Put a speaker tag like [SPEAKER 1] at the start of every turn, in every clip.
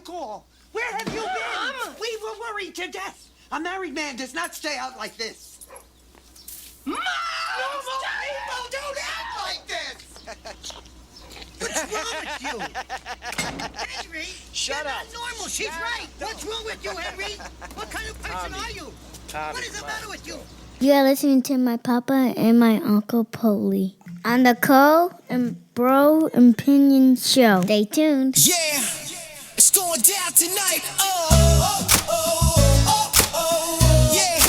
[SPEAKER 1] call. Where have you been? We were worried to death. A married man does not stay out like this. Mom! Normal people don't act like this! What's wrong with you? Henry,
[SPEAKER 2] Shut
[SPEAKER 1] you're
[SPEAKER 2] up.
[SPEAKER 1] not normal. She's right. What's wrong with you, Henry? What kind of person are you? What is the matter with you?
[SPEAKER 3] You are listening to my papa and my uncle Polly on the Co and Bro Opinion Show. Stay tuned.
[SPEAKER 2] Yeah, it's going down tonight. Oh, oh, oh, oh, oh, yeah.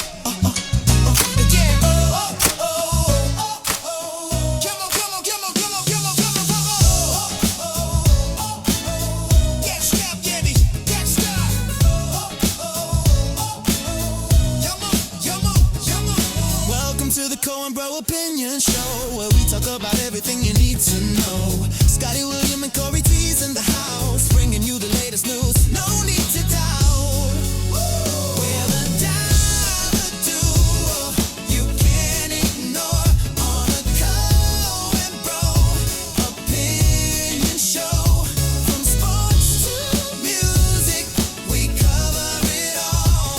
[SPEAKER 2] Yeah. Oh, oh, oh, oh. Come on, come on, come on, come on, come on, come on, come on. Oh, oh, oh. Can't stop, Gabby. Can't stop. Oh, oh, oh. Come on. Welcome to the Co and Bro Opinion Show, where we talk about everything you need to know. Scotty, William, and Corey T's in the house, bringing you the latest news. No need to doubt. We're the Dollar Duo. You can't ignore on a Co and Bro Opinion Show. From sports to music, we cover it all.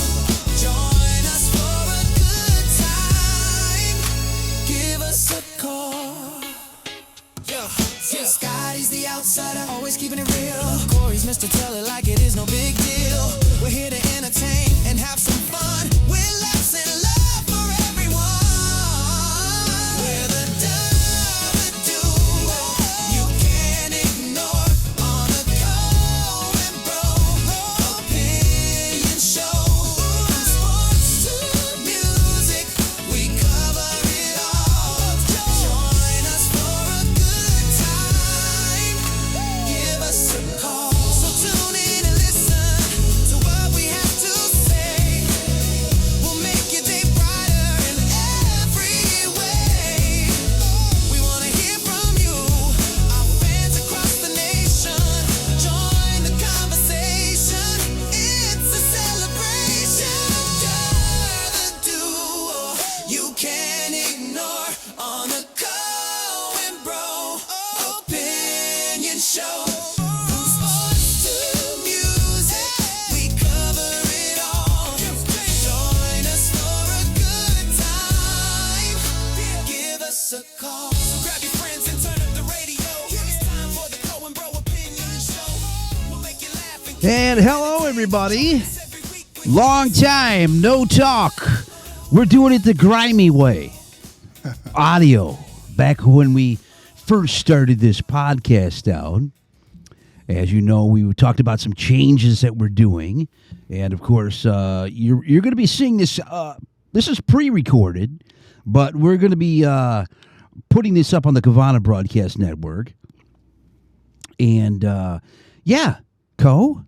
[SPEAKER 2] Join us for a good time. Give us a call. Yeah, Scotty's the outsider, always keeping it real. Corey's Mr. Tell It Like It Is, no big deal. We're here to entertain and have some fun. We're laughs and love for everyone. We're the Dollar Duo. You can't ignore on a Co and Bro Opinion Show. From sports to music, we cover it all. Join us for a good time. Give us a call. So tune in and listen to what we have to say. We'll make your day brighter in every way. We want to hear from you, our fans across the nation. Join the conversation. It's a celebration. You're the duo you can't ignore on the Co and Bro Opinion Show. From sports to music, we cover it all. Join us for a good time. Give us a call. So grab your friends and turn up the radio. It's time for the Co and Bro Opinion Show. We'll make you laugh and
[SPEAKER 4] And hello, everybody.
[SPEAKER 2] every week we
[SPEAKER 4] Long time, no talk. We're doing it the grimy way. Audio. Back when we first started this podcast out, as you know, we talked about some changes that we're doing. And, of course, you're going to be seeing this. This is pre-recorded, but we're going to be putting this up on the Kavana Broadcast Network. And, yeah, Co,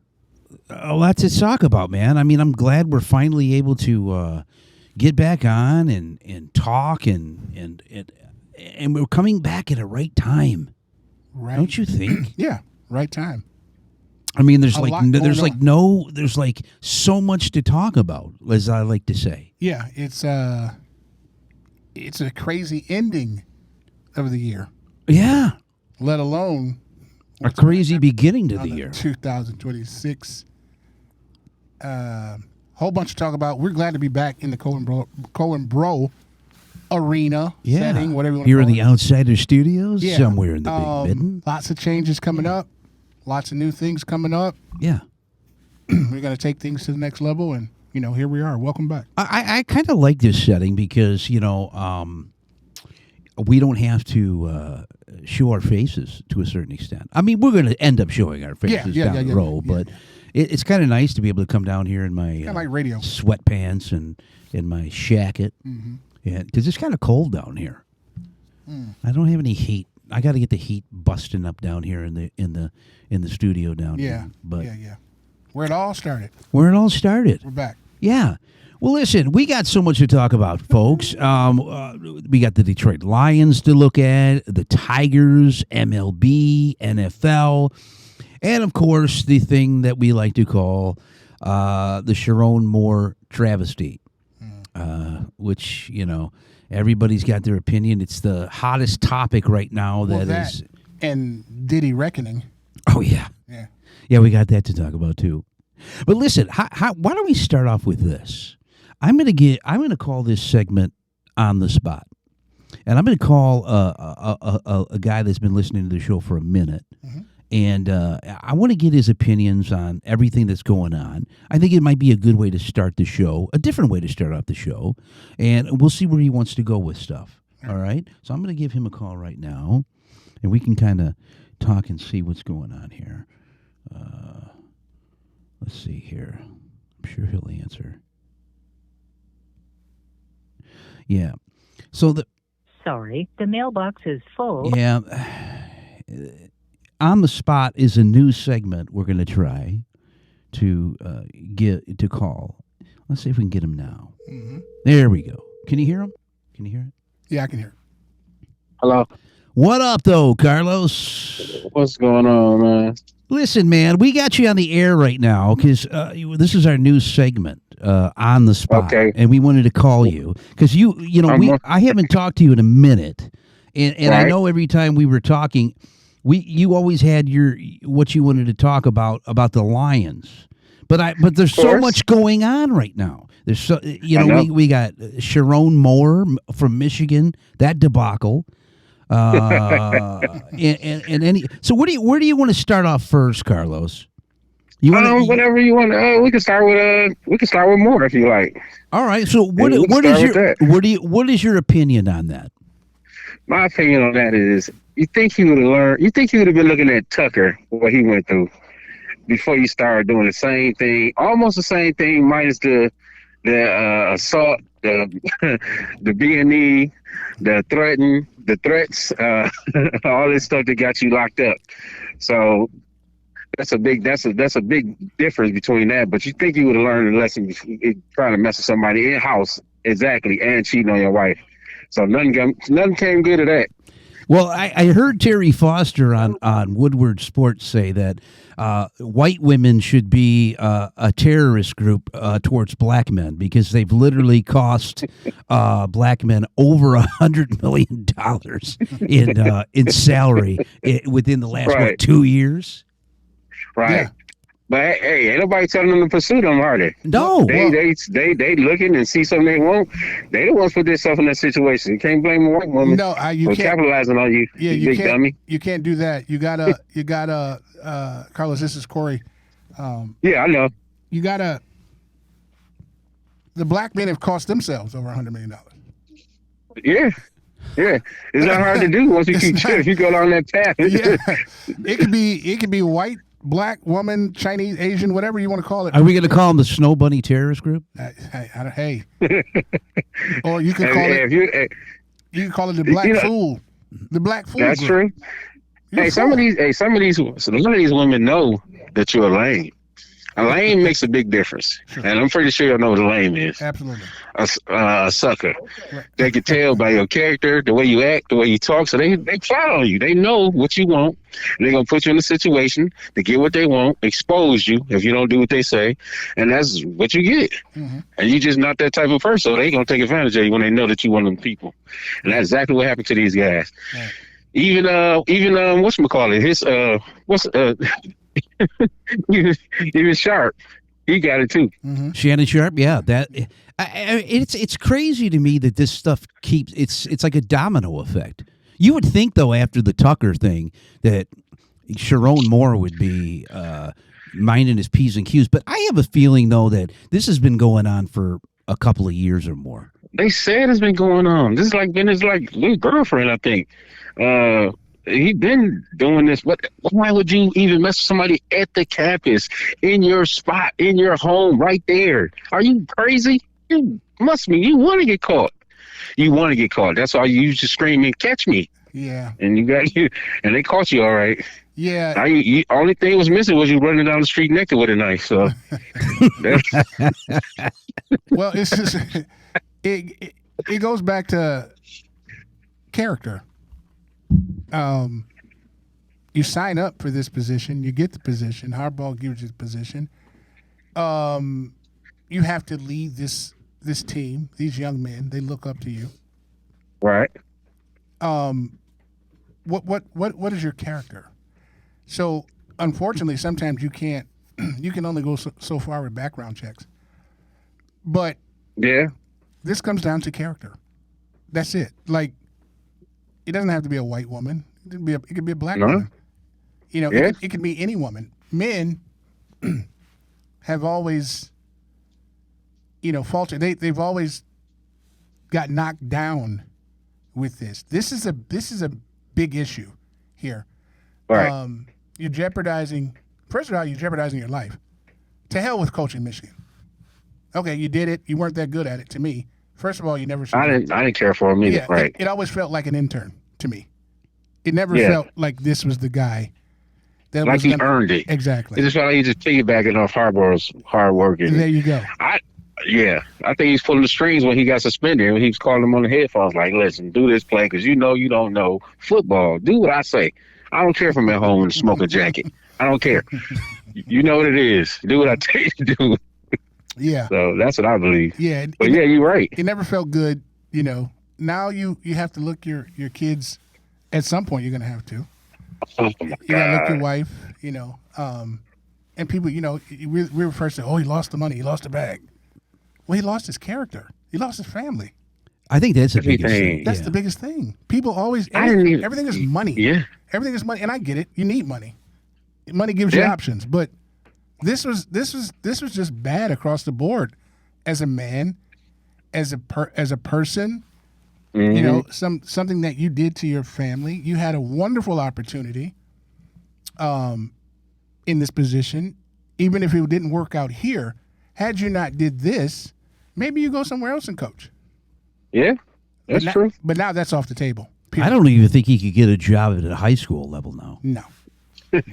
[SPEAKER 4] lots to talk about, man. I mean, I'm glad we're finally able to get back on and talk, and we're coming back at a right time.
[SPEAKER 5] Right.
[SPEAKER 4] Don't you think?
[SPEAKER 5] Yeah, right time.
[SPEAKER 4] I mean, there's
[SPEAKER 5] A
[SPEAKER 4] like
[SPEAKER 5] lot
[SPEAKER 4] there's
[SPEAKER 5] going
[SPEAKER 4] like no there's like so much to talk about, as I like to say.
[SPEAKER 5] Yeah, it's a crazy ending of the year,
[SPEAKER 4] Yeah,
[SPEAKER 5] let alone
[SPEAKER 4] a crazy beginning to the
[SPEAKER 5] on
[SPEAKER 4] year.
[SPEAKER 5] 2026. Whole bunch to talk about. We're glad to be back in the Co and Bro arena
[SPEAKER 4] Yeah,
[SPEAKER 5] setting, whatever you want
[SPEAKER 4] here
[SPEAKER 5] to
[SPEAKER 4] in
[SPEAKER 5] call
[SPEAKER 4] the
[SPEAKER 5] it.
[SPEAKER 4] Outsider Studios,
[SPEAKER 5] Yeah.
[SPEAKER 4] somewhere in the Big Midden.
[SPEAKER 5] Lots of changes coming up. Lots of new things coming up.
[SPEAKER 4] Yeah,
[SPEAKER 5] We're going to take things to the next level, and here we are. Welcome back.
[SPEAKER 4] I kind of like this setting because we don't have to show our faces to a certain extent. I mean, we're going to end up showing our faces down the road, but it's kind of nice to be able to come down here in my
[SPEAKER 5] Kinda like radio.
[SPEAKER 4] sweatpants and in my shacket, because it's kind of cold down here. I don't have any heat. I got to get the heat busting up down here in the studio down
[SPEAKER 5] Yeah,
[SPEAKER 4] here. But
[SPEAKER 5] yeah. Where it all started.
[SPEAKER 4] where it all started.
[SPEAKER 5] We're back.
[SPEAKER 4] Yeah. Well, listen, we got so much to talk about, folks. We got the Detroit Lions to look at, the Tigers, MLB, NFL, and, of course, the thing that we like to call the Sharon Moore travesty, which, everybody's got their opinion. It's the hottest topic right now.
[SPEAKER 5] Well,
[SPEAKER 4] that is.
[SPEAKER 5] and Diddy Reckoning.
[SPEAKER 4] Oh, yeah.
[SPEAKER 5] Yeah.
[SPEAKER 4] Yeah, we got that to talk about too. But listen, why don't we start off with this? I'm gonna call this segment on the spot, and I'm gonna call a guy that's been listening to the show for a minute, and I want to get his opinions on everything that's going on. I think it might be a good way to start the show, a different way to start off the show, and we'll see where he wants to go with stuff. All right, so I'm gonna give him a call right now, and we can kind of talk and see what's going on here. Let's see here. I'm sure he'll answer. Yeah. So
[SPEAKER 6] Sorry, the mailbox is full.
[SPEAKER 4] yeah, on the spot is a new segment we're going to try to get to call. Let's see if we can get him now. There we go. Can you hear him? Can you hear it?
[SPEAKER 5] Yeah, I can hear.
[SPEAKER 7] Hello.
[SPEAKER 4] What up, though, Carlos?
[SPEAKER 7] What's going on, man?
[SPEAKER 4] Listen, man, we got you on the air right now because this is our new segment, on the spot,
[SPEAKER 7] Okay.
[SPEAKER 4] and we wanted to call you because I haven't talked to you in a minute, and I
[SPEAKER 7] Right.
[SPEAKER 4] know every time we were talking, you always had what you wanted to talk about the Lions, but there's so
[SPEAKER 7] course.
[SPEAKER 4] much going on right now. There's so
[SPEAKER 7] I know.
[SPEAKER 4] we got Sharon Moore from Michigan, that debacle. And any so where do you want to start off first, Carlos? You want
[SPEAKER 7] Whatever you want. We can start with more if you like.
[SPEAKER 4] all right. So what
[SPEAKER 7] we can
[SPEAKER 4] what is
[SPEAKER 7] start
[SPEAKER 4] your
[SPEAKER 7] with
[SPEAKER 4] what is your opinion on that?
[SPEAKER 7] My opinion on that is, you think he would have learned? You think he would have been looking at Tucker, what he went through, before you started doing the same thing, almost the same thing, minus the assault, the B&E, the threats, all this stuff that got you locked up. So that's a big difference between that. But you think you would have learned a lesson trying to mess with somebody in house, exactly, and cheating on your wife. So nothing came good of that.
[SPEAKER 4] Well, I heard Terry Foster on Woodward Sports say that white women should be a terrorist group towards black men because they've literally cost black men over $100 million in salary within the last
[SPEAKER 7] Right.
[SPEAKER 4] 2 years.
[SPEAKER 7] Right.
[SPEAKER 5] Yeah.
[SPEAKER 7] But hey, ain't nobody telling them to pursue them, are they?
[SPEAKER 4] No,
[SPEAKER 7] They looking and see something they want. They the ones put themselves in that situation. You can't blame a white woman
[SPEAKER 5] No, you
[SPEAKER 7] for
[SPEAKER 5] can't.
[SPEAKER 7] capitalizing on you.
[SPEAKER 5] Yeah,
[SPEAKER 7] you
[SPEAKER 5] you
[SPEAKER 7] big
[SPEAKER 5] can't.
[SPEAKER 7] dummy.
[SPEAKER 5] You can't do that. You gotta. Carlos, this is Corey.
[SPEAKER 7] Yeah, I know.
[SPEAKER 5] You gotta. The black men have cost themselves over $100 million.
[SPEAKER 7] Yeah. Yeah. It's not hard to do once you keep if you go down that path.
[SPEAKER 5] Yeah, it could be white, black, woman, Chinese, Asian, whatever you want to call it.
[SPEAKER 4] are we going to call them the Snow Bunny Terrorist Group?
[SPEAKER 5] Hey. Or you can call
[SPEAKER 7] Hey,
[SPEAKER 5] it.
[SPEAKER 7] if you, hey,
[SPEAKER 5] You can call it the black fool. The black fool.
[SPEAKER 7] that's
[SPEAKER 5] group.
[SPEAKER 7] true.
[SPEAKER 5] You're
[SPEAKER 7] Hey,
[SPEAKER 5] a
[SPEAKER 7] some of
[SPEAKER 5] fool.
[SPEAKER 7] these women know that you're a lame. A lame makes a big difference, and I'm pretty sure you know what a lame is.
[SPEAKER 5] Absolutely.
[SPEAKER 7] A sucker. They can tell by your character, the way you act, the way you talk. So they plot on you. They know what you want. And they're gonna put you in a situation to get what they want, expose you if you don't do what they say, and that's what you get.
[SPEAKER 5] Mm-hmm.
[SPEAKER 7] And you just not that type of person. So they gonna take advantage of you when they know that you one of them people. And that's exactly what happened to these guys.
[SPEAKER 5] Right.
[SPEAKER 7] Even whatchamacallit, even Sharp, he got it too.
[SPEAKER 4] Shannon Sharp, yeah, that it's crazy to me that this stuff keeps it's like a domino effect. You would think though after the Tucker thing that Sharon Moore would be minding his P's and Q's, but I have a feeling though that this has been going on for a couple of years or more.
[SPEAKER 7] They said it's been going on. This is like been his little girlfriend, I think. He been doing this, but why would you even mess with somebody at the campus, in your spot, in your home, right there? Are you crazy? You must be. You want to get caught. You want to get caught. That's why you used to scream and catch me.
[SPEAKER 5] Yeah.
[SPEAKER 7] And and they caught you all right.
[SPEAKER 5] Yeah.
[SPEAKER 7] Now only thing was missing was you running down the street naked with a knife. So
[SPEAKER 5] Well, it's just it goes back to character. You sign up for this position, you get the position. Harbaugh gives you the position. You have to lead this team. These young men, they look up to you.
[SPEAKER 7] right.
[SPEAKER 5] What is your character? So unfortunately, sometimes you can't. You can only go so far with background checks. But
[SPEAKER 7] Yeah.
[SPEAKER 5] this comes down to character. That's it. Like, it doesn't have to be a white woman. It could be a black
[SPEAKER 7] No.
[SPEAKER 5] woman. You know,
[SPEAKER 7] Yeah.
[SPEAKER 5] it could be any woman. Men have always, faltered. They've always got knocked down with this. This is a big issue here.
[SPEAKER 7] Right.
[SPEAKER 5] You're jeopardizing. First of all, you're jeopardizing your life. To hell with coaching Michigan. Okay, you did it. You weren't that good at it. To me, first of all, you never.
[SPEAKER 7] I didn't care for him either.
[SPEAKER 5] Yeah,
[SPEAKER 7] Right.
[SPEAKER 5] It always felt like an intern to me. It never
[SPEAKER 7] Yeah.
[SPEAKER 5] felt like this was the guy that
[SPEAKER 7] Like
[SPEAKER 5] was
[SPEAKER 7] he
[SPEAKER 5] gonna,
[SPEAKER 7] earned it.
[SPEAKER 5] Exactly.
[SPEAKER 7] It just felt like he just piggybacking off Harbaugh's hard work. And
[SPEAKER 5] There you go.
[SPEAKER 7] I think he's pulling the strings when he got suspended. When he was calling him on the headphones, like, "Listen, do this play because you don't know football. Do what I say. I don't care if I'm at home and smoke a jacket. I don't care. You know what it is. Do what I tell you to do."
[SPEAKER 5] Yeah.
[SPEAKER 7] So that's what I believe.
[SPEAKER 5] Yeah.
[SPEAKER 7] But yeah, you're right.
[SPEAKER 5] It never felt good. Now you have to look your kids. At some point, you're gonna have to.
[SPEAKER 7] Oh my
[SPEAKER 5] You gotta look
[SPEAKER 7] God.
[SPEAKER 5] your wife. And people. We were first saying, "Oh, he lost the money. He lost the bag." Well, he lost his character. He lost his family.
[SPEAKER 4] I think that's the biggest
[SPEAKER 7] Everything.
[SPEAKER 4] thing.
[SPEAKER 5] That's
[SPEAKER 4] yeah.
[SPEAKER 5] the biggest thing. People always.
[SPEAKER 7] I didn't even-
[SPEAKER 5] Everything is money.
[SPEAKER 7] Yeah.
[SPEAKER 5] Everything is money, and I get it. You need money. Money gives you
[SPEAKER 7] Yeah.
[SPEAKER 5] options, but this was just bad across the board. As a man, as a person,
[SPEAKER 7] Mhm.
[SPEAKER 5] something that you did to your family. You had a wonderful opportunity, in this position. Even if it didn't work out here, had you not did this, maybe you go somewhere else and coach.
[SPEAKER 7] Yeah, that's
[SPEAKER 5] but
[SPEAKER 7] true.
[SPEAKER 5] But now that's off the table.
[SPEAKER 4] I don't even think he could get a job at a high school level now.
[SPEAKER 5] No.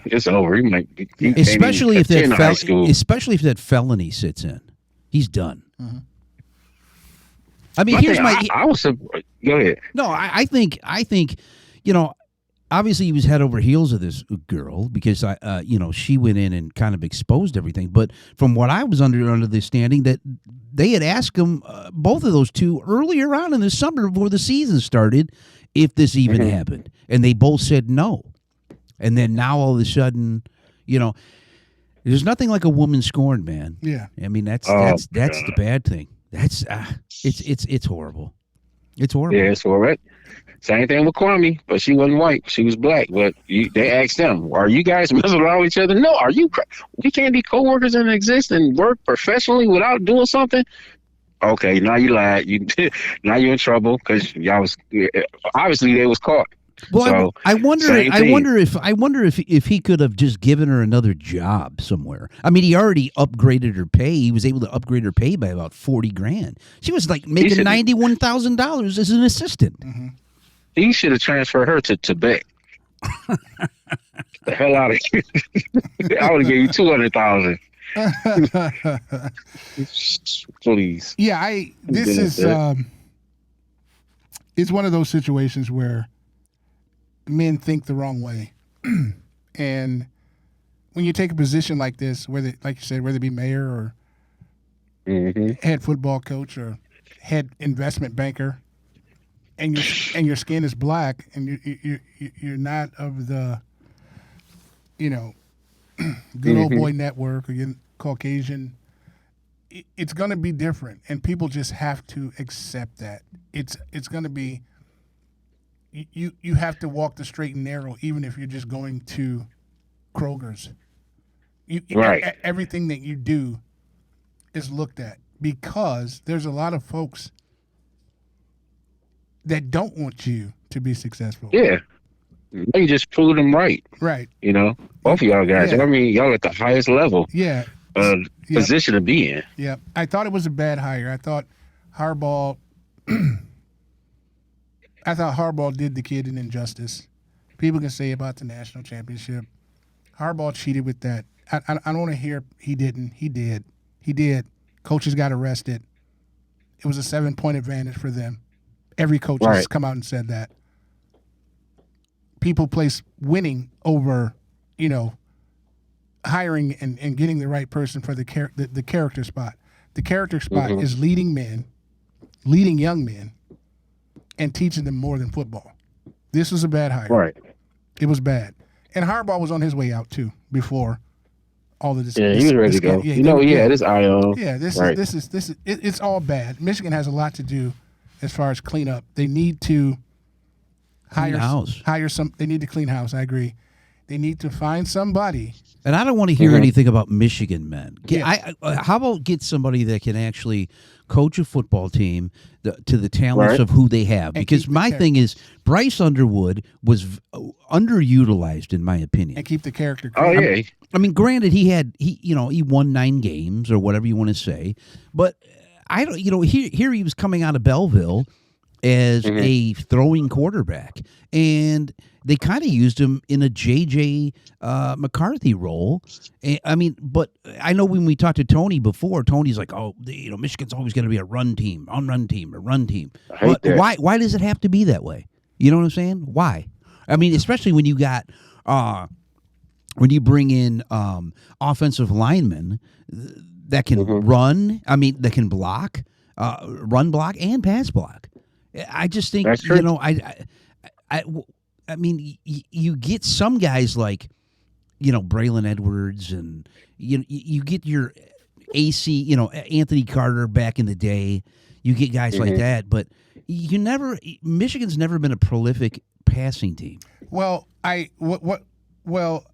[SPEAKER 7] It's over. He can't even
[SPEAKER 4] Especially if
[SPEAKER 7] attend
[SPEAKER 4] that
[SPEAKER 7] high school.
[SPEAKER 4] especially if that felony sits in, he's done.
[SPEAKER 5] Mm-hmm.
[SPEAKER 4] I mean,
[SPEAKER 7] My
[SPEAKER 4] here's
[SPEAKER 7] thing,
[SPEAKER 4] my
[SPEAKER 7] I was. Go ahead.
[SPEAKER 4] no. I think obviously he was head over heels of this girl because she went in and kind of exposed everything. But from what I was under the standing that they had asked him, both of those two, earlier on in the summer before the season started, if this even happened, and they both said no. And then now all of a sudden, there's nothing like a woman scorned, man.
[SPEAKER 5] Yeah.
[SPEAKER 4] I mean that's
[SPEAKER 7] Oh,
[SPEAKER 4] the bad thing. That's it's horrible. It's horrible.
[SPEAKER 7] Yeah, it's all right. Same thing with Kwame, but she wasn't white. She was black. But they asked them, "Are you guys messing around with each other?" No. Are you? We can't be coworkers and exist and work professionally without doing something. Okay, now you lied. Now you're in trouble because y'all was obviously they was caught.
[SPEAKER 4] Well,
[SPEAKER 7] So,
[SPEAKER 4] I wonder.
[SPEAKER 7] same
[SPEAKER 4] I
[SPEAKER 7] thing.
[SPEAKER 4] wonder if he could have just given her another job somewhere. I mean, he already upgraded her pay. He was able to upgrade her pay by about $40,000. She was like making
[SPEAKER 7] should-
[SPEAKER 4] $91,000 as an assistant.
[SPEAKER 7] He should have transferred her to Tibet. The hell out of here! I would have gave you 200,000. Please.
[SPEAKER 5] Yeah, this
[SPEAKER 7] goodness,
[SPEAKER 5] is
[SPEAKER 7] yeah.
[SPEAKER 5] it's one of those situations where men think the wrong way. And when you take a position like this, whether like you said, whether it be mayor or
[SPEAKER 7] hmm
[SPEAKER 5] head football coach or head investment banker, and your skin is black and you're not of the good old boy network or you're Caucasian, it's going to be different, and people just have to accept that. It's going to be you have to walk the straight and narrow, even if you're just going to Kroger's.
[SPEAKER 7] Right.
[SPEAKER 5] Everything that you do is looked at, because there's a lot of folks that don't want you to be successful.
[SPEAKER 7] Yeah. You just proved them right.
[SPEAKER 5] Right.
[SPEAKER 7] Both of y'all guys.
[SPEAKER 5] Yeah.
[SPEAKER 7] I mean, y'all at the highest level
[SPEAKER 5] Yeah.
[SPEAKER 7] uh,
[SPEAKER 5] Yeah.
[SPEAKER 7] position to be in.
[SPEAKER 5] Yeah. I thought it was a bad hire. I thought Harbaugh did the kid an injustice. People can say about the national championship. Harbaugh cheated with that. I don't want to hear he didn't. He did. He did. Coaches got arrested. It was a 7-point advantage for them. Every coach has
[SPEAKER 7] Right.
[SPEAKER 5] come out and said that. People place winning over, hiring and getting the right person for the character spot. The character spot
[SPEAKER 7] Mhm.
[SPEAKER 5] is leading young men, and teaching them more than football. This was a bad hire.
[SPEAKER 7] Right.
[SPEAKER 5] It was bad. And Harbaugh was on his way out too before all of this.
[SPEAKER 7] Yeah, he was ready to go. This eye on.
[SPEAKER 5] Yeah,
[SPEAKER 7] right.
[SPEAKER 5] this is it's all bad. Michigan has a lot to do as far as cleanup. They need to hire some. They need to clean house. I agree. They need to find somebody.
[SPEAKER 4] And I don't want to hear anything about Michigan men.
[SPEAKER 5] Yeah.
[SPEAKER 4] How about get somebody that can actually coach a football team to the talents
[SPEAKER 7] Right.
[SPEAKER 4] of who they have? Because my thing is Bryce Underwood was underutilized in my opinion.
[SPEAKER 5] And keep the character.
[SPEAKER 7] Oh
[SPEAKER 5] clean.
[SPEAKER 7] yeah.
[SPEAKER 4] I mean, granted, he won 9 games or whatever you want to say, but I don't. Here he was coming out of Belleville as a throwing quarterback, and they kind of used him in a J.J. McCarthy role. I mean, but I know when we talked to Tony before, Tony's like, "Oh, Michigan's always going to be a run team. I hate
[SPEAKER 7] that.
[SPEAKER 4] But why does it have to be that way? You know what I'm saying? Why? I mean, especially when you got when you bring in offensive linemen that can run. I mean, that can block, run block, and pass block. I just think
[SPEAKER 7] That's true.
[SPEAKER 4] I mean, you get some guys like, Braylon Edwards, and you get your AC, Anthony Carter back in the day. You get guys like that, but Michigan's never been a prolific passing team.
[SPEAKER 5] Well, Well,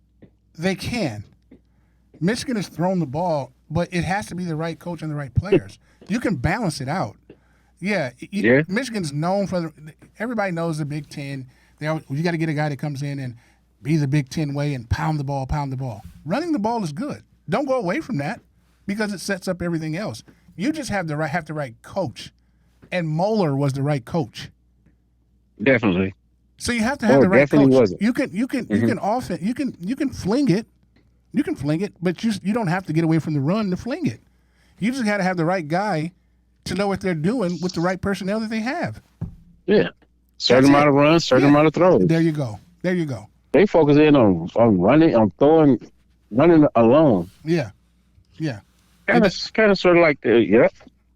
[SPEAKER 5] they can. Michigan has thrown the ball, but it has to be the right coach and the right players. You can balance it out. Yeah. Michigan's known for everybody knows the Big Ten. You got to get a guy that comes in and be the Big Ten way and pound the ball. Running the ball is good. Don't go away from that because it sets up everything else. You just have the right coach, and Moeller was the right coach.
[SPEAKER 7] Definitely.
[SPEAKER 5] So you have to have the right coach.
[SPEAKER 7] Wasn't.
[SPEAKER 5] You can fling it. You can fling it, but you don't have to get away from the run to fling it. You just got to have the right guy to know what they're doing with the right personnel that they have.
[SPEAKER 7] Yeah. Certain amount of runs, certain amount of throws.
[SPEAKER 5] There you go.
[SPEAKER 7] They focus in on running, on running alone.
[SPEAKER 5] Yeah.
[SPEAKER 7] Kind of sort of like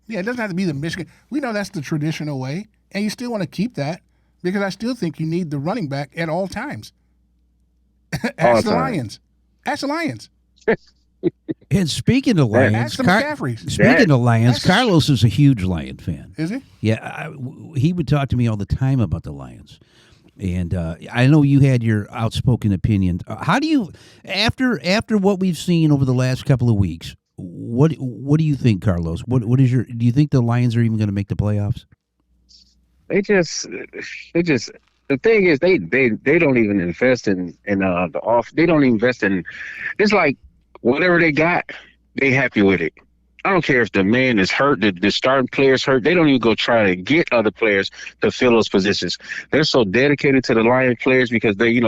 [SPEAKER 5] Yeah, it doesn't have to be the Michigan. We know that's the traditional way, and you still want to keep that because I still think you need the running back at all times. Ask the Lions.
[SPEAKER 4] And speaking of Lions,
[SPEAKER 5] Ask the McCaffreys.
[SPEAKER 4] Speaking of Lions, Carlos is a huge Lion fan.
[SPEAKER 5] Is he?
[SPEAKER 4] Yeah, he would talk to me all the time about the Lions. And I know you had your outspoken opinion. How do you, after what we've seen over the last couple of weeks, what do you think, Carlos? What is do you think the Lions are even going to make the playoffs?
[SPEAKER 7] They just the thing is they don't even invest in the off. They don't invest in. It's like whatever they got, they happy with it. I don't care if the man is hurt, the starting players hurt. They don't even go try to get other players to fill those positions. They're so dedicated to the Lion players because they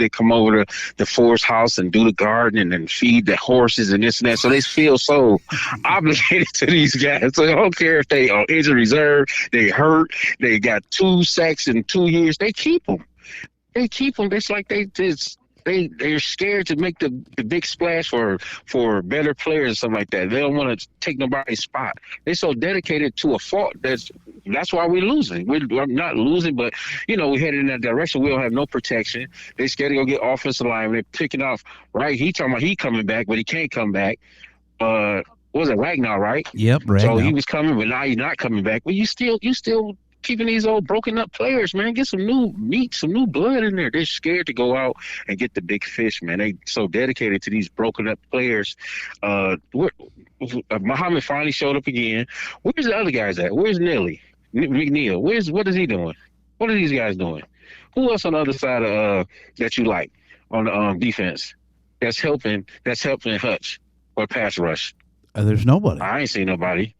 [SPEAKER 7] come over to the Forest house and do the garden and feed the horses and this and that. So they feel so obligated to these guys. So I don't care if they are injured reserve, they hurt, they got 2 sacks in 2 years. They keep them. It's like they're scared to make the big splash for better players or something like that. They don't want to take nobody's spot. They're so dedicated to a fault that's why we're losing. We're not losing, but we're headed in that direction. We don't have no protection. They're scared to go get offensive line. They're picking off right. He talking about he coming back, but he can't come back. Was it Ragnar, right?
[SPEAKER 4] Yep, Ragnar.
[SPEAKER 7] So he was coming, but now he's not coming back. But you still keeping these old broken up players, man. Get some new meat, some new blood in there. They're scared to go out and get the big fish, man. They so dedicated to these broken up players. Muhammad finally showed up again. Where's the other guys at? Where's Nelly? McNeil? What is he doing? What are these guys doing? Who else on the other side of that you like on the defense that's helping Hutch or pass rush?
[SPEAKER 4] There's nobody.
[SPEAKER 7] I ain't seen nobody.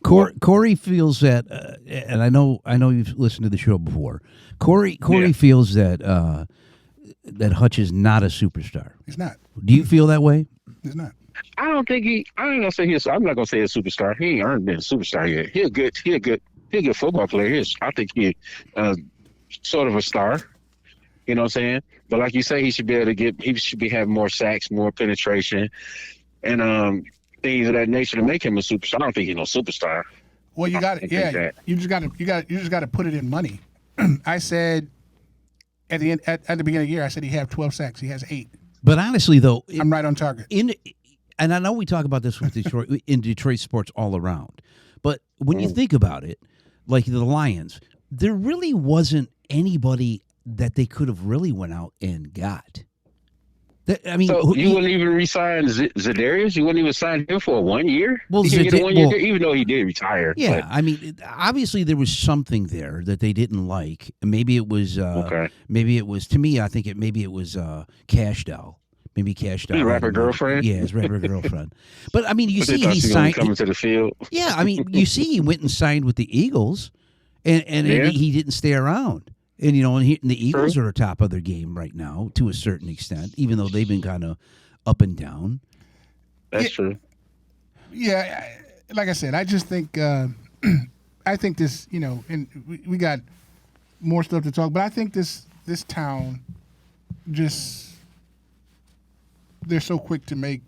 [SPEAKER 4] Corey feels that, and I know you've listened to the show before. Corey feels that that Hutch is not a superstar.
[SPEAKER 5] He's not.
[SPEAKER 4] Do you feel that way?
[SPEAKER 5] He's not.
[SPEAKER 7] I don't think I'm not gonna say he's a superstar. He ain't earned being a superstar yet. He's a good football player. I think he sort of a star. You know what I'm saying? But like you say, he should be having more sacks, more penetration, and things of that nature to make him a superstar. I don't think he's no superstar.
[SPEAKER 5] Well, you got it. Yeah, you just got to put it in money. I said At the end, at the beginning of the year, I said he had 12 sacks. He has 8.
[SPEAKER 4] But honestly, though,
[SPEAKER 5] I'm right on target.
[SPEAKER 4] And I know we talk about this with Detroit in Detroit sports all around, but when you think about it, like the Lions, there really wasn't anybody that they could have really went out and got. I mean,
[SPEAKER 7] So you wouldn't even resign Za'Darius? You wouldn't even sign him for 1 year?
[SPEAKER 4] Well,
[SPEAKER 7] he could get a 1 year,
[SPEAKER 4] well,
[SPEAKER 7] even though he did retire.
[SPEAKER 4] yeah,
[SPEAKER 7] but-
[SPEAKER 4] I mean, obviously there was something there that they didn't like. Maybe it was.
[SPEAKER 7] Okay.
[SPEAKER 4] Maybe it was. To me, I think maybe it was Cash Doll. Maybe Cash Doll.
[SPEAKER 7] His
[SPEAKER 4] had
[SPEAKER 7] rapper
[SPEAKER 4] him.
[SPEAKER 7] girlfriend?
[SPEAKER 4] Yeah, his rapper girlfriend. But I mean, you
[SPEAKER 7] But they
[SPEAKER 4] see,
[SPEAKER 7] thought
[SPEAKER 4] he
[SPEAKER 7] she was gonna be
[SPEAKER 4] signed.
[SPEAKER 7] coming to the field.
[SPEAKER 4] Yeah, I mean, you see, he went and signed with the Eagles, and
[SPEAKER 7] Yeah.
[SPEAKER 4] he didn't stay around. And and the Eagles are top of their game right now to a certain extent, even though they've been kind of up and down.
[SPEAKER 7] That's true.
[SPEAKER 5] Yeah, like I said, I just think I think this, and we got more stuff to talk, but I think this town just they're so quick to make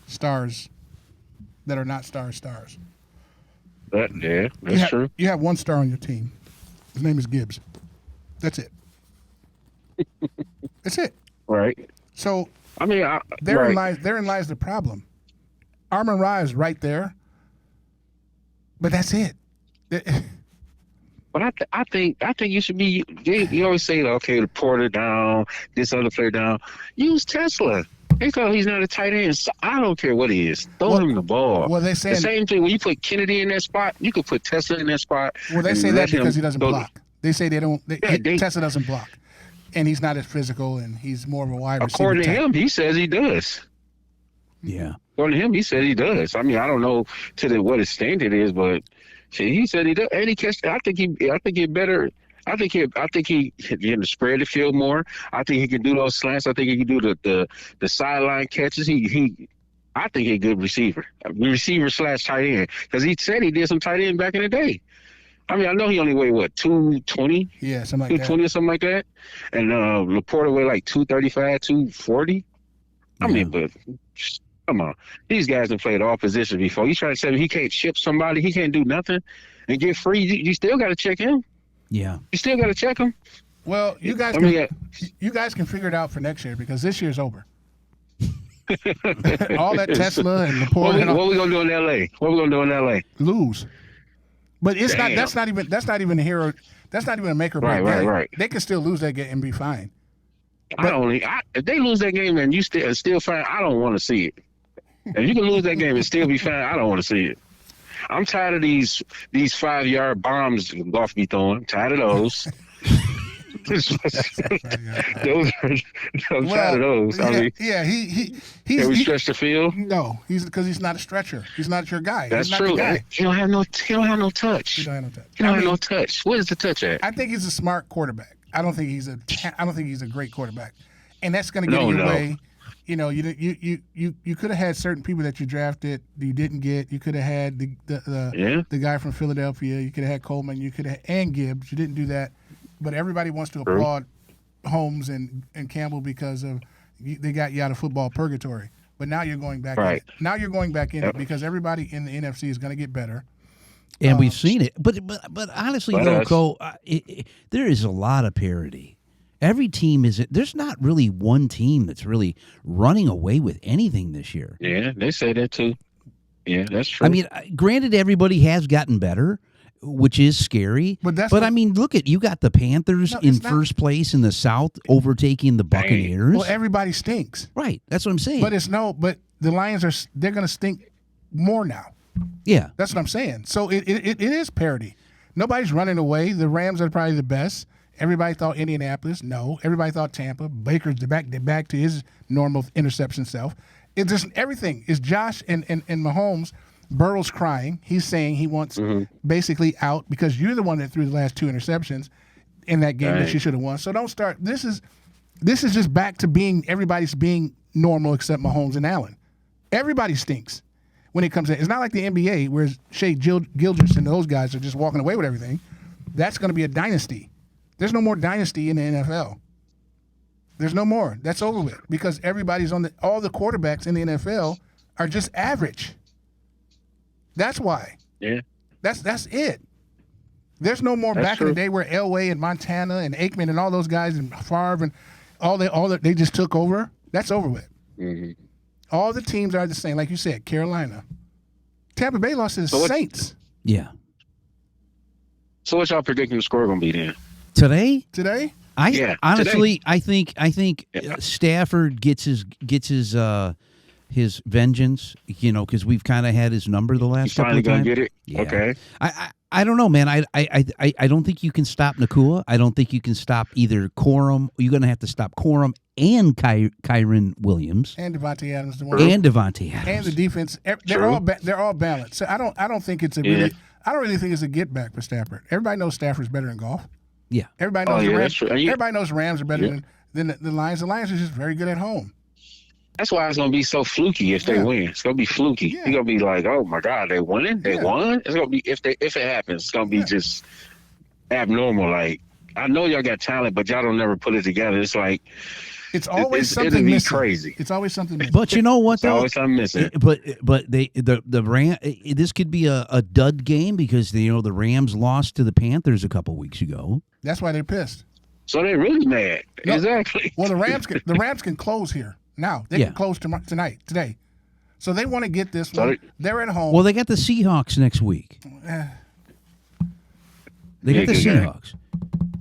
[SPEAKER 5] stars that are not stars.
[SPEAKER 7] That's true.
[SPEAKER 5] You have one star on your team. His name is Gibbs. That's it. That's it.
[SPEAKER 7] Right.
[SPEAKER 5] So
[SPEAKER 7] I mean,
[SPEAKER 5] therein
[SPEAKER 7] right.
[SPEAKER 5] lies the problem. Amon Ra is right there, but that's it.
[SPEAKER 7] But I think you should be. You always say, okay, the Porter down, this other player down. Use Tesla. They call he's not a tight end. So I don't care what he is. Throw him the ball.
[SPEAKER 5] Well, they saying
[SPEAKER 7] the same thing when you put Kennedy in that spot. You could put Tesla in that spot.
[SPEAKER 5] Well, they
[SPEAKER 7] and
[SPEAKER 5] say
[SPEAKER 7] let
[SPEAKER 5] that because
[SPEAKER 7] him
[SPEAKER 5] he doesn't
[SPEAKER 7] go-
[SPEAKER 5] block. They say they don't.
[SPEAKER 7] Yeah,
[SPEAKER 5] Tesla doesn't block, and he's not as physical, and he's more of a wide receiver.
[SPEAKER 7] According to
[SPEAKER 5] type.
[SPEAKER 7] him, he says he does.
[SPEAKER 4] Yeah.
[SPEAKER 7] According to him, he said he does. I mean, I don't know what his standard is, but shit, he said he does. And he catch. I think he better. I think he can spread the field more. I think he can do those slants. I think he can do the sideline catches. I think he's a good receiver / tight end, because he said he did some tight end back in the day. I mean, I know he only weighed 220.
[SPEAKER 5] Yeah, something like that.
[SPEAKER 7] 220 or something like that. And Laporta weighed like 235, 240. I mean, but come on. These guys have played all positions before. You try to say he can't ship somebody, he can't do nothing and get free. You still got to check him.
[SPEAKER 4] Yeah.
[SPEAKER 7] You still got to check him.
[SPEAKER 5] Well, you guys can figure it out for next year, because this year's over. All that Tesla and Laporta and all,
[SPEAKER 7] What we gonna do in L.A.? What we gonna do in L.A.?
[SPEAKER 5] lose. But it's
[SPEAKER 7] Damn.
[SPEAKER 5] not. That's not even a hero. That's not even a make or break game.
[SPEAKER 7] Right.
[SPEAKER 5] They can still lose that game and be fine.
[SPEAKER 7] If they lose that game and you still fine, I don't want to see it. If you can lose that game and still be fine, I don't want to see it. I'm tired of these 5-yard bombs Goff be throwing. I'm tired of those. I'm tired of those. I mean,
[SPEAKER 5] he's.
[SPEAKER 7] can we stretch the field?
[SPEAKER 5] No, because he's not a stretcher. He's not your guy.
[SPEAKER 7] That's
[SPEAKER 5] he's not
[SPEAKER 7] true.
[SPEAKER 5] the guy.
[SPEAKER 7] He don't have no touch.
[SPEAKER 5] He don't have no touch.
[SPEAKER 7] He don't have no touch. Where's the touch at?
[SPEAKER 5] I think he's a smart quarterback. I don't think he's a great quarterback, and that's going to get in your way. You could have had certain people that you drafted you didn't get. You could have had the guy from Philadelphia. You could have had Coleman. You could have and Gibbs. You didn't do that, but everybody wants to applaud Holmes and Campbell because they got you out of football purgatory. But now you're going back.
[SPEAKER 7] Right.
[SPEAKER 5] Now you're going back in it because everybody in the NFC is going to get better.
[SPEAKER 4] And we've seen it. But honestly, though, Cole, there is a lot of parity. Every team there's not really one team that's really running away with anything this year.
[SPEAKER 7] Yeah, they say that too. Yeah, that's true.
[SPEAKER 4] I mean, granted, everybody has gotten better, which is scary. But I mean, look you got the Panthers in first place in the South, overtaking the Buccaneers.
[SPEAKER 5] Well, everybody stinks.
[SPEAKER 4] Right. That's what I'm saying.
[SPEAKER 5] But the Lions they're going to stink more now.
[SPEAKER 4] Yeah.
[SPEAKER 5] That's what I'm saying. So it is parity. Nobody's running away. The Rams are probably the best. Everybody thought Indianapolis. No. Everybody thought Tampa. Baker's back to his normal interception self. It's just everything. It's Josh and Mahomes. Burrow's crying. He's saying he wants basically out because you're the one that threw the last 2 interceptions in that game that you should have won. So don't start. This is just back to everybody's being normal except Mahomes and Allen. Everybody stinks when it comes to. It's not like the NBA where Shea Gilgeous and those guys are just walking away with everything. That's going to be a dynasty. There's no more dynasty in the NFL. There's no more. That's over with because everybody's all the quarterbacks in the NFL are just average. That's why.
[SPEAKER 7] Yeah.
[SPEAKER 5] That's it. There's no more
[SPEAKER 7] That's
[SPEAKER 5] back
[SPEAKER 7] true.
[SPEAKER 5] in the day where Elway and Montana and Aikman and all those guys and Favre and all that they just took over. That's over with.
[SPEAKER 7] Mm-hmm.
[SPEAKER 5] All the teams are the same, like you said. Carolina, Tampa Bay lost to the
[SPEAKER 7] So what-
[SPEAKER 5] Saints
[SPEAKER 4] Yeah.
[SPEAKER 7] So what's y'all predicting the score gonna be then?
[SPEAKER 4] Today,
[SPEAKER 5] today.
[SPEAKER 7] Yeah,
[SPEAKER 4] honestly, I think
[SPEAKER 7] Yeah.
[SPEAKER 4] Stafford gets his vengeance. You know, because we've kind of had his number the
[SPEAKER 7] You
[SPEAKER 4] last couple
[SPEAKER 7] finally
[SPEAKER 4] of
[SPEAKER 7] gonna
[SPEAKER 4] times.
[SPEAKER 7] get it?
[SPEAKER 4] Yeah.
[SPEAKER 7] Okay.
[SPEAKER 4] I don't know, man. I don't think you can stop Nakua. I don't think you can stop either Corum. You're going to have to stop Corum and Kyron Williams
[SPEAKER 5] And Devontae Adams, the one,
[SPEAKER 4] and Devontae Adams.
[SPEAKER 5] and the defense. They're
[SPEAKER 7] True.
[SPEAKER 5] they're all balanced. So I don't think it's a
[SPEAKER 7] Yeah.
[SPEAKER 5] really. I don't really think it's a get back for Stafford. Everybody knows Stafford's better in golf.
[SPEAKER 4] Yeah.
[SPEAKER 5] Everybody
[SPEAKER 7] Oh,
[SPEAKER 5] knows
[SPEAKER 7] yeah,
[SPEAKER 5] the
[SPEAKER 7] that's
[SPEAKER 5] Rams.
[SPEAKER 7] true. And you-
[SPEAKER 5] Everybody knows the Rams are better
[SPEAKER 7] Yeah.
[SPEAKER 5] than the Lions. The Lions are just very good at home.
[SPEAKER 7] That's why it's gonna be so fluky if they
[SPEAKER 5] Yeah.
[SPEAKER 7] win. It's gonna be fluky.
[SPEAKER 5] Yeah.
[SPEAKER 7] You're gonna be like, oh my God, they winning? They
[SPEAKER 5] Yeah.
[SPEAKER 7] won? It's gonna be if it happens, it's gonna be just abnormal. Like I know y'all got talent, but y'all don't never put it together. It's like
[SPEAKER 5] It's always
[SPEAKER 7] it'll
[SPEAKER 5] something
[SPEAKER 7] be
[SPEAKER 5] missing.
[SPEAKER 7] crazy.
[SPEAKER 5] It's always something missing.
[SPEAKER 4] But you know what,
[SPEAKER 7] It's
[SPEAKER 4] though?
[SPEAKER 7] always something missing.
[SPEAKER 4] But the Ram. This could be a dud game because the Rams lost to the Panthers a couple weeks ago.
[SPEAKER 5] That's why they're pissed.
[SPEAKER 7] So they're really mad.
[SPEAKER 5] No.
[SPEAKER 7] Exactly.
[SPEAKER 5] Well, the Rams can close here now. They
[SPEAKER 4] Yeah.
[SPEAKER 5] can close today. So they want to get this
[SPEAKER 7] So
[SPEAKER 5] one. They're at home.
[SPEAKER 4] Well, they got the Seahawks next week. They got the
[SPEAKER 7] Yeah, good game.
[SPEAKER 4] Seahawks.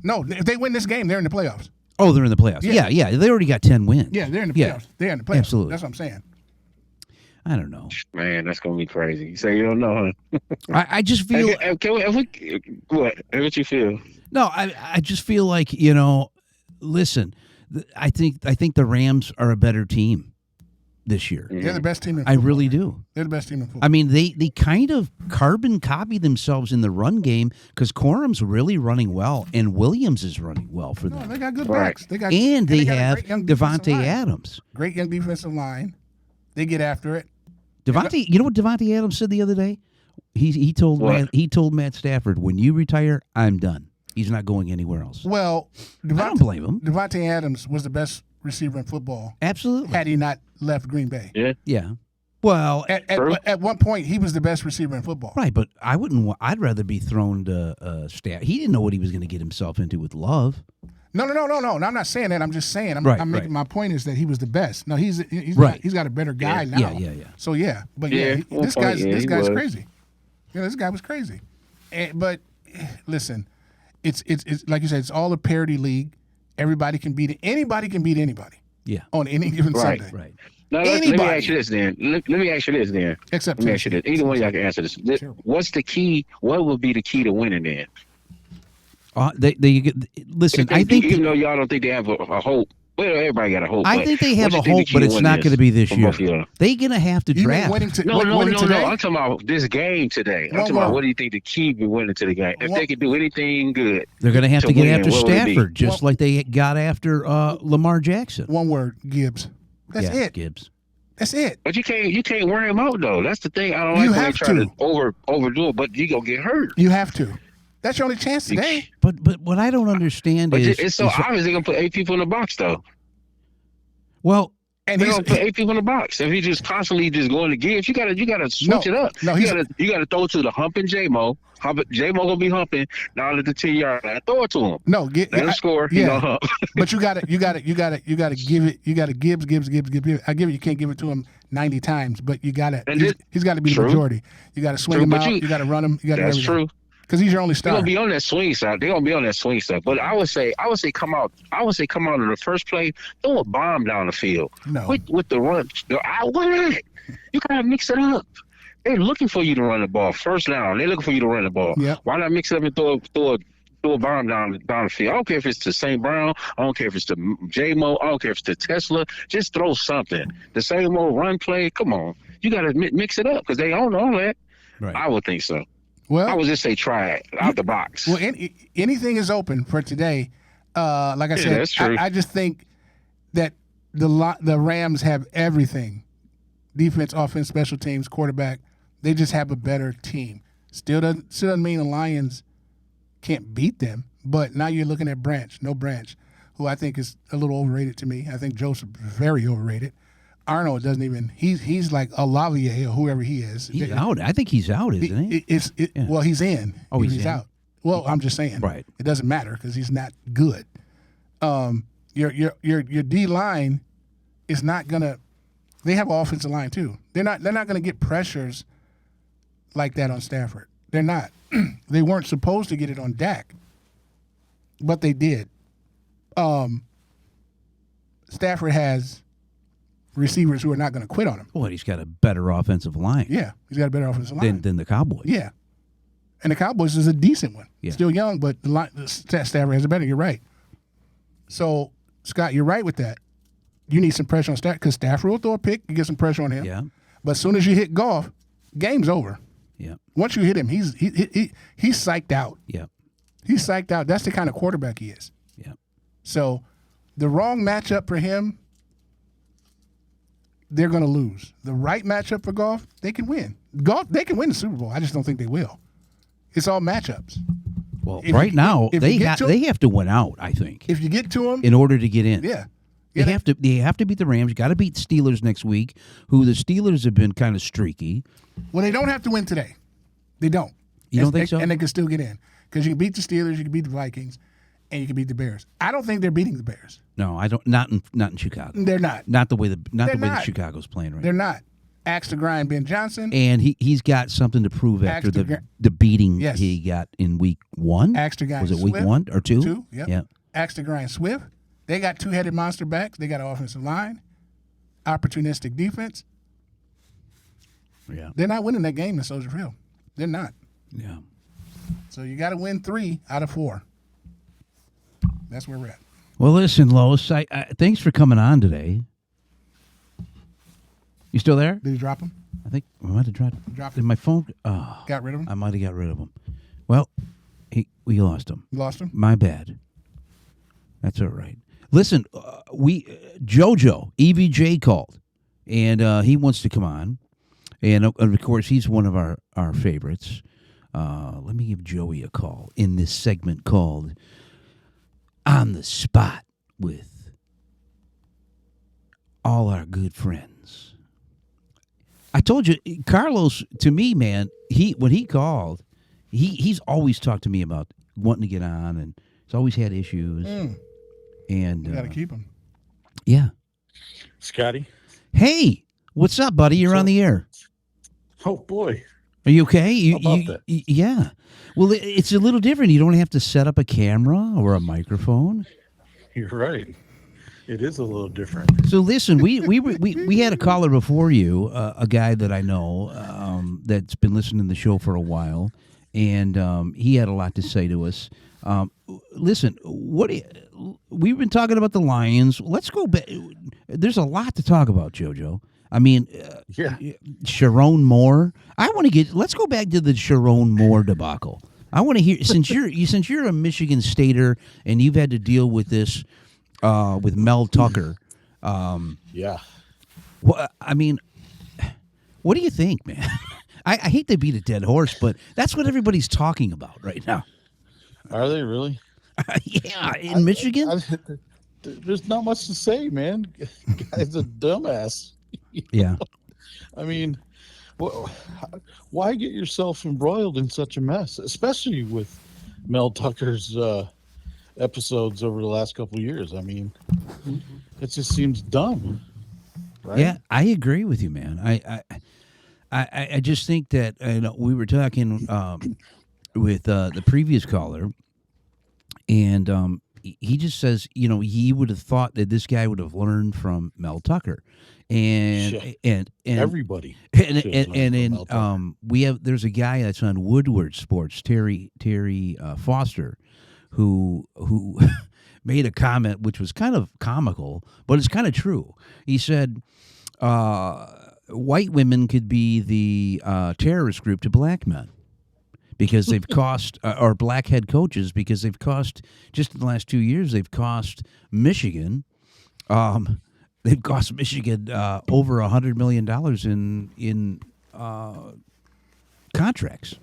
[SPEAKER 5] No, if they win this game, they're in the playoffs.
[SPEAKER 4] Oh, they're in the playoffs.
[SPEAKER 5] Yeah.
[SPEAKER 4] Yeah. They already got 10 wins.
[SPEAKER 5] Yeah, they're in the
[SPEAKER 4] Yeah.
[SPEAKER 5] playoffs. They're in the playoffs.
[SPEAKER 4] Absolutely.
[SPEAKER 5] That's what I'm saying.
[SPEAKER 4] I don't know.
[SPEAKER 7] Man, that's gonna be crazy. You say you don't know, huh?
[SPEAKER 4] I just feel
[SPEAKER 7] What you feel?
[SPEAKER 4] no. I just feel like listen. I think the Rams are a better team this year.
[SPEAKER 5] They're the best team in
[SPEAKER 4] I
[SPEAKER 5] football.
[SPEAKER 4] really do.
[SPEAKER 5] They're the best team in football.
[SPEAKER 4] I mean, they kind of carbon copy themselves in the run game because Corum's really running well and Williams is running well for
[SPEAKER 5] No,
[SPEAKER 4] them.
[SPEAKER 5] they got good
[SPEAKER 7] Right.
[SPEAKER 5] backs. They got
[SPEAKER 4] And they
[SPEAKER 5] got a
[SPEAKER 4] have
[SPEAKER 5] great young defensive
[SPEAKER 4] Devontae
[SPEAKER 5] line.
[SPEAKER 4] Adams.
[SPEAKER 5] Great young defensive line. They get after it.
[SPEAKER 4] Devontae, you know what Devontae Adams said the other day? He told
[SPEAKER 7] What?
[SPEAKER 4] Matt Stafford, when you retire, I'm done. He's not going anywhere else.
[SPEAKER 5] Well,
[SPEAKER 4] I don't blame him.
[SPEAKER 5] Devontae Adams was the best receiver in football
[SPEAKER 4] Absolutely.
[SPEAKER 5] had he not left Green Bay.
[SPEAKER 7] Yeah.
[SPEAKER 4] Yeah. Well,
[SPEAKER 7] True.
[SPEAKER 5] At one point, he was the best receiver in football.
[SPEAKER 4] right, but I wouldn't. I'd rather be thrown to Staff. He didn't know what he was going to get himself into with Love.
[SPEAKER 5] No. I'm not saying that. I'm just saying.
[SPEAKER 4] Right,
[SPEAKER 5] I'm making
[SPEAKER 4] right.
[SPEAKER 5] my point is that he was the best. No, he's
[SPEAKER 4] Right.
[SPEAKER 5] he's got a better guy now.
[SPEAKER 4] Yeah.
[SPEAKER 5] So yeah, but
[SPEAKER 7] Yeah, one
[SPEAKER 5] this
[SPEAKER 7] point,
[SPEAKER 5] guy's
[SPEAKER 7] yeah,
[SPEAKER 5] this
[SPEAKER 7] he
[SPEAKER 5] guy's
[SPEAKER 7] was.
[SPEAKER 5] crazy. Yeah, this guy was crazy. But listen, it's like you said, it's all a parity league. Everybody can beat it. Anybody can beat anybody
[SPEAKER 4] Yeah.
[SPEAKER 5] on any given
[SPEAKER 7] Right.
[SPEAKER 5] Sunday,
[SPEAKER 4] Right.
[SPEAKER 7] Now, let me
[SPEAKER 5] Anybody.
[SPEAKER 7] ask you this then. Let me ask you this then.
[SPEAKER 5] except
[SPEAKER 7] Let me ask you this. Either one of y'all can answer this. What's the key? What would be the key to winning then?
[SPEAKER 4] Listen. I think
[SPEAKER 7] even though y'all don't think they have a hope. Well, everybody got a hope.
[SPEAKER 4] I
[SPEAKER 7] but
[SPEAKER 4] think they have
[SPEAKER 7] what
[SPEAKER 4] a
[SPEAKER 7] you think
[SPEAKER 4] hope,
[SPEAKER 7] the key
[SPEAKER 4] but
[SPEAKER 7] to
[SPEAKER 4] it's
[SPEAKER 7] winning
[SPEAKER 4] not
[SPEAKER 7] is
[SPEAKER 4] going to be this
[SPEAKER 7] for
[SPEAKER 4] year.
[SPEAKER 7] both of y'all?
[SPEAKER 4] They're going to have to
[SPEAKER 5] You mean
[SPEAKER 4] draft.
[SPEAKER 5] winning to
[SPEAKER 7] No.
[SPEAKER 5] winning today?
[SPEAKER 7] I'm talking about this game today. I'm
[SPEAKER 5] One
[SPEAKER 7] talking about
[SPEAKER 5] more.
[SPEAKER 7] what do you think the key to winning to the game? If
[SPEAKER 5] One-
[SPEAKER 7] they could do anything good,
[SPEAKER 4] They're going to have
[SPEAKER 7] to
[SPEAKER 4] to get
[SPEAKER 7] win,
[SPEAKER 4] after
[SPEAKER 7] what would it be?
[SPEAKER 4] Stafford, just like they got after Lamar Jackson.
[SPEAKER 5] One word, Gibbs. That's
[SPEAKER 4] yeah,
[SPEAKER 5] it.
[SPEAKER 4] Gibbs.
[SPEAKER 5] That's it.
[SPEAKER 7] but you can't wear him out though. That's the thing. I don't
[SPEAKER 5] You
[SPEAKER 7] like when they
[SPEAKER 5] have
[SPEAKER 7] try
[SPEAKER 5] to.
[SPEAKER 7] to overdo it, but you gonna get hurt.
[SPEAKER 5] You have to. That's your only chance today.
[SPEAKER 4] But what I don't understand
[SPEAKER 7] But
[SPEAKER 4] is,
[SPEAKER 7] it's so
[SPEAKER 4] is-
[SPEAKER 7] obvious they're gonna put 8 people in the box though.
[SPEAKER 4] well,
[SPEAKER 5] And
[SPEAKER 7] They're
[SPEAKER 5] he's
[SPEAKER 7] gonna put 8 people in the box. If he just constantly just going to Gibbs, you gotta switch
[SPEAKER 5] No,
[SPEAKER 7] it up.
[SPEAKER 5] no,
[SPEAKER 7] you gotta throw to the humping J-Mo. J-Mo gonna be humping down at the 10-yard line. Throw it to him.
[SPEAKER 5] no
[SPEAKER 7] Let him score. He
[SPEAKER 5] Yeah.
[SPEAKER 7] gonna hump.
[SPEAKER 5] But you got to give it. You got to Gibbs. I give it. You can't give it to him 90 times, but you got to.
[SPEAKER 7] And this-
[SPEAKER 5] He's got to be the
[SPEAKER 7] True.
[SPEAKER 5] majority. You got to swing
[SPEAKER 7] True,
[SPEAKER 5] him
[SPEAKER 7] but
[SPEAKER 5] out.
[SPEAKER 7] you-
[SPEAKER 5] You got to run him. You got to.
[SPEAKER 7] That's true.
[SPEAKER 5] Because he's your only
[SPEAKER 7] They're
[SPEAKER 5] star.
[SPEAKER 7] gonna be on that swing side. They're gonna be on that swing side. But I would say come out. I would say come out in the first play. Throw a bomb down the field.
[SPEAKER 5] No.
[SPEAKER 7] With the run. You gotta mix it up. They're looking for you to run the ball. First down. They're looking for you to run the ball.
[SPEAKER 5] Yep.
[SPEAKER 7] Why not mix it up and throw a bomb down the field? I don't care if it's to St. Brown. I don't care if it's to J-Mo. I don't care if it's to Tesla. Just throw something. The same old run play. Come on. You gotta mix it up because they own all that.
[SPEAKER 4] right.
[SPEAKER 7] I would think so.
[SPEAKER 5] well,
[SPEAKER 7] I would just say try it out the box.
[SPEAKER 5] well, anything is open for today. Like I
[SPEAKER 7] Yeah,
[SPEAKER 5] said,
[SPEAKER 7] that's true.
[SPEAKER 5] I just think that the Rams have everything: defense, offense, special teams, quarterback. They just have a better team. Still doesn't mean the Lions can't beat them. But now you're looking at Branch, who I think is a little overrated to me. I think Joseph is very overrated. Arnold doesn't even. He's like a Lavier or whoever he is.
[SPEAKER 4] He's out. I think he's out, isn't he?
[SPEAKER 5] Well, he's in.
[SPEAKER 4] Oh, he's in?
[SPEAKER 5] out. Well, I'm just saying.
[SPEAKER 4] Right.
[SPEAKER 5] It doesn't matter because he's not good. Your D line is not gonna. They have an offensive line too. They're not gonna get pressures like that on Stafford. They're not. They weren't supposed to get it on Dak, but they did. Stafford has receivers who are not going to quit on him.
[SPEAKER 4] Well, he's got a better offensive line
[SPEAKER 5] Yeah, he's got a better offensive line.
[SPEAKER 4] than the Cowboys.
[SPEAKER 5] Yeah, and the Cowboys is a decent one.
[SPEAKER 4] Yeah.
[SPEAKER 5] Still young, but Stafford has a better. You're right. So, Scott, you're right with that. You need some pressure on Stafford because Stafford will throw a pick. You get some pressure on him.
[SPEAKER 4] Yeah.
[SPEAKER 5] But as soon as you hit Goff, game's over.
[SPEAKER 4] Yeah.
[SPEAKER 5] Once you hit him, he's psyched out.
[SPEAKER 4] Yeah.
[SPEAKER 5] He's psyched out. That's the kind of quarterback he is.
[SPEAKER 4] Yeah.
[SPEAKER 5] So, the wrong matchup for him, they're going to lose. The right matchup for Goff, they can win. Goff, they can win the Super Bowl. I just don't think they will. It's all matchups.
[SPEAKER 4] Well,
[SPEAKER 5] If
[SPEAKER 4] right
[SPEAKER 5] you-
[SPEAKER 4] now
[SPEAKER 5] if
[SPEAKER 4] they
[SPEAKER 5] you get to
[SPEAKER 4] they have to win out. I think
[SPEAKER 5] If you get to them,
[SPEAKER 4] in order to get in.
[SPEAKER 5] yeah.
[SPEAKER 4] They have to beat the Rams. You got to beat Steelers next week, who the Steelers have been kind of streaky.
[SPEAKER 5] Well, they don't have to win today. They don't.
[SPEAKER 4] You don't think so?
[SPEAKER 5] And they can still get in because you can beat the Steelers, you can beat the Vikings, and you can beat the Bears. I don't think they're beating the Bears.
[SPEAKER 4] No, I don't. Not in Chicago.
[SPEAKER 5] They're not.
[SPEAKER 4] Not the way the
[SPEAKER 5] They're
[SPEAKER 4] way
[SPEAKER 5] not.
[SPEAKER 4] Chicago's playing right
[SPEAKER 5] They're
[SPEAKER 4] now.
[SPEAKER 5] not. Axe to grind, Ben Johnson.
[SPEAKER 4] And he's got something to prove after
[SPEAKER 5] Axe to
[SPEAKER 4] the beating
[SPEAKER 5] Yes.
[SPEAKER 4] he got in week 1.
[SPEAKER 5] Axe to grind.
[SPEAKER 4] Was it week
[SPEAKER 5] Swift.
[SPEAKER 4] 1 or 2?
[SPEAKER 5] 2, yep.
[SPEAKER 4] Yeah.
[SPEAKER 5] Axe to grind Swift. They got two-headed monster backs. They got an offensive line, opportunistic defense.
[SPEAKER 4] Yeah.
[SPEAKER 5] They're not winning that game in Soldier Field. They're not.
[SPEAKER 4] Yeah.
[SPEAKER 5] So you got to win 3 out of 4. That's where we're at.
[SPEAKER 4] Well, listen, Lois. I thanks for coming on today. You still there?
[SPEAKER 5] Did you drop them?
[SPEAKER 4] I think I might have dropped.
[SPEAKER 5] Dropped
[SPEAKER 4] Did my phone? Oh,
[SPEAKER 5] Got rid of them?
[SPEAKER 4] I might have got rid of him. Well, we lost him.
[SPEAKER 5] You lost them?
[SPEAKER 4] My bad. That's all right. Listen, JoJo EVJ called, and he wants to come on, and of course he's one of our favorites. Let me give Joey a call in this segment called "On the Spot" with all our good friends. I told you, Carlos. To me, man, when he called, he's always talked to me about wanting to get on, and he's always had issues. And
[SPEAKER 5] You got to keep them.
[SPEAKER 4] yeah.
[SPEAKER 8] Scotty.
[SPEAKER 4] Hey, what's up, buddy? You're on the air.
[SPEAKER 8] Oh boy.
[SPEAKER 4] Are you okay?
[SPEAKER 8] How about that?
[SPEAKER 4] Yeah. Well, it's a little different. You don't have to set up a camera or a microphone.
[SPEAKER 8] You're right. It is a little different.
[SPEAKER 4] So listen, we had a caller before you, a guy that I know that's been listening to the show for a while, and he had a lot to say to us. Listen, we've been talking about the Lions. Let's go back. There's a lot to talk about, JoJo. I mean,
[SPEAKER 8] Yeah.
[SPEAKER 4] Sharon Moore. Let's go back to the Sharon Moore debacle. I want to hear since you're a Michigan Stater and you've had to deal with this with Mel Tucker.
[SPEAKER 8] Yeah.
[SPEAKER 4] What do you think, man? I hate to beat a dead horse, but that's what everybody's talking about right now.
[SPEAKER 8] Are they really?
[SPEAKER 4] Yeah, in Michigan.
[SPEAKER 8] There's not much to say, man. Guy's a dumbass.
[SPEAKER 4] Yeah.
[SPEAKER 8] I mean, why get yourself embroiled in such a mess, especially with Mel Tucker's episodes over the last couple of years? I mean, it just seems dumb. Right?
[SPEAKER 4] Yeah, I agree with you, man. I just think that we were talking with the previous caller, and he just says, he would have thought that this guy would have learned from Mel Tucker, and
[SPEAKER 8] Everybody.
[SPEAKER 4] and
[SPEAKER 8] should learn from Mel Tucker.
[SPEAKER 4] there's a guy that's on Woodward Sports, Terry Foster, who made a comment which was kind of comical, but it's kind of true. He said, white women could be the terrorist group to black men because they've cost, or black head coaches, because they've cost, just in the last 2 years, they've cost Michigan, over $100 million in contracts.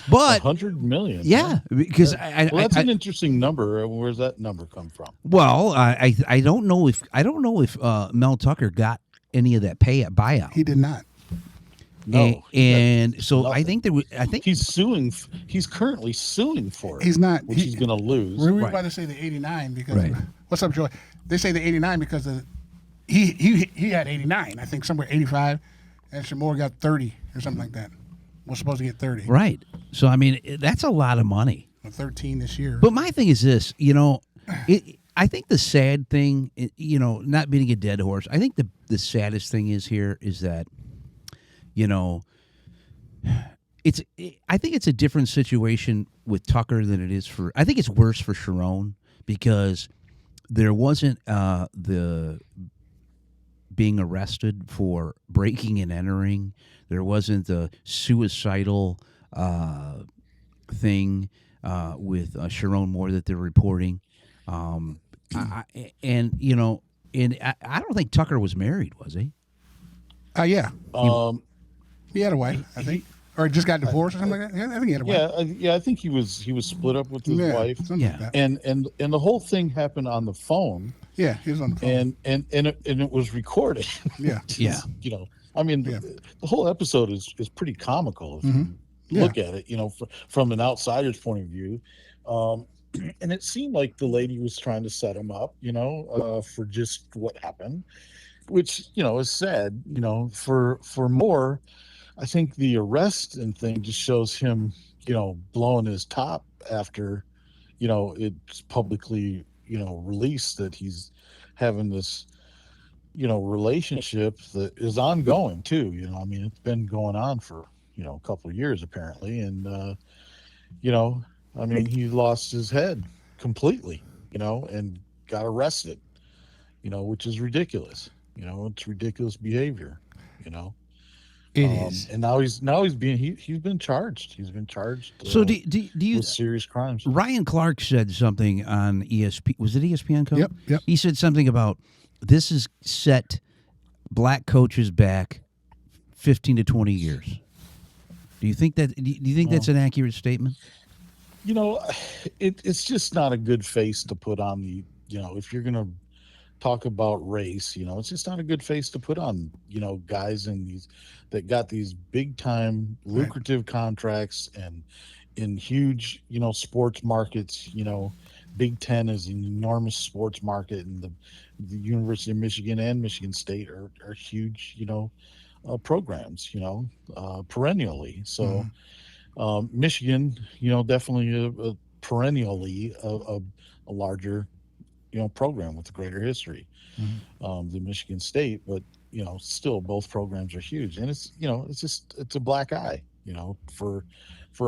[SPEAKER 4] But
[SPEAKER 8] $100 million.
[SPEAKER 4] yeah, because
[SPEAKER 8] That's an interesting number. Where's that number come from?
[SPEAKER 4] Well, I don't know if Mel Tucker got any of that buyout.
[SPEAKER 5] He did not.
[SPEAKER 8] No,
[SPEAKER 4] and so I
[SPEAKER 8] nothing.
[SPEAKER 4] think I think
[SPEAKER 8] He's suing. He's currently suing for it.
[SPEAKER 5] He's not.
[SPEAKER 8] which he's going to lose.
[SPEAKER 5] We were
[SPEAKER 4] Right.
[SPEAKER 5] about to say the 89 because.
[SPEAKER 4] Right.
[SPEAKER 5] What's up, Joy? They say the 89 because he had 89. I think somewhere 85, and Shamor got 30 or something like that. Was supposed to get 30.
[SPEAKER 4] right. So I mean, that's a lot of money.
[SPEAKER 5] 13 this year.
[SPEAKER 4] But my thing is this, I think the sad thing, not beating a dead horse. I think the saddest thing is here is that, I think it's a different situation with Tucker than it is for. I think it's worse for Sharon because there wasn't the being arrested for breaking and entering. There wasn't the suicidal thing with Sharon Moore that they're reporting. And I don't think Tucker was married, was he?
[SPEAKER 5] Yeah.
[SPEAKER 8] Um,
[SPEAKER 5] He had a wife, I think. Or just got divorced or something like that. Yeah, I think he had a wife.
[SPEAKER 8] yeah, I think he was split up with his wife,
[SPEAKER 5] something
[SPEAKER 4] Yeah.
[SPEAKER 5] like that.
[SPEAKER 8] and the whole thing happened on the phone,
[SPEAKER 5] Yeah, he was on the phone.
[SPEAKER 8] and it was recorded.
[SPEAKER 5] Yeah.
[SPEAKER 4] Yeah.
[SPEAKER 8] I mean,
[SPEAKER 5] Yeah.
[SPEAKER 8] the whole episode is pretty comical if
[SPEAKER 5] Mhm.
[SPEAKER 8] you look at it, from an outsider's point of view. And it seemed like the lady was trying to set him up, for just what happened, which, is sad, for Moore. I think the arrest and thing just shows him, blowing his top after, it's publicly, released that he's having this, relationship that is ongoing too. I mean, it's been going on for, a couple of years apparently. And, I mean, he lost his head completely, and got arrested, which is ridiculous. It's ridiculous behavior,
[SPEAKER 5] It is.
[SPEAKER 8] And now he's been charged. He's been charged.
[SPEAKER 4] So do you?
[SPEAKER 8] with serious crimes.
[SPEAKER 4] Ryan Clark said something on ESP. Was it ESPN? Code?
[SPEAKER 5] Yep.
[SPEAKER 4] He said something about this is set black coaches back 15 to 20 years. Do you think that? Do you think that's an accurate statement?
[SPEAKER 8] It's just not a good face to put on the. If you're gonna talk about race, it's just not a good face to put on. Guys that got these big time lucrative contracts and in huge, sports markets. Big Ten is an enormous sports market, and the University of Michigan and Michigan State are huge, programs, perennially. So Michigan, definitely a perennially a larger, program with a greater history than Michigan State, but still both programs are huge, and it's it's a black eye, for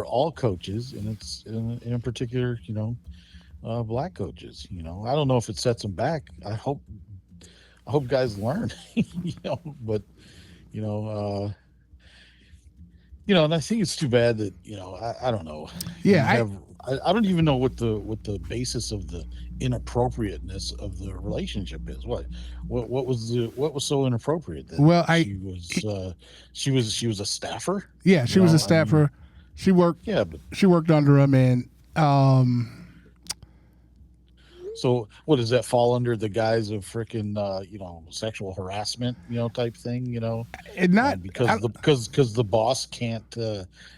[SPEAKER 8] all coaches, and it's in particular, black coaches. I don't know if it sets them back. I hope guys learn, but and I think it's too bad that I don't know.
[SPEAKER 5] Yeah,
[SPEAKER 8] I don't even know what the basis of the inappropriateness of the relationship is. What was so inappropriate that she was a staffer?
[SPEAKER 5] Yeah, she was a staffer. She worked under him, and
[SPEAKER 8] so what does that fall under? The guise of freaking sexual harassment, type thing,
[SPEAKER 5] and not
[SPEAKER 8] because the boss can't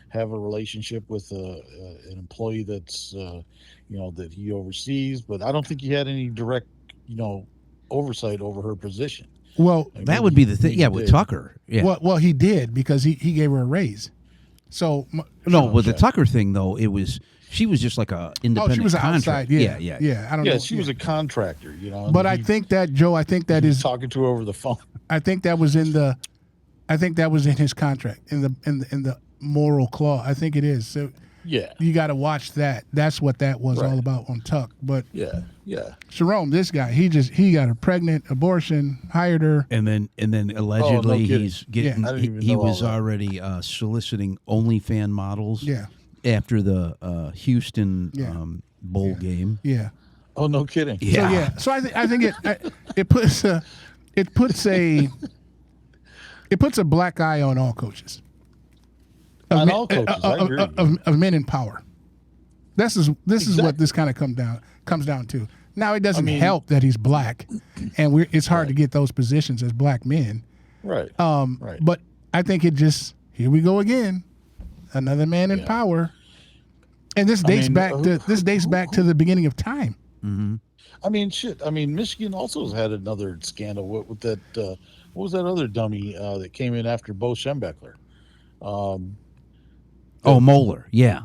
[SPEAKER 8] have a relationship with an employee that's that he oversees, but I don't think he had any direct oversight over her position.
[SPEAKER 5] Well,
[SPEAKER 4] That would be the thing. Yeah, with Tucker. Yeah.
[SPEAKER 5] well, he did because he gave her a raise. So
[SPEAKER 4] No, with the Tucker thing though, she was just like a independent
[SPEAKER 5] she was
[SPEAKER 4] contract.
[SPEAKER 5] outside. Yeah. I don't know.
[SPEAKER 8] Yeah, she was a contractor,
[SPEAKER 5] But I think that Joe, I think that is
[SPEAKER 8] talking to her over the phone.
[SPEAKER 5] I think that was in his contract in the moral clause. I think it is. So
[SPEAKER 8] Yeah.
[SPEAKER 5] you got to watch that. That's what that was all about on Tuck. But
[SPEAKER 8] Yeah.
[SPEAKER 5] Sharon, this guy, he got her pregnant, abortion, hired her.
[SPEAKER 4] And then allegedly
[SPEAKER 8] kidding.
[SPEAKER 4] he's getting
[SPEAKER 8] I didn't even
[SPEAKER 4] he
[SPEAKER 8] know all
[SPEAKER 4] was
[SPEAKER 8] that.
[SPEAKER 4] already soliciting OnlyFans models.
[SPEAKER 5] Yeah.
[SPEAKER 4] After the Houston bowl game.
[SPEAKER 5] Yeah.
[SPEAKER 8] Oh, no kidding.
[SPEAKER 4] Yeah.
[SPEAKER 5] So I think it puts a black eye on all coaches.
[SPEAKER 8] On all coaches, I agree.
[SPEAKER 5] Of men in power. This is what this kind of comes down to. Now it doesn't help that he's black, and it's hard to get those positions as black men.
[SPEAKER 8] Right.
[SPEAKER 5] But I think it here we go again, another man in power, and this dates back to the beginning of time.
[SPEAKER 4] Mm-hmm.
[SPEAKER 8] I mean, shit. I mean, Michigan also has had another scandal with that. What was that other dummy that came in after Bo Schembechler?
[SPEAKER 4] Moeller. Yeah.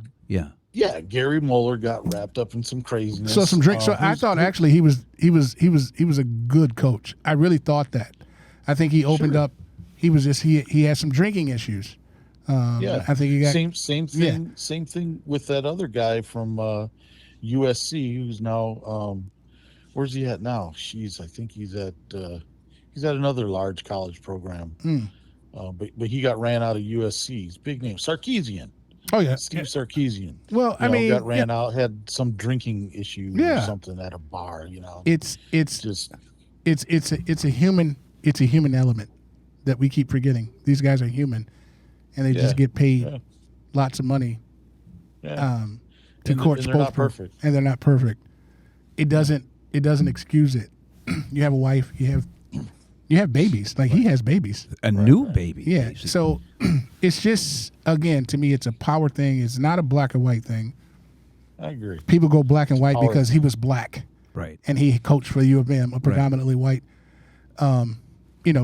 [SPEAKER 8] Yeah, Gary Moeller got wrapped up in some craziness.
[SPEAKER 5] So some drink. So I thought actually he was a good coach. I really thought that. I think he opened up. He was just he had some drinking issues.
[SPEAKER 8] Yeah,
[SPEAKER 5] I think he got
[SPEAKER 8] same thing. Yeah. Same thing with that other guy from USC who's now where's he at now? I think he's at another large college program. But he got ran out of USC. He's big name, Sarkisian.
[SPEAKER 5] Oh yeah,
[SPEAKER 8] Steve Sarkisian.
[SPEAKER 5] Well, I mean,
[SPEAKER 8] got ran out, had some drinking issue or something at a bar.
[SPEAKER 5] It's a human element that we keep forgetting. These guys are human, and they just get paid lots of money to court spokesperson, and they're not perfect. It doesn't excuse it. You have a wife. You have babies. Like he has babies.
[SPEAKER 4] A new baby.
[SPEAKER 5] Yeah.
[SPEAKER 4] Basically.
[SPEAKER 5] So it's just, again, to me, it's a power thing. It's not a black and white thing.
[SPEAKER 8] I agree.
[SPEAKER 5] People go black and white because he was black.
[SPEAKER 4] Right.
[SPEAKER 5] And he coached for the U of M, a predominantly white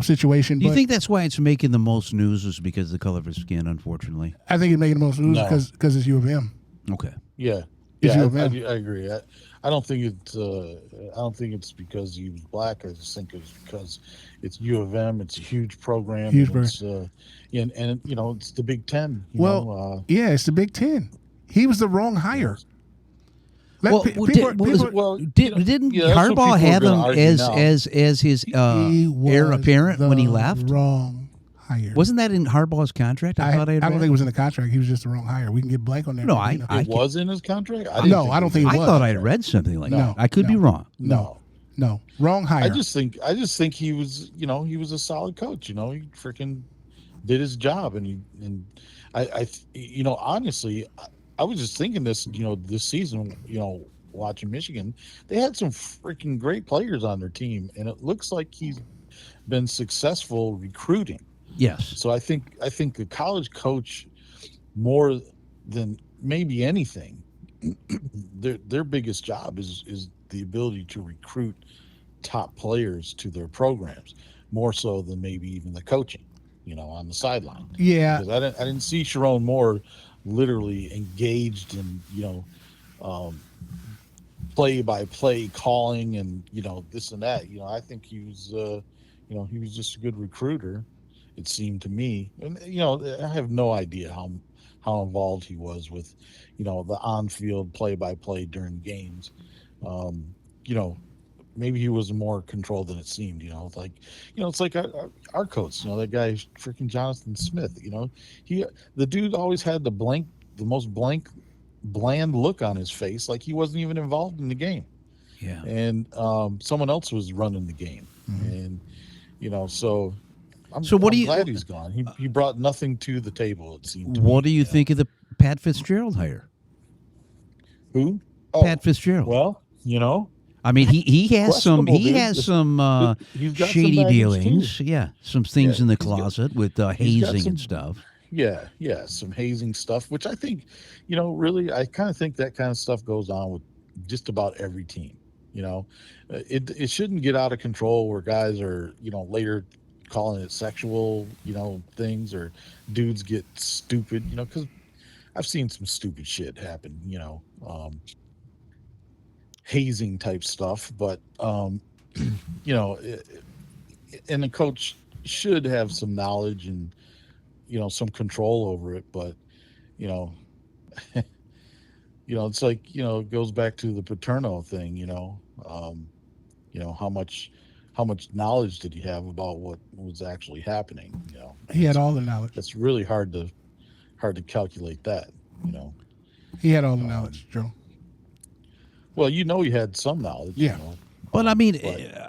[SPEAKER 5] situation.
[SPEAKER 4] Do you think that's why it's making the most news is because of the color of his skin, unfortunately?
[SPEAKER 5] I think it's making the most news because it's U of M.
[SPEAKER 4] Okay.
[SPEAKER 8] Yeah.
[SPEAKER 5] It's
[SPEAKER 8] I
[SPEAKER 5] agree.
[SPEAKER 8] I don't think it's because he was black. I just think it's because it's U of M. It's a huge program.
[SPEAKER 5] Huge
[SPEAKER 8] program. And it's the Big Ten.
[SPEAKER 5] It's the Big Ten. He was the wrong hire.
[SPEAKER 4] Didn't Harbaugh have him as his heir apparent when he left?
[SPEAKER 5] Wrong hire.
[SPEAKER 4] Wasn't that in Harbaugh's contract? I don't think
[SPEAKER 5] it was in the contract. He was just the wrong hire. We can get blank on that.
[SPEAKER 4] No,
[SPEAKER 8] it was in his contract.
[SPEAKER 5] I don't think it was.
[SPEAKER 4] I thought I had read something like that. I could be wrong.
[SPEAKER 5] No, wrong hire.
[SPEAKER 8] I just think he was, he was a solid coach. He freaking did his job, and I honestly, I was just thinking this, this season, watching Michigan, they had some freaking great players on their team, and it looks like he's been successful recruiting.
[SPEAKER 4] Yes.
[SPEAKER 8] So I think the college coach, more than maybe anything, their biggest job is the ability to recruit top players to their programs, more so than maybe even the coaching, on the sideline.
[SPEAKER 5] Yeah.
[SPEAKER 8] Because I didn't see Sharon Moore literally engaged in play-by-play calling and this and that. I think he was he was just a good recruiter, it seemed to me. And I have no idea how involved he was with the on-field play-by-play during games. Maybe he was more controlled than it seemed. It's like our coach, that guy freaking Jonathan Smith. The dude always had the most bland look on his face, like he wasn't even involved in the game.
[SPEAKER 4] Yeah.
[SPEAKER 8] And someone else was running the game, and so I'm glad he's gone. He brought nothing to the table, it seemed to me.
[SPEAKER 4] What do you think of the Pat Fitzgerald hire?
[SPEAKER 8] Who?
[SPEAKER 4] Pat Fitzgerald.
[SPEAKER 8] Well,
[SPEAKER 4] I mean, he has some
[SPEAKER 8] he's got
[SPEAKER 4] shady
[SPEAKER 8] some
[SPEAKER 4] dealings. Yeah, some things in the closet with hazing and stuff.
[SPEAKER 8] Yeah, some hazing stuff, which I think, really, I kind of think that kind of stuff goes on with just about every team. It shouldn't get out of control where guys are, later calling it sexual, things, or dudes get stupid, because I've seen some stupid shit happen, hazing type stuff, but and the coach should have some knowledge and some control over it, but it's like it goes back to the Paterno thing. How much knowledge did he have about what was actually happening?
[SPEAKER 5] He had all the knowledge.
[SPEAKER 8] It's really hard to calculate that.
[SPEAKER 5] He had all the knowledge, Joe.
[SPEAKER 8] Well, he had some knowledge.
[SPEAKER 5] Yeah.
[SPEAKER 4] But I mean,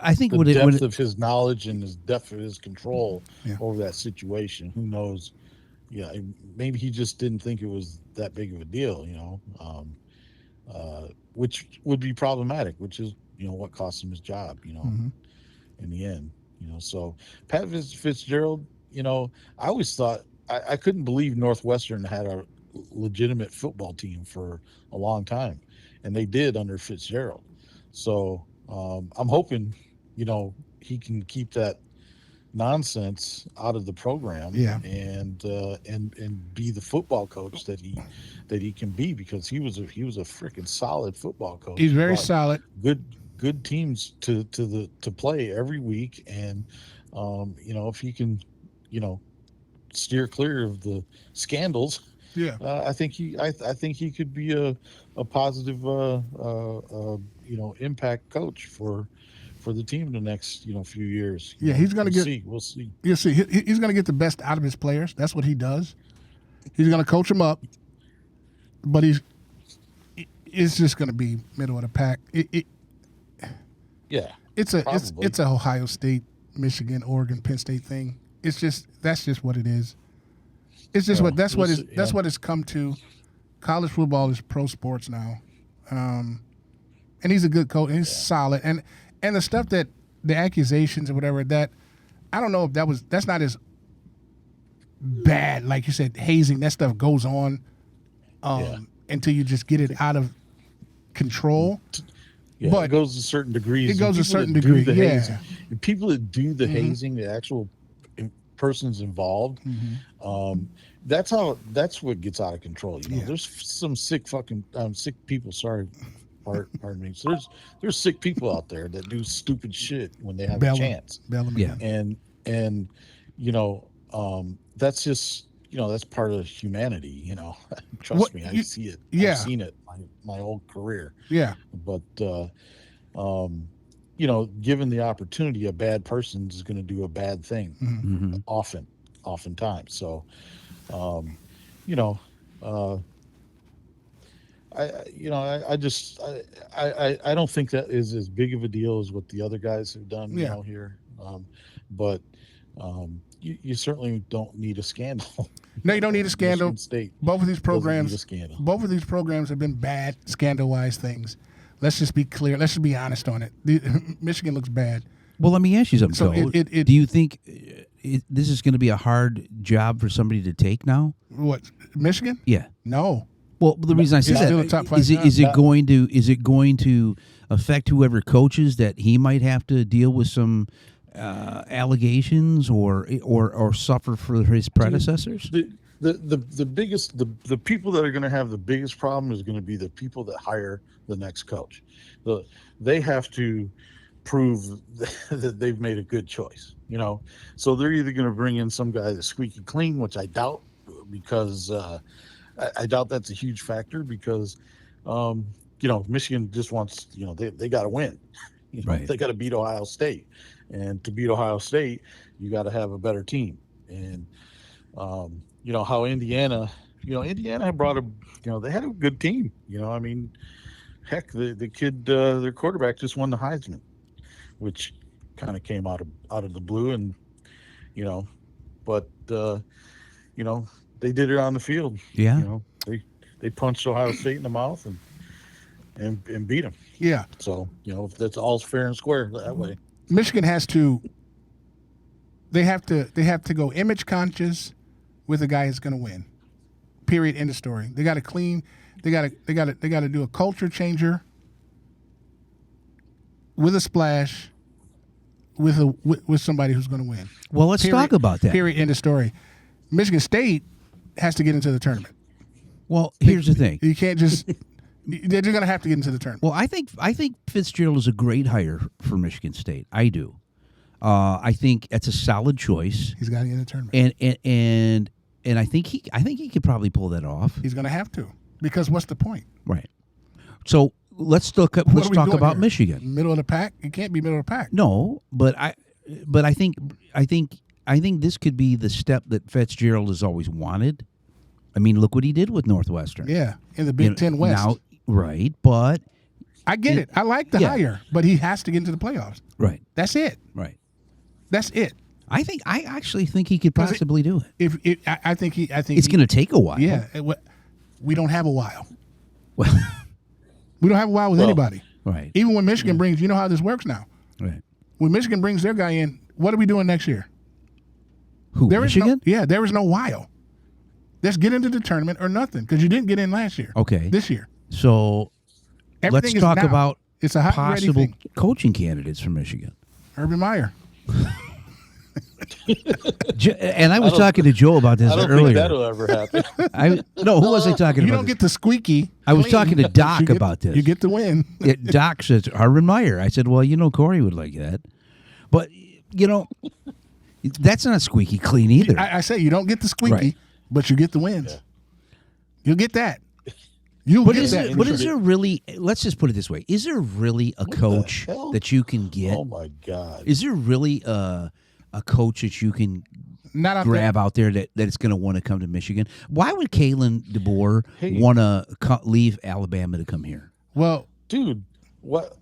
[SPEAKER 4] I think
[SPEAKER 8] the depth of his knowledge and his depth of his control over that situation, who knows? Yeah, maybe he just didn't think it was that big of a deal, which would be problematic, which is, what cost him his job, in the end, So Pat Fitzgerald, I always thought I couldn't believe Northwestern had a legitimate football team for a long time, and they did under Fitzgerald. So I'm hoping, he can keep that nonsense out of the program, and be the football coach that he can be, because he was a freaking solid football coach.
[SPEAKER 5] He's very
[SPEAKER 8] Brought
[SPEAKER 5] solid.
[SPEAKER 8] Good teams to play every week, and if he can, steer clear of the scandals, I think he could be a positive impact coach for the team in the next few years.
[SPEAKER 5] He's going to
[SPEAKER 8] we'll see.
[SPEAKER 5] You'll see. He's going to get the best out of his players. That's what he does. He's going to coach them up, but it's just going to be middle of the pack. It's a Ohio State, Michigan, Oregon, Penn State thing. That's just what it is. It's just that's what it's come to. College football is pro sports now, and he's a good coach. And he's solid, and the stuff that the accusations or whatever, that I don't know if that's not as bad. Like you said, hazing, that stuff goes on until you just get it out of control.
[SPEAKER 8] Yeah,
[SPEAKER 5] but
[SPEAKER 8] it goes to certain degrees.
[SPEAKER 5] It goes to a certain degree.
[SPEAKER 8] Hazing, and people that do the hazing, the actual persons involved, that's what gets out of control. There's some sick people. Sorry, pardon me. So there's sick people out there that do stupid shit when they have a chance. And that's just that's part of humanity. Trust me, I see it. I've seen it my whole career.
[SPEAKER 5] Yeah.
[SPEAKER 8] But given the opportunity, a bad person is going to do a bad thing oftentimes. So, I don't think that is as big of a deal as what the other guys have done here. But you certainly don't need a scandal.
[SPEAKER 5] No, you don't need a scandal.
[SPEAKER 8] State
[SPEAKER 5] both of these programs have been bad scandal-wise things. Let's just be clear. Let's just be honest on it. Michigan looks bad.
[SPEAKER 4] Well, let me ask you something.
[SPEAKER 5] So
[SPEAKER 4] do you think this is going to be a hard job for somebody to take now?
[SPEAKER 5] What, Michigan?
[SPEAKER 4] Yeah.
[SPEAKER 5] No.
[SPEAKER 4] Well, the reason I say that is it going to affect whoever coaches, that he might have to deal with some allegations or suffer for his predecessors?
[SPEAKER 8] The biggest the people that are going to have the biggest problem is going to be the people that hire the next coach. They have to prove that they've made a good choice. So they're either going to bring in some guy that's squeaky clean, which I doubt, because I doubt that's a huge factor, because Michigan just wants, they got to win.
[SPEAKER 4] Right.
[SPEAKER 8] They got to beat Ohio State, and to beat Ohio State, you got to have a better team. And how Indiana had brought they had a good team. Heck, the kid, their quarterback just won the Heisman, which kind of came out of the blue, and but they did it on the field.
[SPEAKER 4] Yeah.
[SPEAKER 8] They punched Ohio State in the mouth and beat them.
[SPEAKER 5] Yeah.
[SPEAKER 8] So that's all's fair and square that way.
[SPEAKER 5] Michigan they have to go image conscious with a guy that's going to win. Period. End of story. They got to clean. They got to do a culture changer with a splash with somebody who's going to win.
[SPEAKER 4] Well, let's talk about that.
[SPEAKER 5] Period. End of story. Michigan State has to get into the tournament.
[SPEAKER 4] Well, here's the thing.
[SPEAKER 5] You can't just. They're going to have to get into the tournament.
[SPEAKER 4] Well, I think Fitzgerald is a great hire for Michigan State. I do. I think it's a solid choice.
[SPEAKER 5] He's got to get in the tournament.
[SPEAKER 4] And I think he could probably pull that off.
[SPEAKER 5] He's going to have to, because what's the point?
[SPEAKER 4] Right. So let's talk about
[SPEAKER 5] here?
[SPEAKER 4] Michigan.
[SPEAKER 5] Middle of the pack? It can't be middle of the pack.
[SPEAKER 4] No, but I think this could be the step that Fitzgerald has always wanted. I mean, look what he did with Northwestern.
[SPEAKER 5] Yeah, in the Big Ten West.
[SPEAKER 4] Now, right, but
[SPEAKER 5] I get it. I like the hire, but he has to get into the playoffs.
[SPEAKER 4] Right.
[SPEAKER 5] That's it.
[SPEAKER 4] Right.
[SPEAKER 5] That's it.
[SPEAKER 4] I actually think he could possibly do it.
[SPEAKER 5] I think
[SPEAKER 4] it's going to take a while.
[SPEAKER 5] Yeah, we don't have a while.
[SPEAKER 4] Well,
[SPEAKER 5] we don't have a while with anybody.
[SPEAKER 4] Right.
[SPEAKER 5] Even when Michigan brings, you know how this works now.
[SPEAKER 4] Right.
[SPEAKER 5] When Michigan brings their guy in, what are we doing next year?
[SPEAKER 4] Who? Michigan?
[SPEAKER 5] There is no while. Just get into the tournament or nothing, because you didn't get in last year.
[SPEAKER 4] Okay.
[SPEAKER 5] This year.
[SPEAKER 4] So
[SPEAKER 5] Everything
[SPEAKER 4] let's
[SPEAKER 5] is
[SPEAKER 4] talk
[SPEAKER 5] now.
[SPEAKER 4] about
[SPEAKER 5] It's a hot and ready
[SPEAKER 4] possible
[SPEAKER 5] thing.
[SPEAKER 4] coaching candidates for Michigan.
[SPEAKER 5] Urban Meyer.
[SPEAKER 4] And I was talking to Joe about this
[SPEAKER 8] I don't
[SPEAKER 4] earlier.
[SPEAKER 8] think that'll ever happen.
[SPEAKER 4] Who was I talking
[SPEAKER 5] You
[SPEAKER 4] about?
[SPEAKER 5] don't get the squeaky.
[SPEAKER 4] I was
[SPEAKER 5] clean,
[SPEAKER 4] talking to
[SPEAKER 5] but
[SPEAKER 4] Doc
[SPEAKER 5] you get-
[SPEAKER 4] about this.
[SPEAKER 5] You get the win.
[SPEAKER 4] Doc says Urban Meyer. I said, well, Corey would like that, but that's not squeaky clean either.
[SPEAKER 5] I say you don't get the squeaky,
[SPEAKER 4] Right.
[SPEAKER 5] but you get the wins. You'll get that. You'll
[SPEAKER 4] But
[SPEAKER 5] get
[SPEAKER 4] is
[SPEAKER 5] that.
[SPEAKER 4] there, but is there really? Let's just put it this way: is there really a coach
[SPEAKER 8] hell?
[SPEAKER 4] that you can get?
[SPEAKER 8] Oh my God!
[SPEAKER 4] Is there really a coach that you can
[SPEAKER 5] Not out
[SPEAKER 4] grab out there that is going to want to come to Michigan? Why would Kalen DeBoer
[SPEAKER 8] Hey.
[SPEAKER 4] want to leave Alabama to come here?
[SPEAKER 5] Well,
[SPEAKER 8] Dude, what?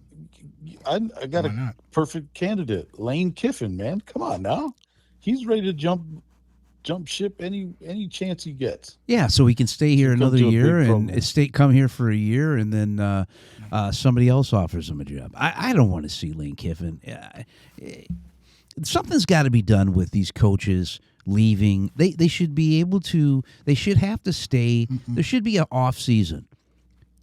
[SPEAKER 8] I got
[SPEAKER 5] Why
[SPEAKER 8] a
[SPEAKER 5] not?
[SPEAKER 8] perfect candidate, Lane Kiffin. Man, come on now, he's ready to jump ship any chance he gets.
[SPEAKER 4] Yeah, so he can stay here
[SPEAKER 8] come
[SPEAKER 4] another
[SPEAKER 8] to a big
[SPEAKER 4] year and
[SPEAKER 8] program.
[SPEAKER 4] come here for a year, and then somebody else offers him a job. I don't want to see Lane Kiffin. Something's got to be done with these coaches leaving. They should be able to. They should have to stay. There should be an off season.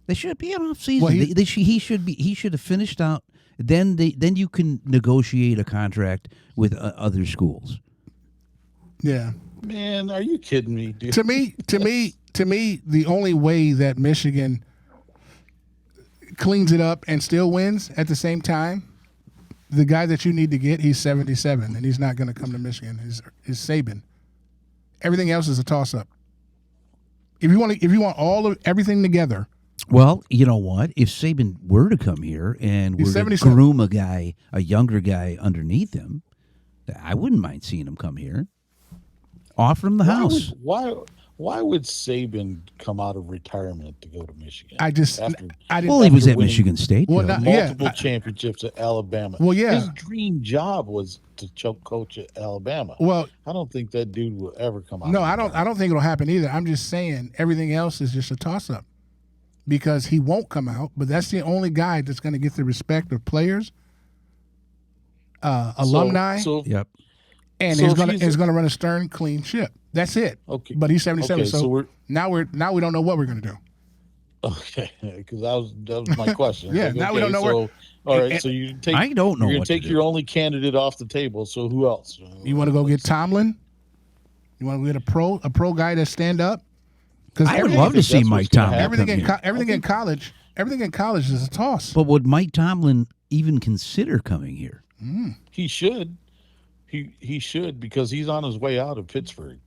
[SPEAKER 4] There should be an off season.
[SPEAKER 5] Well,
[SPEAKER 4] He should have finished out. Then you can negotiate a contract with other schools.
[SPEAKER 5] yeah.
[SPEAKER 8] Man, are you kidding me, dude?
[SPEAKER 5] To me, the only way that Michigan cleans it up and still wins at the same time, the guy that you need to get, he's 77, and he's not going to come to Michigan. Is Saban. Everything else is a toss-up. If you want everything together,
[SPEAKER 4] Well, you know what? If Saban were to come here and
[SPEAKER 5] He's
[SPEAKER 4] were to
[SPEAKER 5] 77.
[SPEAKER 4] groom a younger guy underneath him, I wouldn't mind seeing him come here. Offer him the house.
[SPEAKER 8] Why would Saban come out of retirement to go to Michigan?
[SPEAKER 5] I just
[SPEAKER 8] After-
[SPEAKER 5] I didn't.
[SPEAKER 4] Well, he was
[SPEAKER 8] after
[SPEAKER 4] at
[SPEAKER 8] winning
[SPEAKER 4] Michigan State.
[SPEAKER 5] Well,
[SPEAKER 4] Joe.
[SPEAKER 5] not- yeah,
[SPEAKER 8] multiple
[SPEAKER 5] I-
[SPEAKER 8] championships at Alabama.
[SPEAKER 5] Well, yeah.
[SPEAKER 8] His dream job was to coach at Alabama.
[SPEAKER 5] Well,
[SPEAKER 8] I don't think that dude will ever come out.
[SPEAKER 5] no,
[SPEAKER 8] of
[SPEAKER 5] I don't.
[SPEAKER 8] retirement.
[SPEAKER 5] I don't think it'll happen either. I'm just saying everything else is just a toss-up because he won't come out. But that's the only guy that's going to get the respect of players, alumni,
[SPEAKER 8] So,
[SPEAKER 4] Yep.
[SPEAKER 5] and
[SPEAKER 8] so
[SPEAKER 5] he's
[SPEAKER 8] if
[SPEAKER 5] going
[SPEAKER 8] he's-
[SPEAKER 5] to run a stern, clean ship. That's it.
[SPEAKER 8] okay,
[SPEAKER 5] But he's 77,
[SPEAKER 8] okay,
[SPEAKER 5] so now we don't know what we're going to do.
[SPEAKER 8] okay, because that was my question.
[SPEAKER 5] Yeah,
[SPEAKER 8] Like,
[SPEAKER 5] now we don't know
[SPEAKER 8] so,
[SPEAKER 5] where-
[SPEAKER 8] all right,
[SPEAKER 5] and-
[SPEAKER 8] so you take.
[SPEAKER 4] I don't know
[SPEAKER 8] You're
[SPEAKER 4] what
[SPEAKER 8] gonna
[SPEAKER 4] to
[SPEAKER 8] take
[SPEAKER 4] do.
[SPEAKER 8] your only candidate off the table. So who else?
[SPEAKER 5] You want to go get Tomlin? You want to get a pro guy to stand up? Because
[SPEAKER 4] I would
[SPEAKER 8] I
[SPEAKER 4] love to
[SPEAKER 8] think
[SPEAKER 4] see
[SPEAKER 8] that's
[SPEAKER 4] Mike
[SPEAKER 8] what's gonna
[SPEAKER 4] Tomlin
[SPEAKER 8] happen.
[SPEAKER 4] come
[SPEAKER 5] everything
[SPEAKER 4] here.
[SPEAKER 5] in college is a toss.
[SPEAKER 4] But would Mike Tomlin even consider coming here?
[SPEAKER 8] He should. He should because he's on his way out of Pittsburgh.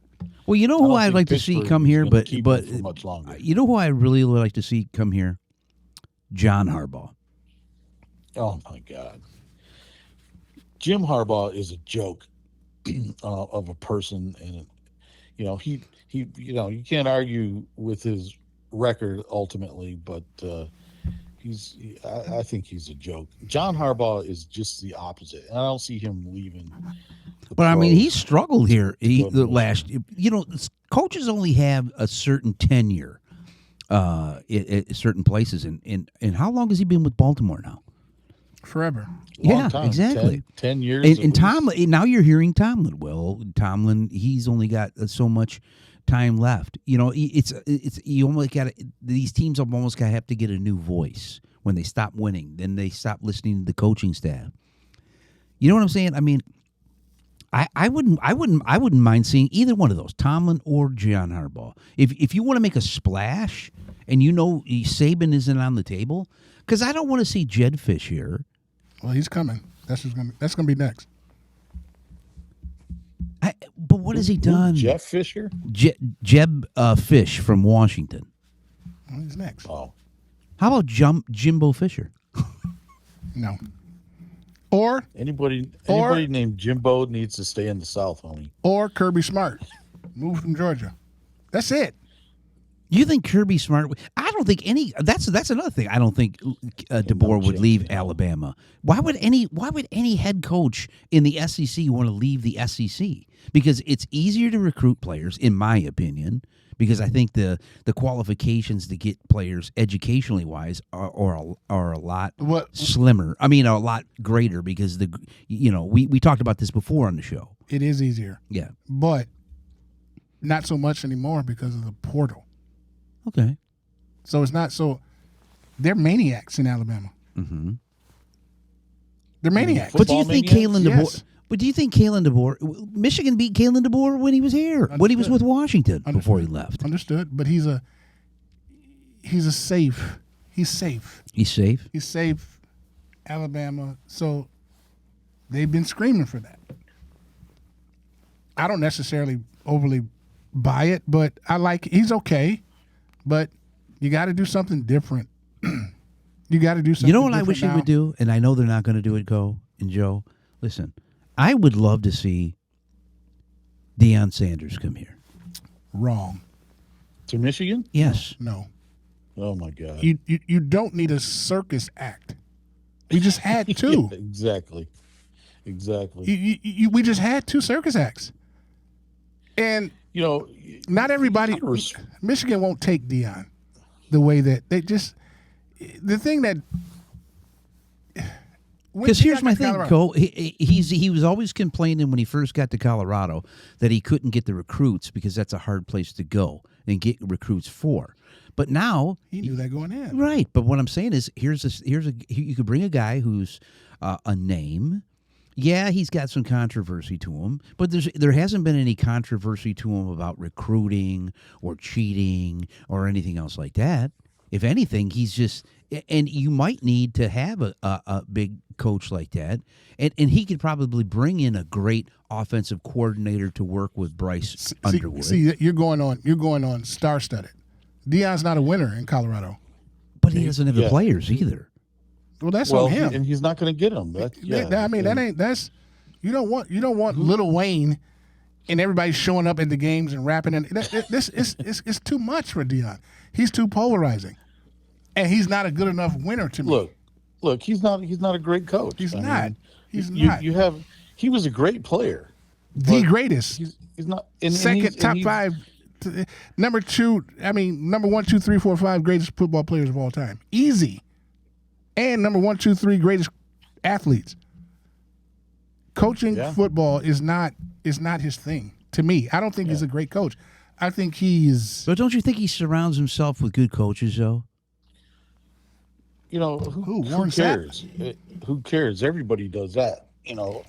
[SPEAKER 4] Well, you know
[SPEAKER 8] I
[SPEAKER 4] who
[SPEAKER 8] don't
[SPEAKER 4] I'd
[SPEAKER 8] think
[SPEAKER 4] like to see
[SPEAKER 8] Pittsburgh
[SPEAKER 4] come
[SPEAKER 8] is
[SPEAKER 4] here,
[SPEAKER 8] gonna keep
[SPEAKER 4] but
[SPEAKER 8] him for much longer.
[SPEAKER 4] you know who I really would like to see come here? John Harbaugh.
[SPEAKER 8] Oh my God. Jim Harbaugh is a joke of a person, and he you can't argue with his record ultimately, but I think he's a joke. John Harbaugh is just the opposite, and I don't see him leaving.
[SPEAKER 4] But I mean,
[SPEAKER 8] pros.
[SPEAKER 4] he struggled here.
[SPEAKER 8] Go to
[SPEAKER 4] Last, coaches only have a certain tenure at certain places. And how long has he been with Baltimore now?
[SPEAKER 5] Forever.
[SPEAKER 8] Long
[SPEAKER 4] Yeah,
[SPEAKER 8] time,
[SPEAKER 4] exactly.
[SPEAKER 8] 10 years.
[SPEAKER 4] And
[SPEAKER 8] at least.
[SPEAKER 4] Tomlin, now you're hearing Tomlin. Well, Tomlin, he's only got so much time left. It's you almost got these teams almost got to have to get a new voice when they stop winning. Then they stop listening to the coaching staff. You know what I'm saying? I mean, I wouldn't mind seeing either one of those, Tomlin or John Harbaugh. If you want to make a splash and Saban isn't on the table, because I don't want to see Jed Fish here.
[SPEAKER 5] Well, he's coming. That's gonna be next.
[SPEAKER 4] But what has he done?
[SPEAKER 8] Jeff Fisher.
[SPEAKER 4] Jeb Fish from Washington.
[SPEAKER 5] Well, he's next.
[SPEAKER 8] Oh,
[SPEAKER 4] How about Jimbo Fisher?
[SPEAKER 5] No. Or
[SPEAKER 8] anybody
[SPEAKER 5] Or-
[SPEAKER 8] named Jimbo needs to stay in the South, homie.
[SPEAKER 5] Kirby Smart, moved from Georgia. That's it.
[SPEAKER 4] You think Kirby Smart? I don't think any. That's another thing. I don't think DeBoer would leave Alabama. Why would any head coach in the SEC want to leave the SEC? Because it's easier to recruit players, in my opinion. Because I think the qualifications to get players educationally wise are a lot slimmer. I mean, a lot greater because we talked about this before on the show.
[SPEAKER 5] It is easier.
[SPEAKER 4] Yeah.
[SPEAKER 5] But not so much anymore because of the portal.
[SPEAKER 4] Okay.
[SPEAKER 5] So it's not so. They're maniacs in Alabama.
[SPEAKER 4] Mm-hmm.
[SPEAKER 5] They're maniacs.
[SPEAKER 4] But do you think
[SPEAKER 8] maniacs?
[SPEAKER 4] Kalen DeBoer?
[SPEAKER 5] Yes.
[SPEAKER 4] But do you think Kalen DeBoer? Michigan beat Kalen DeBoer when he was here, when he was with Washington before he left.
[SPEAKER 5] Understood. But he's a safe. He's safe.
[SPEAKER 4] He's safe.
[SPEAKER 5] He's safe. Alabama. So they've been screaming for that. I don't necessarily overly buy it, but I like. He's okay, but you got to do something different. You got to do something.
[SPEAKER 4] You know what I
[SPEAKER 5] different
[SPEAKER 4] wish they
[SPEAKER 5] now.
[SPEAKER 4] would do, and I know they're not going to do it. Joe. Listen, I would love to see Deion Sanders come here.
[SPEAKER 5] Wrong.
[SPEAKER 8] To Michigan?
[SPEAKER 4] Yes.
[SPEAKER 5] No.
[SPEAKER 8] Oh my God.
[SPEAKER 5] You don't need a circus act. We just had two.
[SPEAKER 8] Yeah, exactly.
[SPEAKER 5] We just had two circus acts, and
[SPEAKER 8] You know,
[SPEAKER 5] not everybody. Michigan won't take Deion the way that they just. The thing that.
[SPEAKER 4] Because here's my thing, Cole. He was always complaining when he first got to Colorado that he couldn't get the recruits because that's a hard place to go and get recruits for. But now
[SPEAKER 5] He knew that going in.
[SPEAKER 4] right. But what I'm saying is, you could bring a guy who's a name. Yeah, he's got some controversy to him, but there hasn't been any controversy to him about recruiting or cheating or anything else like that. If anything, he's just, and you might need to have a big coach like that, and he could probably bring in a great offensive coordinator to work with Bryce Underwood.
[SPEAKER 5] See, you're going on star-studded. Deion's not a winner in Colorado.
[SPEAKER 4] But he doesn't have the players either.
[SPEAKER 5] Well, that's on him.
[SPEAKER 8] And he's not going to get them.
[SPEAKER 5] You don't want Lil Wayne and everybody showing up at the games and rapping. And it's too much for Deion. He's too polarizing, and he's not a good enough winner to me.
[SPEAKER 8] Look, he's not a great coach.
[SPEAKER 5] He's
[SPEAKER 8] I
[SPEAKER 5] not.
[SPEAKER 8] mean,
[SPEAKER 5] He's
[SPEAKER 8] you,
[SPEAKER 5] not.
[SPEAKER 8] You have. He was a great player.
[SPEAKER 5] The greatest.
[SPEAKER 8] He's not. And
[SPEAKER 5] Second,
[SPEAKER 8] he's-
[SPEAKER 5] top
[SPEAKER 8] and he's-
[SPEAKER 5] five. Number two. I mean, number 1, 2, 3, 4, 5 greatest football players of all time. Easy. And number 1, 2, 3 greatest athletes. Coaching football is not his thing. To me, I don't think he's a great coach. I think he's.
[SPEAKER 4] But don't you think he surrounds himself with good coaches, though?
[SPEAKER 8] You know,
[SPEAKER 5] Who,
[SPEAKER 8] who
[SPEAKER 5] Warren Sapp?
[SPEAKER 8] cares? Who cares? Everybody does that. You know,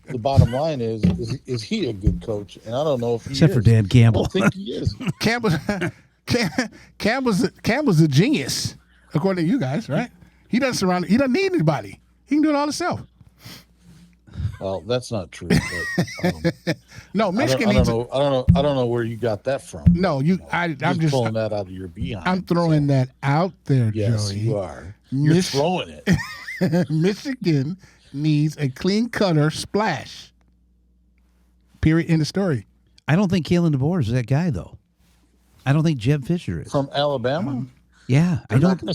[SPEAKER 8] the bottom line is he a good coach? And I don't know if he
[SPEAKER 4] Except
[SPEAKER 8] is.
[SPEAKER 4] for Dan Campbell.
[SPEAKER 8] I don't think he is.
[SPEAKER 5] Campbell's a genius, according to you guys, right? He doesn't need anybody. He can do it all himself.
[SPEAKER 8] Well, that's not true. But,
[SPEAKER 5] No, Michigan needs.
[SPEAKER 8] I don't know where you got that from.
[SPEAKER 5] No, I'm just
[SPEAKER 8] pulling that out of your behind.
[SPEAKER 5] I'm throwing that out there,
[SPEAKER 8] Yes,
[SPEAKER 5] Joey.
[SPEAKER 8] you are. You're throwing it.
[SPEAKER 5] Michigan needs a clean cutter splash. Period. End of story.
[SPEAKER 4] I don't think Kalen DeBoer is that guy, though. I don't think Jeb Fisher is.
[SPEAKER 8] From Alabama?
[SPEAKER 4] Yeah,
[SPEAKER 8] They're not gonna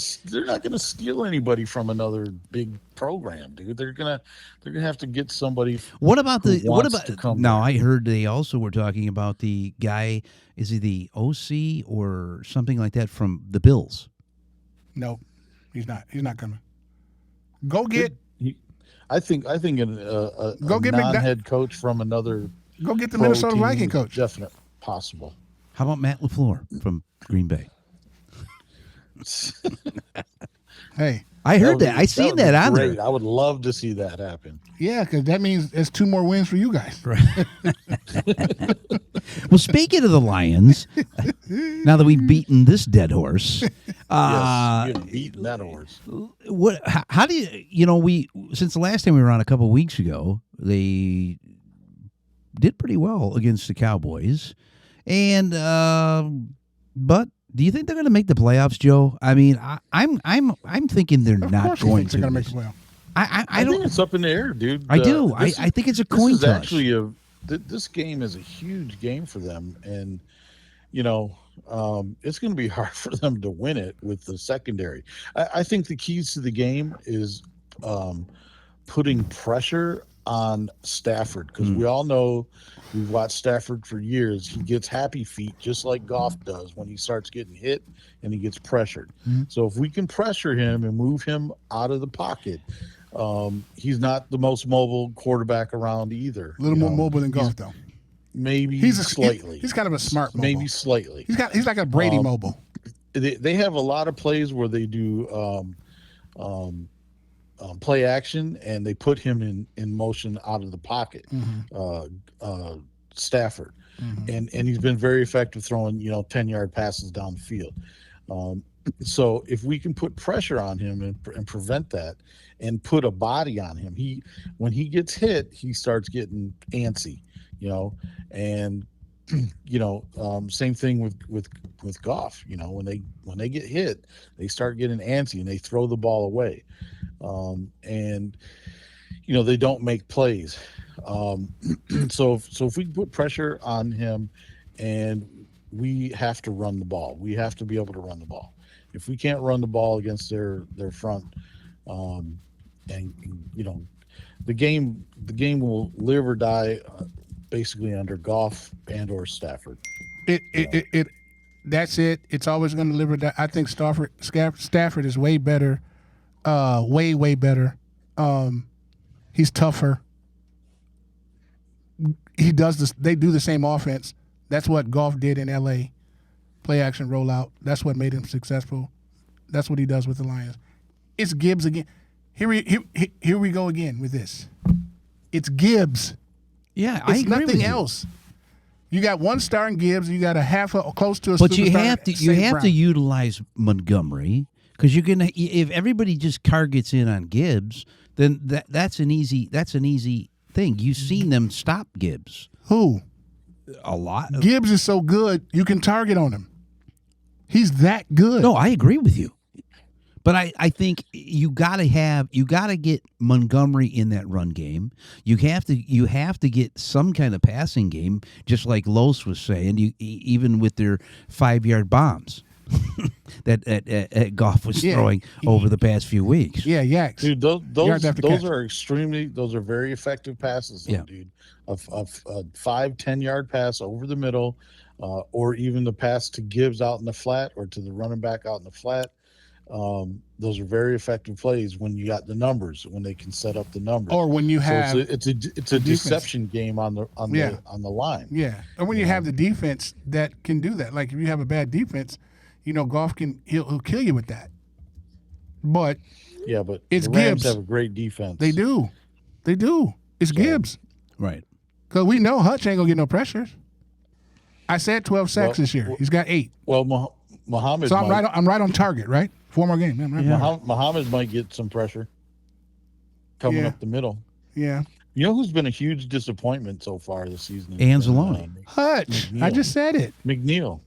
[SPEAKER 8] steal anybody from another big program, dude. They're gonna have to get somebody.
[SPEAKER 4] What about
[SPEAKER 8] who wants to come
[SPEAKER 4] No,
[SPEAKER 8] there.
[SPEAKER 4] I heard they also were talking about the guy. Is he the OC or something like that from the Bills?
[SPEAKER 5] No, he's not. He's not coming. Go get.
[SPEAKER 8] I think a
[SPEAKER 5] Go get
[SPEAKER 8] non-head coach from another.
[SPEAKER 5] Go get the
[SPEAKER 8] pro
[SPEAKER 5] Minnesota
[SPEAKER 8] team
[SPEAKER 5] Viking
[SPEAKER 8] is
[SPEAKER 5] coach.
[SPEAKER 8] Definite possible.
[SPEAKER 4] How about Matt LaFleur from Green Bay?
[SPEAKER 5] Hey,
[SPEAKER 4] I heard that. I seen
[SPEAKER 8] would be
[SPEAKER 4] that on
[SPEAKER 8] great.
[SPEAKER 4] there.
[SPEAKER 8] I would love to see that happen.
[SPEAKER 5] yeah, because that means there's 2 more wins for you guys.
[SPEAKER 4] Well, speaking of the Lions, now that we've beaten this dead horse,
[SPEAKER 8] Yes, you're beating that horse.
[SPEAKER 4] How do we since the last time we were on a couple of weeks ago, they did pretty well against the Cowboys, and but do you think they're going to make the playoffs, Joe? I mean, I'm thinking they're
[SPEAKER 5] Of
[SPEAKER 4] not
[SPEAKER 5] course, he
[SPEAKER 4] going
[SPEAKER 5] thinks they're
[SPEAKER 4] to.
[SPEAKER 5] gonna make the playoff.
[SPEAKER 4] I
[SPEAKER 8] think
[SPEAKER 4] don't.
[SPEAKER 8] it's up in the air, dude.
[SPEAKER 4] I do.
[SPEAKER 8] This
[SPEAKER 4] I think it's a
[SPEAKER 8] this
[SPEAKER 4] coin
[SPEAKER 8] is
[SPEAKER 4] toss.
[SPEAKER 8] Actually, this game is a huge game for them, and it's going to be hard for them to win it with the secondary. I think the keys to the game is putting pressure on Stafford, because we all know, we've watched Stafford for years. He gets happy feet just like Goff does when he starts getting hit and he gets pressured. So if we can pressure him and move him out of the pocket, he's not the most mobile quarterback around either.
[SPEAKER 5] A little more mobile than Goff, though.
[SPEAKER 8] maybe
[SPEAKER 5] He's
[SPEAKER 8] slightly.
[SPEAKER 5] He's kind of a smart mobile.
[SPEAKER 8] Maybe slightly.
[SPEAKER 5] He's like a Brady mobile.
[SPEAKER 8] They have a lot of plays where they do play action, and they put him in motion out of the pocket. Stafford, and he's been very effective throwing 10-yard passes down the field. So if we can put pressure on him and prevent that, and put a body on him, when he gets hit, he starts getting antsy, and same thing with Goff. When they get hit, they start getting antsy and they throw the ball away, and they don't make plays. So if we put pressure on him, and we have to run the ball, we have to be able to run the ball. If we can't run the ball against their front, and the game will live or die basically under Goff and or Stafford.
[SPEAKER 5] That's it. It's always going to live or die. I think Stafford is way better, way better. He's tougher. He does this. They do the same offense. That's what Goff did in L.A. Play action rollout. That's what made him successful. That's what he does with the Lions. It's Gibbs again. Here we go again with this. It's Gibbs.
[SPEAKER 4] Yeah,
[SPEAKER 5] It's
[SPEAKER 4] I agree
[SPEAKER 5] nothing
[SPEAKER 4] with
[SPEAKER 5] else. You got one star in Gibbs. You got close to a
[SPEAKER 4] But
[SPEAKER 5] superstar.
[SPEAKER 4] you have
[SPEAKER 5] Brown.
[SPEAKER 4] to utilize Montgomery, because you're gonna, if everybody just targets in on Gibbs, then that's an easy thing. You've seen them stop Gibbs
[SPEAKER 5] Who?
[SPEAKER 4] a lot.
[SPEAKER 5] Gibbs is so good, you can target on him. He's that good.
[SPEAKER 4] No, I agree with you. But I think you gotta get Montgomery in that run game. You have to get some kind of passing game, just like Los was saying. Even with their 5-yard bombs that Goff was throwing over the past few weeks.
[SPEAKER 5] Yeah, yaks.
[SPEAKER 8] Dude, those
[SPEAKER 5] catch.
[SPEAKER 8] are very effective passes, though,
[SPEAKER 4] Yeah.
[SPEAKER 8] dude. A 5-10 yard pass over the middle, or even the pass to Gibbs out in the flat, or to the running back out in the flat. Those are very effective plays when you got the numbers, when they can set up the numbers.
[SPEAKER 5] Or when you have
[SPEAKER 8] so it's a deception game on the line.
[SPEAKER 5] Yeah, and when you have the defense that can do that, like if you have a bad defense, Goff he'll kill you with that. But
[SPEAKER 8] Yeah, but
[SPEAKER 5] It's
[SPEAKER 8] the Rams
[SPEAKER 5] Gibbs.
[SPEAKER 8] have a great defense.
[SPEAKER 5] they do. It's Gibbs,
[SPEAKER 4] Right.
[SPEAKER 5] because we know Hutch ain't gonna get no pressures. I said 12 sacks this year. He's got 8.
[SPEAKER 8] Well, Muhammad.
[SPEAKER 5] So I'm right on target, right? 4 more games. I'm right.
[SPEAKER 8] Muhammad might get some pressure coming
[SPEAKER 5] Yeah.
[SPEAKER 8] up the middle.
[SPEAKER 5] Yeah.
[SPEAKER 8] You know who's been a huge disappointment so far this season?
[SPEAKER 4] Anzalone.
[SPEAKER 5] Hutch. I
[SPEAKER 8] McNeil.
[SPEAKER 5] just said it.
[SPEAKER 8] McNeil.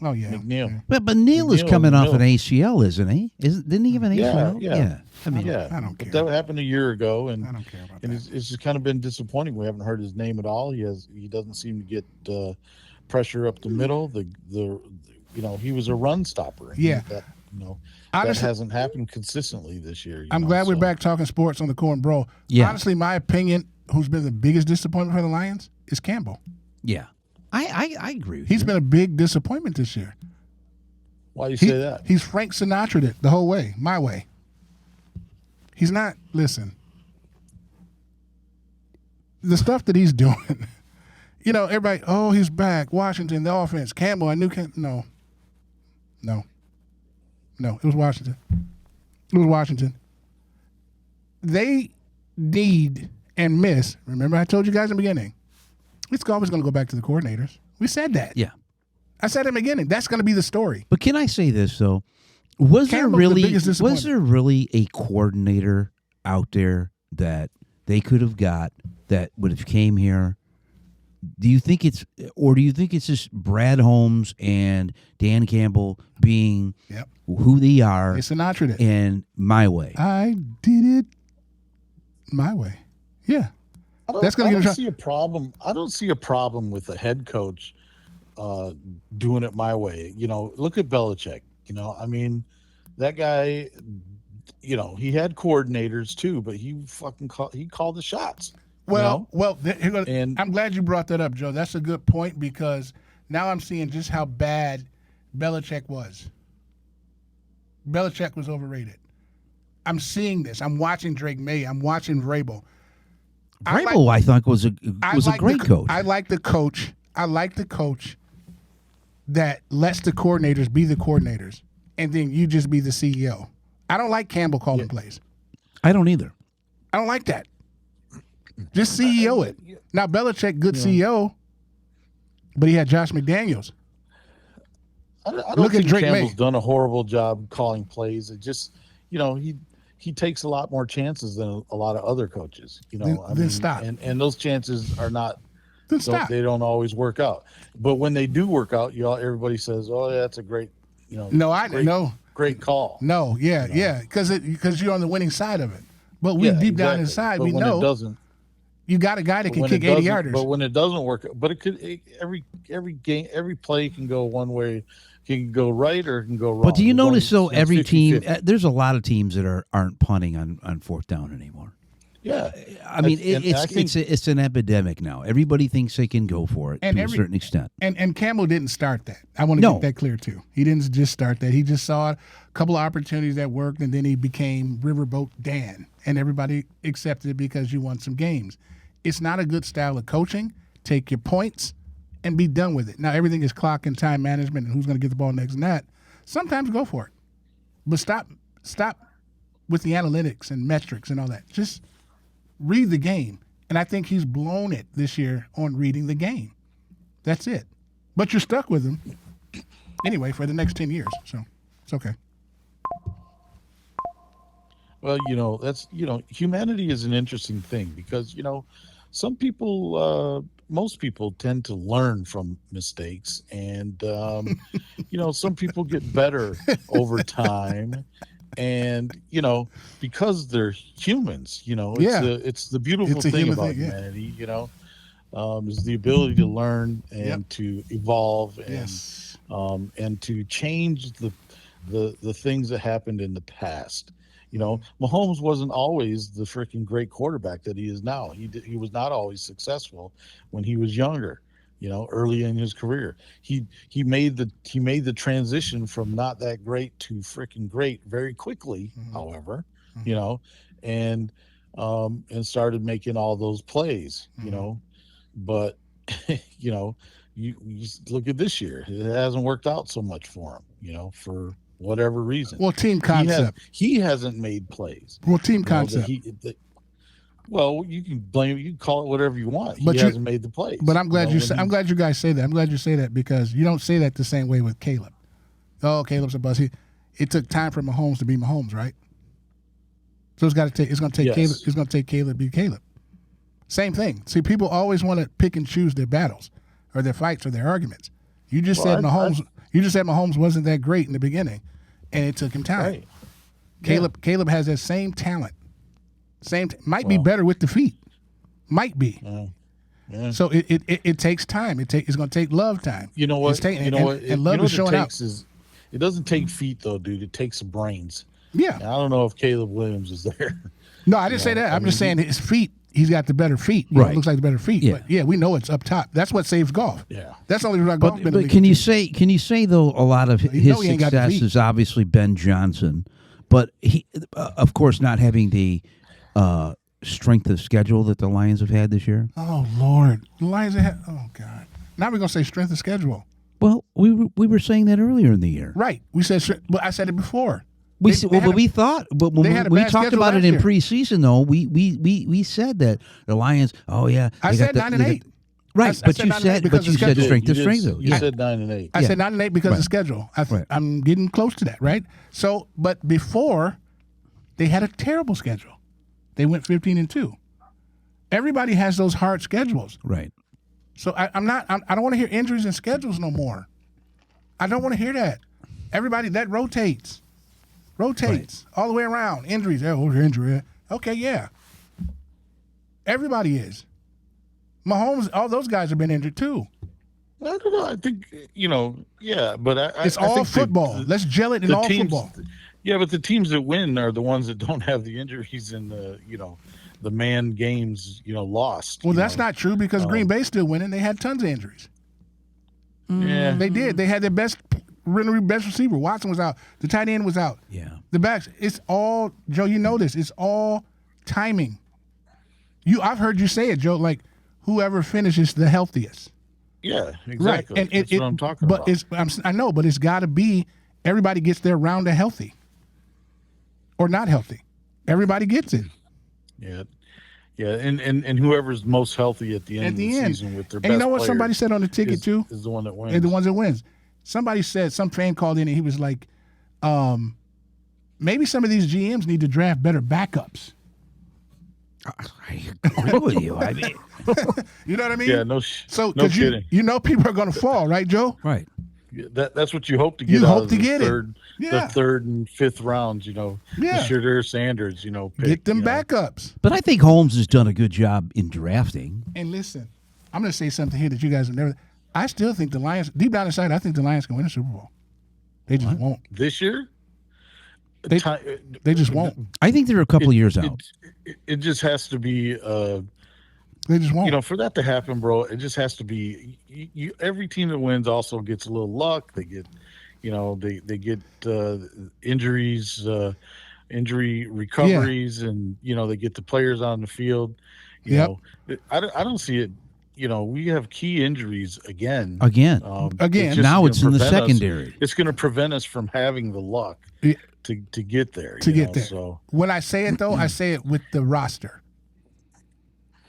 [SPEAKER 5] Oh yeah.
[SPEAKER 8] McNeil.
[SPEAKER 4] But Neil is
[SPEAKER 8] McNeil,
[SPEAKER 4] coming off
[SPEAKER 8] McNeil.
[SPEAKER 4] an ACL, isn't he? Didn't he have an
[SPEAKER 8] Yeah,
[SPEAKER 4] ACL?
[SPEAKER 8] yeah.
[SPEAKER 4] I mean,
[SPEAKER 8] Yeah,
[SPEAKER 5] I don't
[SPEAKER 8] but
[SPEAKER 5] care.
[SPEAKER 8] that happened a year ago, and
[SPEAKER 5] I don't care about
[SPEAKER 8] and
[SPEAKER 5] that.
[SPEAKER 8] it's just kind of been disappointing. We haven't heard his name at all. He doesn't seem to get pressure up the middle. He was a run stopper. and
[SPEAKER 5] Yeah.
[SPEAKER 8] that
[SPEAKER 5] Honestly,
[SPEAKER 8] hasn't happened consistently this year.
[SPEAKER 5] I'm glad we're back talking sports on the Core and Bro.
[SPEAKER 4] Yeah.
[SPEAKER 5] Honestly, my opinion, who's been the biggest disappointment for the Lions is Campbell.
[SPEAKER 4] yeah. I agree with
[SPEAKER 5] He's
[SPEAKER 4] you.
[SPEAKER 5] been a big disappointment this year.
[SPEAKER 8] Why do you say that?
[SPEAKER 5] He's Frank Sinatra'd it the whole way, my way. He's not. Listen, the stuff that he's doing. Everybody. Oh, he's back. Washington, the offense. Campbell. I knew. No. It was Washington. They need and miss. Remember, I told you guys in the beginning. It's always going to go back to the coordinators. We said that.
[SPEAKER 4] Yeah.
[SPEAKER 5] I said in the beginning. That's going to be the story.
[SPEAKER 4] But can I say this though? Was
[SPEAKER 5] Campbell's the biggest disappointment.
[SPEAKER 4] there really a coordinator out there that they could have got that would have came here? Do you think it's just Brad Holmes and Dan Campbell being
[SPEAKER 5] Yep.
[SPEAKER 4] who they are
[SPEAKER 5] It's Sinatra it.
[SPEAKER 4] and my way?
[SPEAKER 5] I did it my way. Yeah. That's gonna
[SPEAKER 8] I
[SPEAKER 5] give
[SPEAKER 8] don't
[SPEAKER 5] him
[SPEAKER 8] see a problem. I don't see a problem with the head coach doing it my way. Look at Belichick. I mean, that guy. He had coordinators too, but he called the shots.
[SPEAKER 5] Well,
[SPEAKER 8] And-
[SPEAKER 5] I'm glad you brought that up, Joe. That's a good point, because now I'm seeing just how bad Belichick was. Belichick was overrated. I'm seeing this. I'm watching Drake May. I'm watching Vrabel.
[SPEAKER 4] Vrabel, I thought was a great coach.
[SPEAKER 5] I like the coach. I like the coach that lets the coordinators be the coordinators, and then you just be the CEO. I don't like Campbell calling plays.
[SPEAKER 4] I don't either.
[SPEAKER 5] I don't like that. Just CEO it. Now Belichick, good CEO, but he had Josh McDaniels.
[SPEAKER 8] I don't
[SPEAKER 5] Look at
[SPEAKER 8] think
[SPEAKER 5] Drake
[SPEAKER 8] Campbell's
[SPEAKER 5] May.
[SPEAKER 8] done a horrible job calling plays. It just, he takes a lot more chances than a lot of other coaches.
[SPEAKER 5] Then stop.
[SPEAKER 8] And those chances are not.
[SPEAKER 5] Then stop.
[SPEAKER 8] They don't always work out. But when they do work out, everybody says, "Oh, yeah, that's a great, great call."
[SPEAKER 5] No, yeah, because you're on the winning side of it. But we deep down inside, we know
[SPEAKER 8] it doesn't.
[SPEAKER 5] you got a guy that can kick 80-yarders.
[SPEAKER 8] But when it doesn't work, every game, every play can go one way, can go right or it can go wrong.
[SPEAKER 4] But do you
[SPEAKER 8] It's
[SPEAKER 4] notice
[SPEAKER 8] only,
[SPEAKER 4] though, every
[SPEAKER 8] 50-50.
[SPEAKER 4] team, there's a lot of teams that aren't punting on fourth down anymore.
[SPEAKER 8] Yeah,
[SPEAKER 4] I mean,
[SPEAKER 8] And I think-
[SPEAKER 4] it's an epidemic now. Everybody thinks they can go for it
[SPEAKER 5] And
[SPEAKER 4] to a
[SPEAKER 5] every-
[SPEAKER 4] certain extent.
[SPEAKER 5] And Campbell didn't start that. I want to
[SPEAKER 4] No.
[SPEAKER 5] make that clear too. He didn't just start that. He just saw a couple of opportunities that worked, and then he became Riverboat Dan, and everybody accepted it because you won some games. It's not a good style of coaching. Take your points and be done with it. Now everything is clock and time management, and who's going to get the ball next and that. Sometimes go for it, but stop with the analytics and metrics and all that. Just read the game. And I think he's blown it this year on reading the game. That's it. But you're stuck with him anyway for the next 10 years. So it's okay.
[SPEAKER 8] Well, that's humanity is an interesting thing because some people, most people tend to learn from mistakes, and some people get better over time. And because they're humans, it's the beautiful
[SPEAKER 5] It's a
[SPEAKER 8] thing
[SPEAKER 5] human
[SPEAKER 8] about
[SPEAKER 5] thing, yeah.
[SPEAKER 8] humanity, is the ability to learn and to evolve and
[SPEAKER 5] Yes.
[SPEAKER 8] And to change the things that happened in the past. Mahomes wasn't always the freaking great quarterback that he is now. He was not always successful when he was younger. Early in his career, he made the transition from not that great to freaking great very quickly. However, and started making all those plays. But you look at this year; it hasn't worked out so much for him. For whatever reason.
[SPEAKER 5] Well, team concept.
[SPEAKER 8] He hasn't made plays.
[SPEAKER 5] Well, team
[SPEAKER 8] that
[SPEAKER 5] concept.
[SPEAKER 8] Well, you can blame it. You can call it whatever you want.
[SPEAKER 5] But
[SPEAKER 8] He
[SPEAKER 5] you-
[SPEAKER 8] hasn't made the plays.
[SPEAKER 5] But I'm glad
[SPEAKER 8] when
[SPEAKER 5] I'm glad you guys say that. I'm glad you say that because you don't say that the same way with Caleb. Oh, Caleb's a buzz. It took time for Mahomes to be Mahomes, right? So it's going to take
[SPEAKER 8] Yes.
[SPEAKER 5] Caleb. It's going to take Caleb to be Caleb. Same thing. See, people always want to pick and choose their battles or their fights or their arguments. You just said Mahomes wasn't that great in the beginning, and it took him time.
[SPEAKER 8] Right.
[SPEAKER 5] Caleb has that same talent. Might be better with the feet. Might be.
[SPEAKER 8] Yeah.
[SPEAKER 5] So it takes time. It's going to take love time.
[SPEAKER 8] You know what?
[SPEAKER 5] It's taking,
[SPEAKER 8] you know what?
[SPEAKER 5] and love is showing
[SPEAKER 8] it
[SPEAKER 5] out.
[SPEAKER 8] takes is it doesn't take feet though, dude. It takes brains.
[SPEAKER 5] Yeah.
[SPEAKER 8] And I don't know if Caleb Williams is there.
[SPEAKER 5] No, I didn't say that. I'm just saying his feet. He's got the better feet. You know,
[SPEAKER 4] Right.
[SPEAKER 5] it looks like the better feet.
[SPEAKER 4] Yeah.
[SPEAKER 5] But yeah, we know it's up top. That's what saves golf.
[SPEAKER 8] Yeah.
[SPEAKER 5] That's the only reason golf been.
[SPEAKER 4] But can you say though a lot of his
[SPEAKER 5] know he ain't got the
[SPEAKER 4] success
[SPEAKER 5] feet.
[SPEAKER 4] is obviously Ben Johnson, but he, of course, not having the strength of schedule that the Lions have had this year.
[SPEAKER 5] Oh Lord, the Lions have. Oh God. Now we're gonna say strength of schedule.
[SPEAKER 4] Well, we were saying that earlier in the year.
[SPEAKER 5] Right. We said. But I said it before.
[SPEAKER 4] We
[SPEAKER 5] They-
[SPEAKER 4] said-
[SPEAKER 5] they
[SPEAKER 4] well,
[SPEAKER 5] had
[SPEAKER 4] but
[SPEAKER 5] a-
[SPEAKER 4] we thought, but when
[SPEAKER 5] they had a
[SPEAKER 4] we
[SPEAKER 5] bad
[SPEAKER 4] talked
[SPEAKER 5] schedule
[SPEAKER 4] about it
[SPEAKER 5] last
[SPEAKER 4] in
[SPEAKER 5] year.
[SPEAKER 4] preseason, though, we said that the Lions. Oh yeah,
[SPEAKER 5] I
[SPEAKER 4] they got
[SPEAKER 5] said
[SPEAKER 4] the-
[SPEAKER 5] 9-8.
[SPEAKER 4] they got- Right,
[SPEAKER 5] I
[SPEAKER 4] but
[SPEAKER 5] said
[SPEAKER 4] you
[SPEAKER 5] 9-8
[SPEAKER 4] said
[SPEAKER 5] because
[SPEAKER 4] you
[SPEAKER 5] of
[SPEAKER 4] said
[SPEAKER 5] schedule.
[SPEAKER 4] strength of
[SPEAKER 8] You
[SPEAKER 4] strength.
[SPEAKER 8] did-
[SPEAKER 4] though.
[SPEAKER 8] You
[SPEAKER 4] Yeah.
[SPEAKER 8] said 9-8.
[SPEAKER 5] I
[SPEAKER 4] Yeah.
[SPEAKER 5] said 9-8 because
[SPEAKER 4] Right.
[SPEAKER 5] of schedule.
[SPEAKER 4] Right.
[SPEAKER 5] I'm getting close to that, right? So, but before, they had a terrible schedule. They went 15-2. Everybody has those hard schedules.
[SPEAKER 4] Right.
[SPEAKER 5] So I don't want to hear injuries and schedules no more. I don't want to hear that. Everybody that rotates all the way around. Injuries, oh, injury. Okay, yeah. Everybody is. Mahomes, all those guys have been injured too.
[SPEAKER 8] I don't know. I think yeah, but
[SPEAKER 5] It's
[SPEAKER 8] I
[SPEAKER 5] all
[SPEAKER 8] think
[SPEAKER 5] football. Let's gel it in all
[SPEAKER 8] teams,
[SPEAKER 5] football.
[SPEAKER 8] Yeah, but the teams that win are the ones that don't have the injuries and the man games lost.
[SPEAKER 5] Well, that's not true because Green Bay's still winning. They had tons of injuries.
[SPEAKER 8] Yeah.
[SPEAKER 5] They did. They had their best receiver. Watson was out. The tight end was out.
[SPEAKER 4] Yeah.
[SPEAKER 5] The backs. It's all, Joe, you know this. It's all timing. I've heard you say it, Joe. Like whoever finishes the healthiest.
[SPEAKER 8] Yeah, exactly.
[SPEAKER 5] And
[SPEAKER 8] That's what I'm talking
[SPEAKER 5] but
[SPEAKER 8] about.
[SPEAKER 5] I know, but it's got to be everybody gets their round of healthy or not healthy. Everybody gets it.
[SPEAKER 8] Yeah. Yeah, and whoever's most healthy at the end of the season with their best
[SPEAKER 5] And you know what
[SPEAKER 8] players
[SPEAKER 5] somebody said on the ticket too?
[SPEAKER 8] is the one that wins.
[SPEAKER 5] And the ones that wins. Somebody said, some fan called in and he was like, maybe some of these GMs need to draft better backups.
[SPEAKER 4] I agree with you. I mean,
[SPEAKER 5] You know what I mean?
[SPEAKER 8] Yeah, no kidding.
[SPEAKER 5] you know people are going to fall, right, Joe?
[SPEAKER 4] right.
[SPEAKER 8] That's what you hope to get.
[SPEAKER 5] You
[SPEAKER 8] out
[SPEAKER 5] hope
[SPEAKER 8] of
[SPEAKER 5] to
[SPEAKER 8] the
[SPEAKER 5] get it.
[SPEAKER 8] third,
[SPEAKER 5] Yeah.
[SPEAKER 8] the third and fifth rounds. The Shadur Sanders. Pick,
[SPEAKER 5] Get them backups.
[SPEAKER 4] But I think Holmes has done a good job in drafting.
[SPEAKER 5] And listen, I'm going to say something here that you guys have never. I still think the Lions, deep down inside, I think the Lions can win a Super Bowl. They just won't.
[SPEAKER 8] this year.
[SPEAKER 5] They just won't.
[SPEAKER 4] I think they're a couple of years out.
[SPEAKER 8] It just has to be.
[SPEAKER 5] They just won't.
[SPEAKER 8] For that to happen, bro, it just has to be. Every team that wins also gets a little luck. They get, they get injuries, injury recoveries, and they get the players on the field. You know, I don't see it. We have key injuries again.
[SPEAKER 4] Again.
[SPEAKER 5] Again.
[SPEAKER 4] Now it's in the
[SPEAKER 8] prevent us-
[SPEAKER 4] secondary.
[SPEAKER 8] It's going to prevent us from having the luck to get there.
[SPEAKER 5] To get there.
[SPEAKER 8] So
[SPEAKER 5] When I say it, though, I say it with the roster.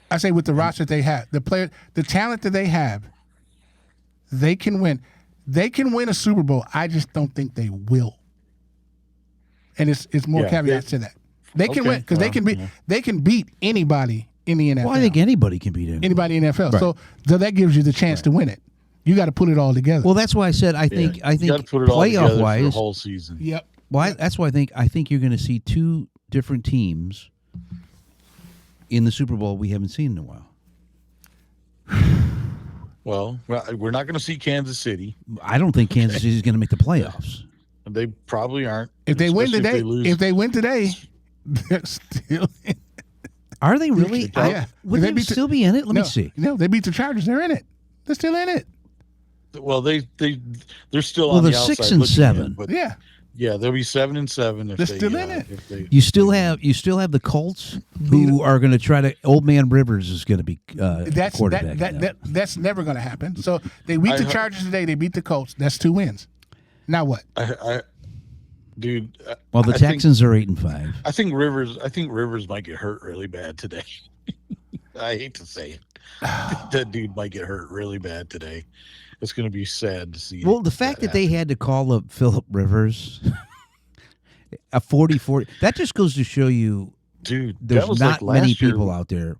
[SPEAKER 5] I say with the roster they have. The talent that they have, they can win. They can win a Super Bowl. I just don't think they will. And it's more caveats to that. They can win because they can beat anybody in the NFL.
[SPEAKER 4] Well, I think anybody can beat
[SPEAKER 5] anybody in the NFL.
[SPEAKER 4] Right.
[SPEAKER 5] So that gives you the chance to win it. You got to put it all together.
[SPEAKER 4] Well, that's why I said I think
[SPEAKER 8] you got to put it all together
[SPEAKER 4] playoff
[SPEAKER 8] for the
[SPEAKER 4] wise.
[SPEAKER 8] whole season.
[SPEAKER 5] Yep.
[SPEAKER 4] Well, that's why I think you're going to see two different teams in the Super Bowl we haven't seen in a while.
[SPEAKER 8] Well, we're not going to see Kansas City.
[SPEAKER 4] I don't think Kansas City is going to make the playoffs.
[SPEAKER 8] They probably aren't.
[SPEAKER 5] If they win
[SPEAKER 8] especially
[SPEAKER 5] today,
[SPEAKER 8] if they lose.
[SPEAKER 5] they're still in.
[SPEAKER 4] Are they really?
[SPEAKER 5] Yeah.
[SPEAKER 4] Would
[SPEAKER 5] They
[SPEAKER 4] they
[SPEAKER 5] beat the-
[SPEAKER 4] still be in it? Let me see.
[SPEAKER 5] No, they beat the Chargers. They're in it. They're still in it.
[SPEAKER 8] Well, they're still
[SPEAKER 4] Well,
[SPEAKER 8] on the
[SPEAKER 4] they're
[SPEAKER 8] outside
[SPEAKER 4] 6 and
[SPEAKER 8] looking
[SPEAKER 4] 7.
[SPEAKER 8] in, but
[SPEAKER 5] Yeah.
[SPEAKER 8] they'll be 7 and 7 if
[SPEAKER 5] They're
[SPEAKER 8] they
[SPEAKER 5] still in it.
[SPEAKER 8] If they,
[SPEAKER 4] You still have the Colts who are going to try to. Old Man Rivers is going to be quarterback.
[SPEAKER 5] That's never going to happen. So they beat the Chargers today. They beat the Colts. That's 2 wins. Now what?
[SPEAKER 8] Dude.
[SPEAKER 4] Well, the
[SPEAKER 8] I think-
[SPEAKER 4] Texans are 8 and 5.
[SPEAKER 8] I think Rivers might get hurt really bad today. I hate to say it. That dude might get hurt really bad today. It's going to be sad to see.
[SPEAKER 4] Well, the fact that they had to call up Phillip Rivers a 40-40, that just goes to show you,
[SPEAKER 8] dude, that
[SPEAKER 4] there's
[SPEAKER 8] was
[SPEAKER 4] not
[SPEAKER 8] like
[SPEAKER 4] many
[SPEAKER 8] last year.
[SPEAKER 4] people out there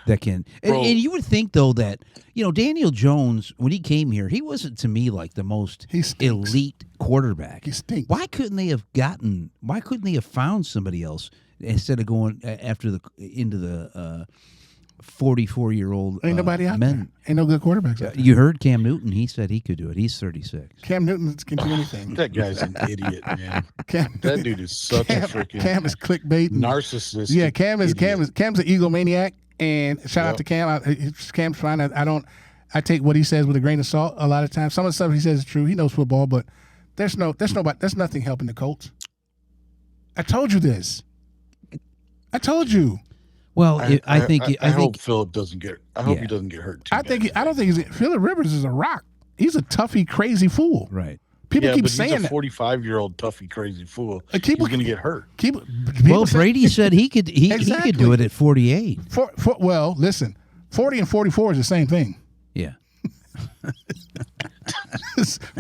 [SPEAKER 4] that can. And
[SPEAKER 8] Bro.
[SPEAKER 4] you would think, though, that, Daniel Jones, when he came here, he wasn't, to me, like the most
[SPEAKER 5] He stinks.
[SPEAKER 4] elite quarterback.
[SPEAKER 5] He stinks.
[SPEAKER 4] Why couldn't they have found somebody else instead of going into the 44-year-old
[SPEAKER 5] Ain't nobody out
[SPEAKER 4] men?
[SPEAKER 5] there. Ain't no good quarterbacks out there.
[SPEAKER 4] You heard Cam Newton. He said he could do it. He's 36.
[SPEAKER 5] Cam Newton can do anything.
[SPEAKER 8] That guy's an idiot, man.
[SPEAKER 5] Cam,
[SPEAKER 8] That dude is such a freaking
[SPEAKER 5] Cam is clickbait. and-
[SPEAKER 8] narcissist.
[SPEAKER 5] Yeah, Cam's an egomaniac, and shout out to Cam. Cam's fine. I take what he says with a grain of salt a lot of times. Some of the stuff he says is true. He knows football, but there's nothing helping the Colts. I told you this. I told you.
[SPEAKER 4] Well, I think
[SPEAKER 8] hope Phillip doesn't get. I hope he doesn't get hurt. Too
[SPEAKER 5] I don't think Phillip Rivers is a rock. He's a toughy, crazy fool.
[SPEAKER 4] right.
[SPEAKER 5] People keep
[SPEAKER 8] but
[SPEAKER 5] saying
[SPEAKER 8] he's a
[SPEAKER 5] that.
[SPEAKER 8] 45-year-old toughy, crazy fool.
[SPEAKER 5] People-
[SPEAKER 8] He's going to get hurt.
[SPEAKER 4] Well, Brady said he could do it at 48.
[SPEAKER 5] Well, listen, 40 and 44 is the same thing.
[SPEAKER 4] Yeah.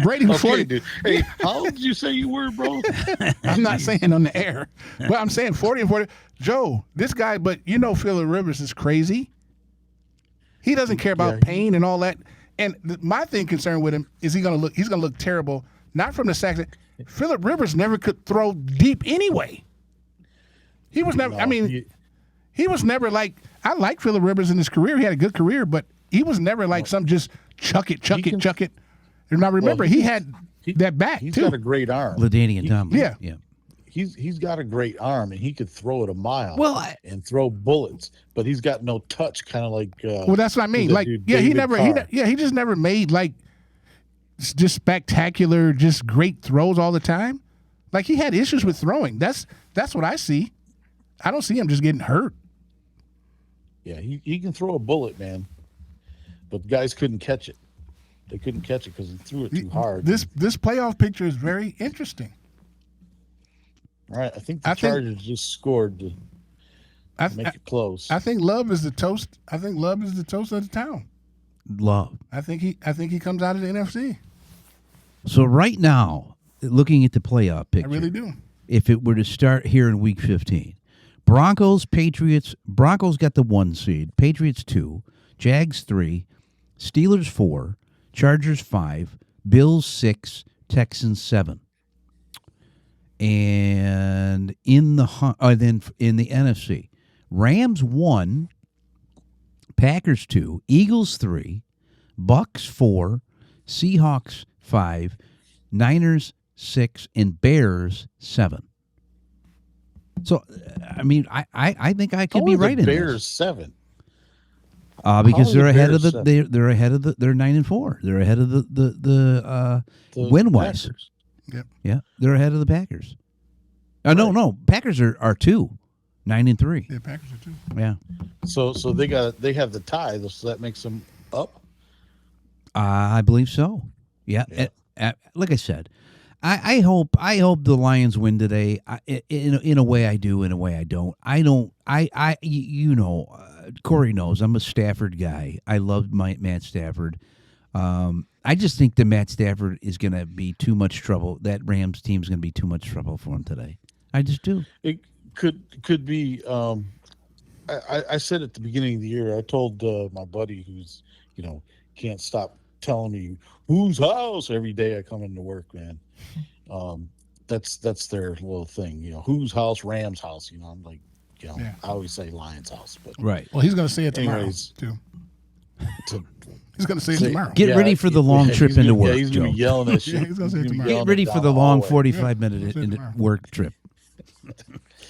[SPEAKER 5] Brady was
[SPEAKER 8] Okay,
[SPEAKER 5] 40.
[SPEAKER 8] dude. Hey, how old did you say you were, bro?
[SPEAKER 5] I'm not saying on the air, but I'm saying 40 and 40. Joe, this guy, but Phillip Rivers is crazy. He doesn't care about pain and all that. And my thing concerned with him is he's going to look terrible, not from the sacks. Phillip Rivers never could throw deep anyway. He was never, he was never like, I like Phillip Rivers in his career. He had a good career, but he was never like some just chuck it. And I remember he had that back
[SPEAKER 8] He's
[SPEAKER 5] too.
[SPEAKER 8] got a great arm.
[SPEAKER 4] LaDainian Tomlin.
[SPEAKER 5] Yeah.
[SPEAKER 4] Yeah.
[SPEAKER 8] He's got a great arm, and he could throw it a mile.
[SPEAKER 4] Well,
[SPEAKER 8] and throw bullets, but he's got no touch. Kind of like.
[SPEAKER 5] Well, that's what I mean.
[SPEAKER 8] who's that
[SPEAKER 5] Like,
[SPEAKER 8] dude,
[SPEAKER 5] he
[SPEAKER 8] David
[SPEAKER 5] never,
[SPEAKER 8] Carr.
[SPEAKER 5] he just never made like just spectacular, just great throws all the time. Like he had issues with throwing. That's what I see. I don't see him just getting hurt.
[SPEAKER 8] Yeah, he can throw a bullet, man. But guys couldn't catch it. They couldn't catch it because he threw it too hard.
[SPEAKER 5] This playoff picture is very interesting.
[SPEAKER 8] All right, I think the Chargers just scored to make it close.
[SPEAKER 5] I think Love is the toast. I think Love is the toast of the town.
[SPEAKER 4] Love.
[SPEAKER 5] I think he comes out of the NFC.
[SPEAKER 4] So right now, looking at the playoff
[SPEAKER 5] I
[SPEAKER 4] picture,
[SPEAKER 5] really do.
[SPEAKER 4] if it were to start here in Week 15, Broncos, Patriots. Broncos got the 1 seed. Patriots 2. Jags 3. Steelers 4. Chargers 5. Bills 6. Texans 7. And then in the NFC, Rams 1, Packers 2, Eagles 3, Bucks 4, Seahawks 5, Niners 6, and Bears 7. So, I mean, I think I could be right in
[SPEAKER 8] Bears
[SPEAKER 4] this.
[SPEAKER 8] 7.
[SPEAKER 4] Because they're ahead of
[SPEAKER 8] Bears
[SPEAKER 4] the they're ahead of the they're 9-4. They're ahead of the win wise.
[SPEAKER 8] Packers.
[SPEAKER 5] Yep.
[SPEAKER 4] Yeah, they're ahead of the Packers. No, Packers are 2, 9-3.
[SPEAKER 5] Yeah, Packers are 2.
[SPEAKER 4] Yeah.
[SPEAKER 8] So they have the tie, so that makes them up.
[SPEAKER 4] I believe so. Yeah. Like I said, I hope the Lions win today. In a way I do, in a way I don't. Corey knows I'm a Stafford guy. I love Matt Stafford. I just think that Matt Stafford is going to be too much trouble. That Rams team is going to be too much trouble for him today. I just do.
[SPEAKER 8] It could be. I said at the beginning of the year, I told my buddy who's can't stop telling me whose house every day I come into work, man. That's their little thing, whose house, Rams house. I'm like, I always say Lions house, but
[SPEAKER 4] Right.
[SPEAKER 5] Well, he's going to say it tomorrow
[SPEAKER 8] Anyways.
[SPEAKER 5] too.
[SPEAKER 8] to
[SPEAKER 5] He's going to say it tomorrow.
[SPEAKER 4] Get ready for the long trip into work,
[SPEAKER 8] he's gonna
[SPEAKER 4] Joe.
[SPEAKER 8] be yelling at shit.
[SPEAKER 5] Yeah, he's gonna say it tomorrow.
[SPEAKER 4] Get ready for the long 45-minute work trip.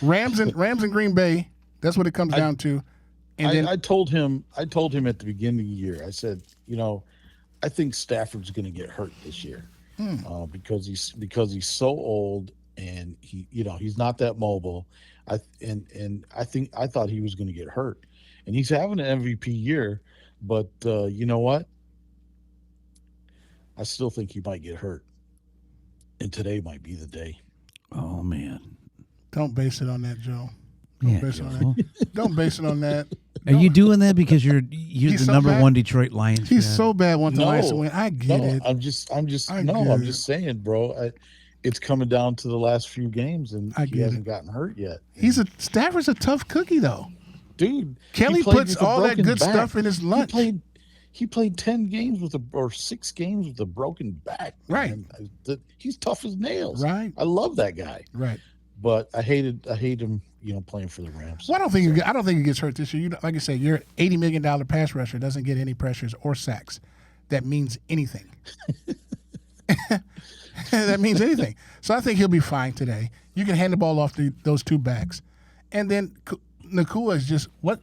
[SPEAKER 5] Rams and Green Bay. That's what it comes down to. And then
[SPEAKER 8] I told him at the beginning of the year, I said, I think Stafford's going to get hurt this year because he's so old and he's not that mobile. I thought he was going to get hurt, and he's having an MVP year, but you know what? I still think he might get hurt, and today might be the day.
[SPEAKER 4] Oh man.
[SPEAKER 5] don't base it on that, Joe.
[SPEAKER 4] Yeah,
[SPEAKER 5] Base it on
[SPEAKER 4] Joe.
[SPEAKER 5] that. Don't base it on that.
[SPEAKER 4] Are you doing that because you're the
[SPEAKER 5] He's so
[SPEAKER 4] number
[SPEAKER 5] bad.
[SPEAKER 4] 1 Detroit Lions
[SPEAKER 5] He's
[SPEAKER 4] fan?
[SPEAKER 5] so bad wanting the
[SPEAKER 8] No,
[SPEAKER 5] Lions to win. I get it.
[SPEAKER 8] I'm just
[SPEAKER 5] I
[SPEAKER 8] I'm
[SPEAKER 5] get
[SPEAKER 8] just
[SPEAKER 5] it.
[SPEAKER 8] saying, bro. It's coming down to the last few games, and
[SPEAKER 5] I
[SPEAKER 8] he
[SPEAKER 5] get
[SPEAKER 8] hasn't
[SPEAKER 5] it.
[SPEAKER 8] gotten hurt yet.
[SPEAKER 5] Stafford's a tough cookie though.
[SPEAKER 8] Dude,
[SPEAKER 5] Kelly
[SPEAKER 8] he played
[SPEAKER 5] puts
[SPEAKER 8] with a
[SPEAKER 5] all that
[SPEAKER 8] broken
[SPEAKER 5] good
[SPEAKER 8] back.
[SPEAKER 5] stuff in his lunch.
[SPEAKER 8] He played 10 games or 6 games with a broken back.
[SPEAKER 5] Right.
[SPEAKER 8] Man. He's tough as nails.
[SPEAKER 5] Right.
[SPEAKER 8] I love that guy.
[SPEAKER 5] Right.
[SPEAKER 8] But I hate him, playing for the Rams.
[SPEAKER 5] Well, I don't think he gets hurt this year. Like I said, your $80 million pass rusher doesn't get any pressures or sacks. That means anything. That means anything. So I think he'll be fine today. You can hand the ball off to those 2 backs, and then Nakua is just what.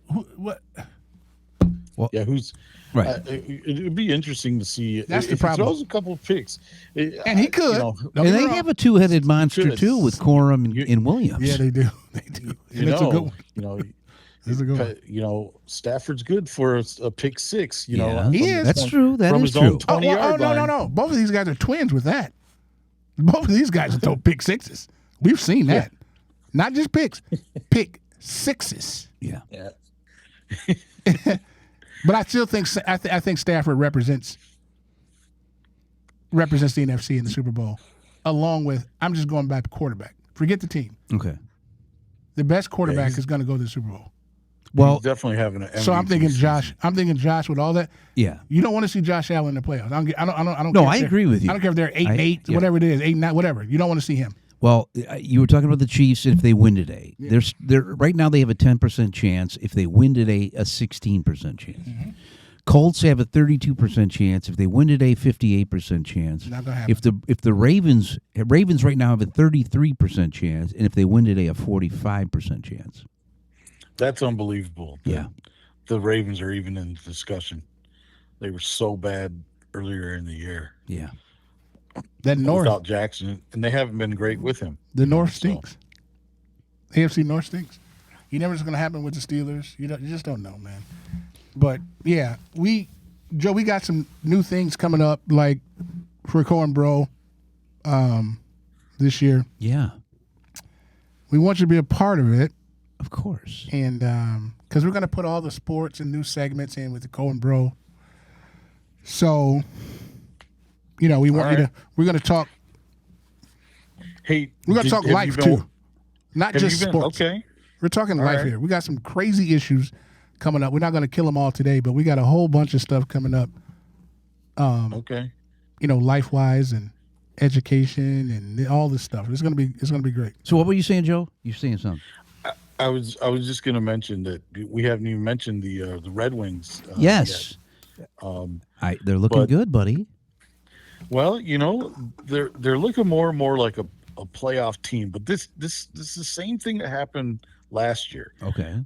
[SPEAKER 8] Yeah, who's
[SPEAKER 4] Right.
[SPEAKER 8] it'd be interesting to see.
[SPEAKER 5] That's the
[SPEAKER 8] if
[SPEAKER 5] problem.
[SPEAKER 8] He throws a couple of picks,
[SPEAKER 5] And he could. Don't
[SPEAKER 4] And
[SPEAKER 5] get me
[SPEAKER 4] they
[SPEAKER 5] wrong.
[SPEAKER 4] have a 2-headed monster
[SPEAKER 8] could.
[SPEAKER 4] too with Corum and Williams.
[SPEAKER 5] Yeah, they do. They do. And it's a good one. It's a good one.
[SPEAKER 8] Stafford's good for a pick 6.
[SPEAKER 4] Yeah,
[SPEAKER 5] He is.
[SPEAKER 4] That's true. That
[SPEAKER 8] from
[SPEAKER 4] is
[SPEAKER 8] his own
[SPEAKER 4] true.
[SPEAKER 8] 20-yard line.
[SPEAKER 5] No. Both of these guys are twins with that. Both of these guys throw pick 6s. We've seen that. Not just picks, pick 6s.
[SPEAKER 4] Yeah.
[SPEAKER 8] Yeah.
[SPEAKER 5] But I still think I think Stafford represents the NFC in the Super Bowl, along with I'm just going back to quarterback. Forget the team.
[SPEAKER 4] Okay.
[SPEAKER 5] The best quarterback
[SPEAKER 8] he's-
[SPEAKER 5] is going to go to the Super Bowl.
[SPEAKER 4] Well,
[SPEAKER 8] He's definitely having an MVP
[SPEAKER 5] So I'm thinking
[SPEAKER 8] season.
[SPEAKER 5] Josh. I'm thinking Josh with all that.
[SPEAKER 4] yeah.
[SPEAKER 5] You don't want to see Josh Allen in the playoffs. I don't.
[SPEAKER 4] No,
[SPEAKER 5] care if
[SPEAKER 4] I
[SPEAKER 5] they're-
[SPEAKER 4] agree with you.
[SPEAKER 5] I don't care if they're 8-8,
[SPEAKER 4] yeah.
[SPEAKER 5] whatever it is, 8-9, whatever. You don't want to see him.
[SPEAKER 4] Well, you were talking about the Chiefs. If they win today, they're right now they have a 10% chance. If they win today, a 16% chance.
[SPEAKER 5] Mm-hmm.
[SPEAKER 4] Colts have a 32% chance. If they win today, 58% chance.
[SPEAKER 5] Not gonna happen.
[SPEAKER 4] If the Ravens right now have a 33% chance, and if they win today, a 45% chance.
[SPEAKER 8] That's unbelievable.
[SPEAKER 4] Yeah.
[SPEAKER 8] The Ravens are even in discussion. They were so bad earlier in the year
[SPEAKER 4] Yeah.
[SPEAKER 5] That North,
[SPEAKER 8] without Jackson, and they haven't been great with him.
[SPEAKER 5] the North
[SPEAKER 8] So-
[SPEAKER 5] stinks. AFC North stinks. You never know what's going to happen with the Steelers. You just don't know, man. But yeah, Joe, we got some new things coming up, like for Cohen Bro, this year.
[SPEAKER 4] Yeah,
[SPEAKER 5] We want you to be a part of it,
[SPEAKER 4] of course.
[SPEAKER 5] and because we're going to put all the sports and new segments in with the Cohen Bro. So, we want you
[SPEAKER 8] right.
[SPEAKER 5] to. We're going to talk.
[SPEAKER 8] Hey,
[SPEAKER 5] We're going to talk
[SPEAKER 8] have you
[SPEAKER 5] life
[SPEAKER 8] been-
[SPEAKER 5] too, not
[SPEAKER 8] have
[SPEAKER 5] just
[SPEAKER 8] you been-
[SPEAKER 5] sports.
[SPEAKER 8] Okay.
[SPEAKER 5] We're talking
[SPEAKER 8] All
[SPEAKER 5] life
[SPEAKER 8] right.
[SPEAKER 5] here. We got some crazy issues coming up. We're not going to kill them all today, but we got a whole bunch of stuff coming up.
[SPEAKER 8] Okay.
[SPEAKER 5] Life wise and education and all this stuff. It's gonna be great.
[SPEAKER 4] So what were you saying, Joe? You saying something?
[SPEAKER 8] I was just going to mention that we haven't even mentioned the Red Wings.
[SPEAKER 4] Yes.
[SPEAKER 8] Yet.
[SPEAKER 4] They're looking
[SPEAKER 8] but-
[SPEAKER 4] good, buddy.
[SPEAKER 8] Well, they're looking more and more like a playoff team. But this is the same thing that happened last year.
[SPEAKER 4] Okay.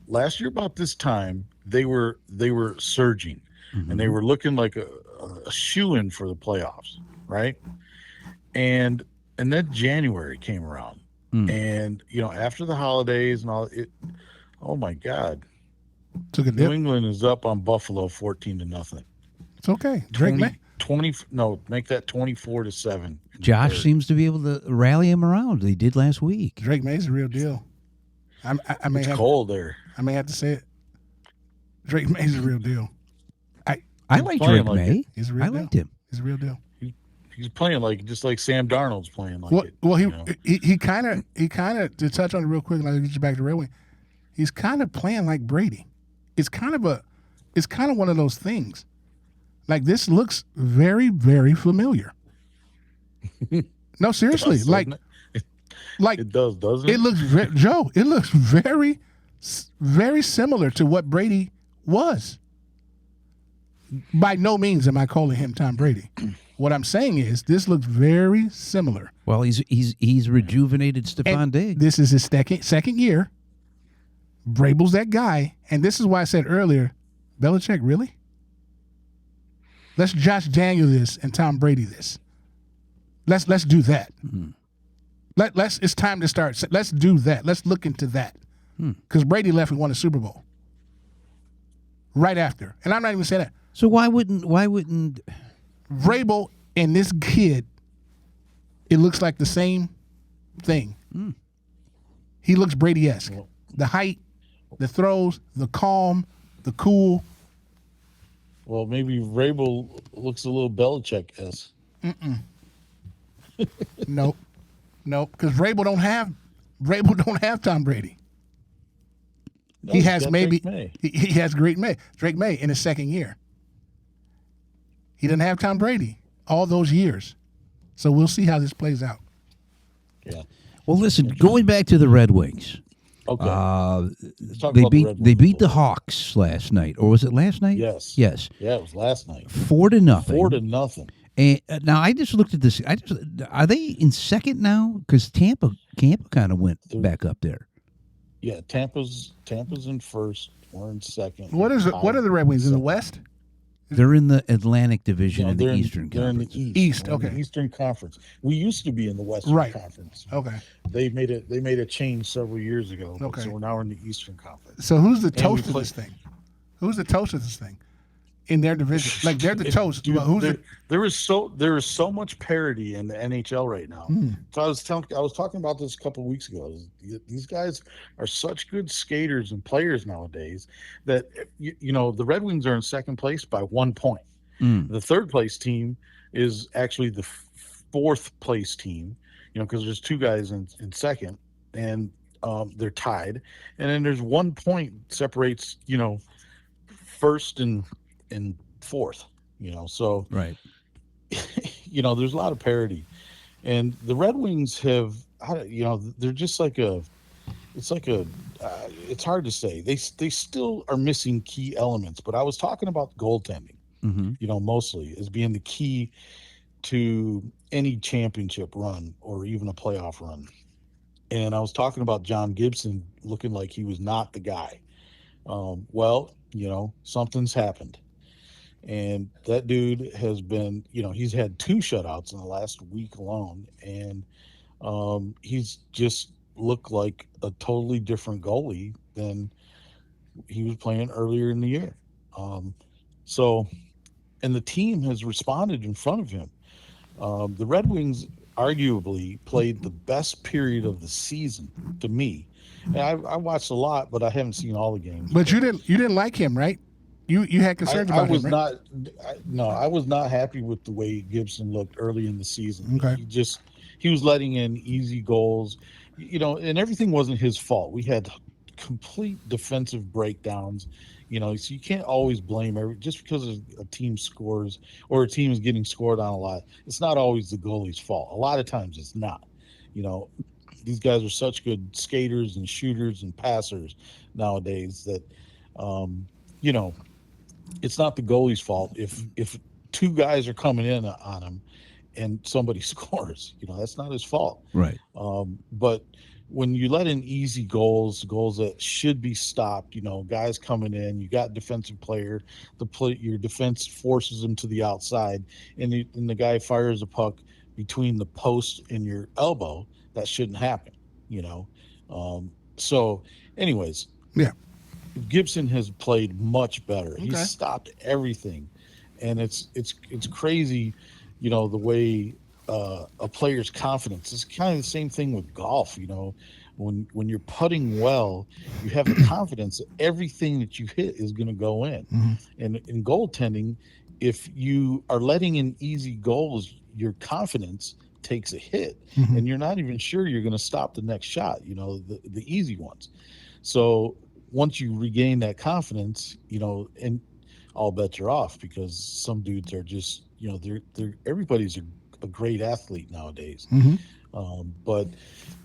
[SPEAKER 8] Last year about this time they were surging, and they were looking like a shoe-in for the playoffs, right? And then January came around, and after the holidays and all it. Oh my God!
[SPEAKER 5] Took a
[SPEAKER 8] New
[SPEAKER 5] dip.
[SPEAKER 8] England is up on Buffalo 14-0.
[SPEAKER 5] It's okay. Drake May.
[SPEAKER 8] 20 no, make that 24-7.
[SPEAKER 4] Josh seems to be able to rally him around. They did last week.
[SPEAKER 5] Drake May's the real deal. I may
[SPEAKER 8] It's
[SPEAKER 5] have
[SPEAKER 8] cold there.
[SPEAKER 5] I may have to say it. Drake May's the real deal.
[SPEAKER 4] I like
[SPEAKER 8] playing
[SPEAKER 4] Drake
[SPEAKER 8] like
[SPEAKER 4] May.
[SPEAKER 5] He's a real
[SPEAKER 4] I
[SPEAKER 5] deal.
[SPEAKER 4] liked him.
[SPEAKER 5] He's a real deal.
[SPEAKER 8] He's playing just like Sam Darnold's playing like
[SPEAKER 5] Well,
[SPEAKER 8] it.
[SPEAKER 5] well,
[SPEAKER 8] you know?
[SPEAKER 5] he kind of to touch on it real quick, and I'll get you back to Red Wing. He's kind of playing like Brady. It's kind of one of those things. Like this looks very, very familiar. No, seriously,
[SPEAKER 8] Does,
[SPEAKER 5] like
[SPEAKER 8] doesn't it?
[SPEAKER 5] like
[SPEAKER 8] It does, doesn't it?
[SPEAKER 5] it looks Joe. It looks very, very similar to what Brady was. By no means am I calling him Tom Brady. What I'm saying is this looks very similar.
[SPEAKER 4] Well, he's rejuvenated Stephon
[SPEAKER 5] And
[SPEAKER 4] Diggs.
[SPEAKER 5] this is his second year. Vrabel's that guy, and this is why I said earlier, Belichick, really? Let's Josh Daniel this and Tom Brady this. Let's do that. Let's it's time to start. Let's do that. Let's look into that. Because Brady left and won a Super Bowl right after, and I'm not even saying that.
[SPEAKER 4] So why wouldn't
[SPEAKER 5] Vrabel and this kid, it looks like the same thing. He looks Brady-esque. The height, the throws, the calm, the cool.
[SPEAKER 8] Well, maybe Vrabel looks a little Belichick-esque.
[SPEAKER 5] Nope. Because Vrabel don't have Tom Brady.
[SPEAKER 8] No,
[SPEAKER 5] He
[SPEAKER 8] he's
[SPEAKER 5] has
[SPEAKER 8] got
[SPEAKER 5] maybe
[SPEAKER 8] Drake May.
[SPEAKER 5] he has Drake May in his second year. He didn't have Tom Brady all those years. So we'll see how this plays out.
[SPEAKER 8] Yeah.
[SPEAKER 4] Well, listen, going back to the Red Wings.
[SPEAKER 8] Okay. Let's talk
[SPEAKER 4] They
[SPEAKER 8] about the
[SPEAKER 4] beat
[SPEAKER 8] Red
[SPEAKER 4] they
[SPEAKER 8] Wings
[SPEAKER 4] beat
[SPEAKER 8] a
[SPEAKER 4] the
[SPEAKER 8] little.
[SPEAKER 4] Hawks last night, or was it last night?
[SPEAKER 8] Yes.
[SPEAKER 4] Yes.
[SPEAKER 8] Yeah, it was last night.
[SPEAKER 4] 4-0.
[SPEAKER 8] 4-0.
[SPEAKER 4] And now I just looked at this. Are they in second now? Because Tampa kind of went back up there.
[SPEAKER 8] Yeah, Tampa's in first. We're in second.
[SPEAKER 5] What are the Red Wings in the West?
[SPEAKER 4] They're in the Atlantic Division
[SPEAKER 8] No,
[SPEAKER 4] of the
[SPEAKER 8] they're
[SPEAKER 4] Eastern
[SPEAKER 8] they're in
[SPEAKER 4] Conference.
[SPEAKER 8] the East.
[SPEAKER 5] East,
[SPEAKER 8] We're in the
[SPEAKER 5] okay.
[SPEAKER 8] Eastern Conference. We used to be in the Western
[SPEAKER 5] Right.
[SPEAKER 8] Conference.
[SPEAKER 5] Okay.
[SPEAKER 8] They made a change several years ago. but
[SPEAKER 5] Okay.
[SPEAKER 8] So we're now in the Eastern Conference.
[SPEAKER 5] So who's the
[SPEAKER 8] we
[SPEAKER 5] toast of
[SPEAKER 8] play-
[SPEAKER 5] this thing? Who's the toast of this thing? In their division. Like they're the toast.
[SPEAKER 8] Dude,
[SPEAKER 5] But who's
[SPEAKER 8] there is so much parity in the NHL right now. So I was talking about this a couple of weeks ago. These guys are such good skaters and players nowadays that the Red Wings are in second place by 1 point. The third place team is actually the fourth place team, because there's two guys in second, and they're tied, and then there's 1 point separates first and fourth. So
[SPEAKER 4] Right.
[SPEAKER 8] there's a lot of parity, and the Red Wings have they're just like it's hard to say. They still are missing key elements, but I was talking about goaltending. Mostly as being the key to any championship run or even a playoff run. And I was talking about John Gibson looking like he was not the guy. Something's happened. And that dude has been, he's had 2 shutouts in the last week alone. And he's just looked like a totally different goalie than he was playing earlier in the year. So, and the team has responded in front of him. The Red Wings arguably played the best period of the season to me. And I watched a lot, but I haven't seen all the games.
[SPEAKER 5] But you didn't like him, right? You had concerns
[SPEAKER 8] I
[SPEAKER 5] about
[SPEAKER 8] was
[SPEAKER 5] him, right?
[SPEAKER 8] I was not happy with the way Gibson looked early in the season.
[SPEAKER 5] Okay.
[SPEAKER 8] He was letting in easy goals, and everything wasn't his fault. We had complete defensive breakdowns, so you can't always blame just because a team scores or a team is getting scored on a lot. It's not always the goalie's fault. A lot of times it's not. These guys are such good skaters and shooters and passers nowadays that, it's not the goalie's fault if two guys are coming in on him and somebody scores. That's not his fault.
[SPEAKER 4] Right.
[SPEAKER 8] But when you let in easy goals that should be stopped, guys coming in, you got defensive player, your defense forces him to the outside, and the guy fires a puck between the post and your elbow. That shouldn't happen. So, anyways,
[SPEAKER 5] yeah.
[SPEAKER 8] Gibson has played much better.
[SPEAKER 5] Okay.
[SPEAKER 8] He's stopped everything, and it's crazy, the way a player's confidence. It's kind of the same thing with golf. When you're putting well, you have the confidence that everything that you hit is going to go in.
[SPEAKER 5] Mm-hmm.
[SPEAKER 8] And in goaltending, if you are letting in easy goals, your confidence takes a hit,
[SPEAKER 5] Mm-hmm.
[SPEAKER 8] and you're not even sure you're going to stop the next shot. The easy ones. So once you regain that confidence, and all bets are off, because some dudes are just, they're everybody's a great athlete nowadays.
[SPEAKER 5] Mm-hmm.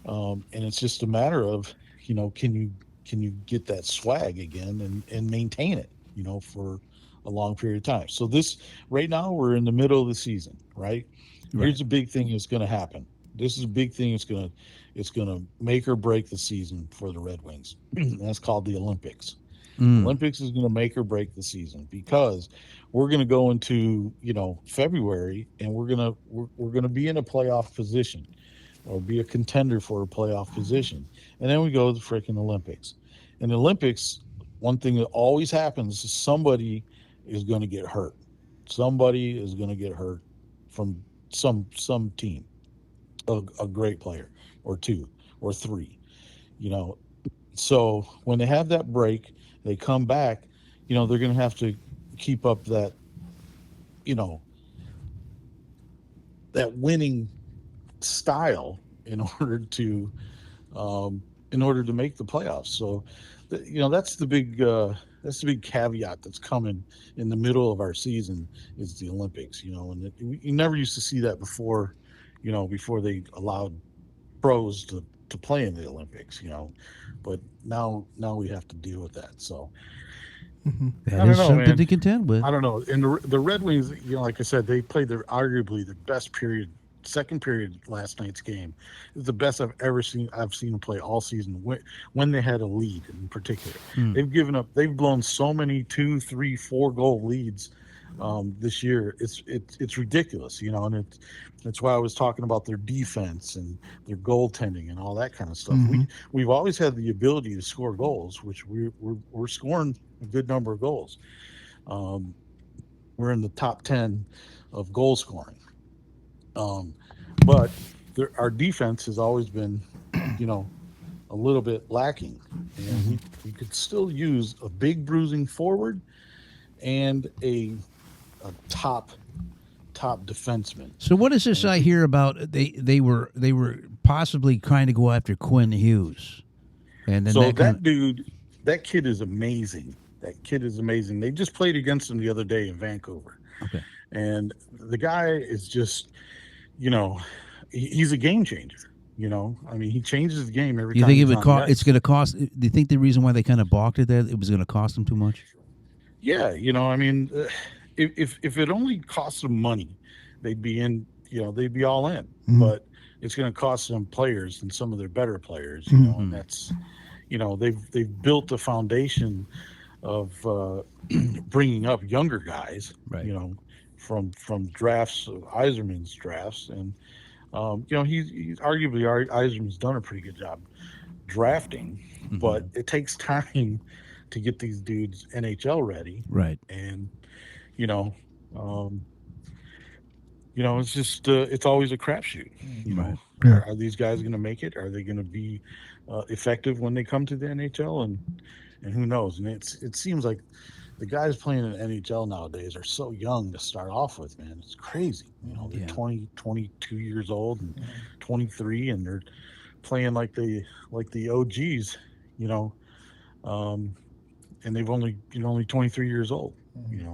[SPEAKER 8] And it's just a matter of, can you get that swag again and maintain it, for a long period of time. So right now we're in the middle of the season, right? Here's a big thing that's going to happen. This is a big thing. It's going to make or break the season for the Red Wings. That's called the Olympics. Olympics is going to make or break the season, because we're going to go into, February, and we're going to be in a playoff position, or be a contender for a playoff position. And then we go to the freaking Olympics. In the Olympics, one thing that always happens is somebody is going to get hurt. Somebody is going to get hurt from some team, a great player or two or three, So when they have that break, they come back, they're going to have to keep up that, that winning style in order to make the playoffs. So, that's the big caveat that's coming in the middle of our season, is the Olympics. And you never used to see that before, before they allowed pros to play in the Olympics. But now we have to deal with that. So.
[SPEAKER 4] That is something to contend with.
[SPEAKER 8] I don't know. And the Red Wings, like I said, they played arguably the best second period last night's game. It's the best I've ever seen. I've seen them play all season when they had a lead in particular. They've blown so many 2, 3, 4 goal leads this year. It's ridiculous, and that's why I was talking about their defense and their goaltending and all that kind of stuff.
[SPEAKER 5] Mm-hmm.
[SPEAKER 8] We've always had the ability to score goals, which we're scoring a good number of goals. We're in the top 10 of goal scoring. But our defense has always been, a little bit lacking, and we could still use a big bruising forward and a top defenseman.
[SPEAKER 4] So what is this I hear about? They were possibly trying to go after Quinn Hughes, and then
[SPEAKER 8] that kid is amazing. That kid is amazing. They just played against him the other day in Vancouver.
[SPEAKER 4] Okay.
[SPEAKER 8] And the guy is just, he's a game changer. I mean, he changes the game every time.
[SPEAKER 4] You think it's going to cost? Do you think the reason why they kind of balked at that, it was going to cost them too much?
[SPEAKER 8] Yeah, I mean, if it only cost them money, they'd be in. They'd be all in.
[SPEAKER 5] Mm-hmm.
[SPEAKER 8] But it's going to cost them players and some of their better players. And that's, they've built a foundation of bringing up younger guys.
[SPEAKER 4] Right.
[SPEAKER 8] From drafts, Yzerman's drafts, and he's arguably Yzerman's done a pretty good job drafting, but it takes time to get these dudes NHL ready.
[SPEAKER 4] Right.
[SPEAKER 8] And it's just it's always a crapshoot.
[SPEAKER 4] Right.
[SPEAKER 5] Yeah.
[SPEAKER 8] Are these guys going to make it? Are they going to be effective when they come to the NHL? And who knows? And it seems like the guys playing in the NHL nowadays are so young to start off with, man. It's crazy. They're 20, 22 years old and 23, and they're playing like the OGs, and they've only 23 years old,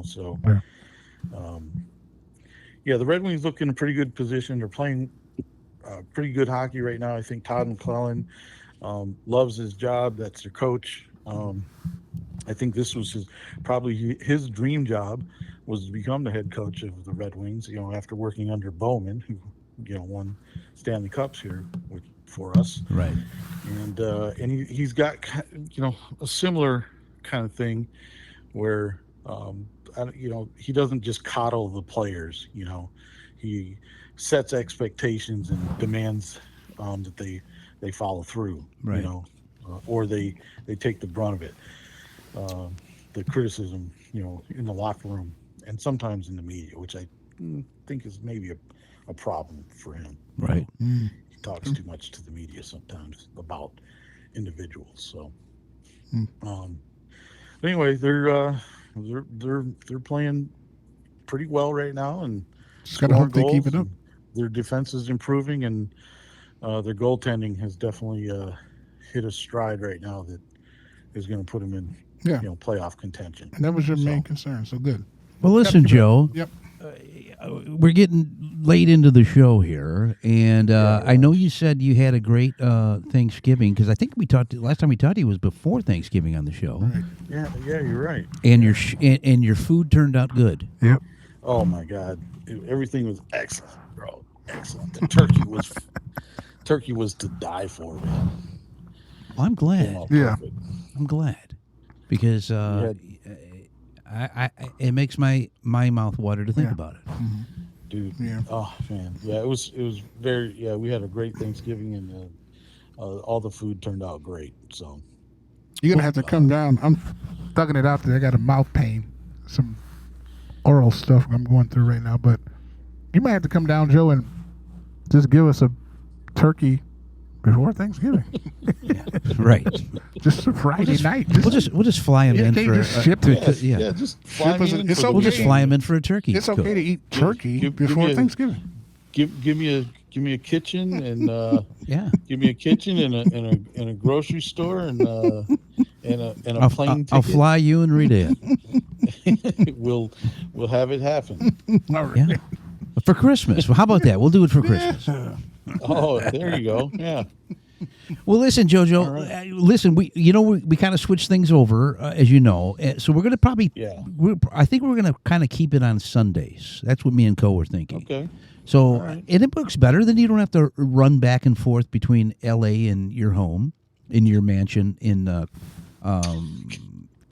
[SPEAKER 8] so the Red Wings look in a pretty good position. They're playing pretty good hockey right now. I think Todd McClellan loves his job. That's their coach. I think this was probably his dream job, was to become the head coach of the Red Wings, after working under Bowman, who, won Stanley Cups here for us.
[SPEAKER 4] Right.
[SPEAKER 8] And he's got, a similar kind of thing where, he doesn't just coddle the players, he sets expectations and demands that they follow through,
[SPEAKER 4] Right.
[SPEAKER 8] Or they take the brunt of it. The criticism, in the locker room and sometimes in the media, which I think is maybe a problem for him.
[SPEAKER 4] Right.
[SPEAKER 8] He talks too much to the media sometimes about individuals. So, but anyway, they're playing pretty well right now, and
[SPEAKER 5] Just gotta hope they keep it up.
[SPEAKER 8] Their defense is improving, and their goaltending has definitely hit a stride right now that is going to put them in playoff contention.
[SPEAKER 5] And that was your main concern. So good.
[SPEAKER 4] Well, listen, Joe.
[SPEAKER 5] Yep.
[SPEAKER 4] We're getting late into the show here, and I know you said you had a great Thanksgiving, because I think last time we talked to you was before Thanksgiving on the show.
[SPEAKER 5] Right.
[SPEAKER 8] Yeah, you're right.
[SPEAKER 4] And your food turned out good.
[SPEAKER 5] Yep.
[SPEAKER 8] Oh my God, everything was excellent, bro. Excellent. The turkey was to die for, man.
[SPEAKER 4] Well, I'm glad.
[SPEAKER 8] Came out
[SPEAKER 5] Yeah.
[SPEAKER 8] perfect.
[SPEAKER 4] I'm glad, because it makes my mouth water to think about it.
[SPEAKER 8] Dude.
[SPEAKER 5] Yeah.
[SPEAKER 8] Oh man. Yeah, it was very. Yeah, we had a great Thanksgiving, and all the food turned out great. So
[SPEAKER 5] You're gonna have to come down. I'm thugging it out there. I got a mouth pain, some oral stuff I'm going through right now. But you might have to come down, Joe, and just give us a turkey before Thanksgiving.
[SPEAKER 4] Right.
[SPEAKER 5] Just a Friday night.
[SPEAKER 4] We'll just fly him in
[SPEAKER 5] they
[SPEAKER 4] for
[SPEAKER 5] just ship it.
[SPEAKER 8] yeah, just fly
[SPEAKER 5] Ship us
[SPEAKER 8] me
[SPEAKER 5] a-
[SPEAKER 8] in
[SPEAKER 5] it's
[SPEAKER 8] for the
[SPEAKER 5] okay.
[SPEAKER 4] we'll just
[SPEAKER 8] weekend.
[SPEAKER 4] fly him in for a turkey.
[SPEAKER 5] It's okay to eat turkey
[SPEAKER 8] Give
[SPEAKER 5] before
[SPEAKER 8] me a-
[SPEAKER 5] Thanksgiving.
[SPEAKER 8] Give me a kitchen and
[SPEAKER 4] Yeah.
[SPEAKER 8] give me a kitchen and a grocery store and a plane
[SPEAKER 4] I'll
[SPEAKER 8] ticket.
[SPEAKER 4] fly you and Rita in.
[SPEAKER 8] We'll have it happen.
[SPEAKER 5] All right.
[SPEAKER 4] Yeah. For Christmas. Well, how about that? We'll do it for Christmas.
[SPEAKER 8] Oh, there you go. Yeah.
[SPEAKER 4] Well, listen, JoJo. Listen, we kind of switched things over, as you know. So we're going to probably.
[SPEAKER 8] Yeah.
[SPEAKER 4] I think we're going to kind of keep it on Sundays. That's what me and Co were thinking.
[SPEAKER 8] Okay.
[SPEAKER 4] So and it works better. Then you don't have to run back and forth between L.A. and your home, in your mansion in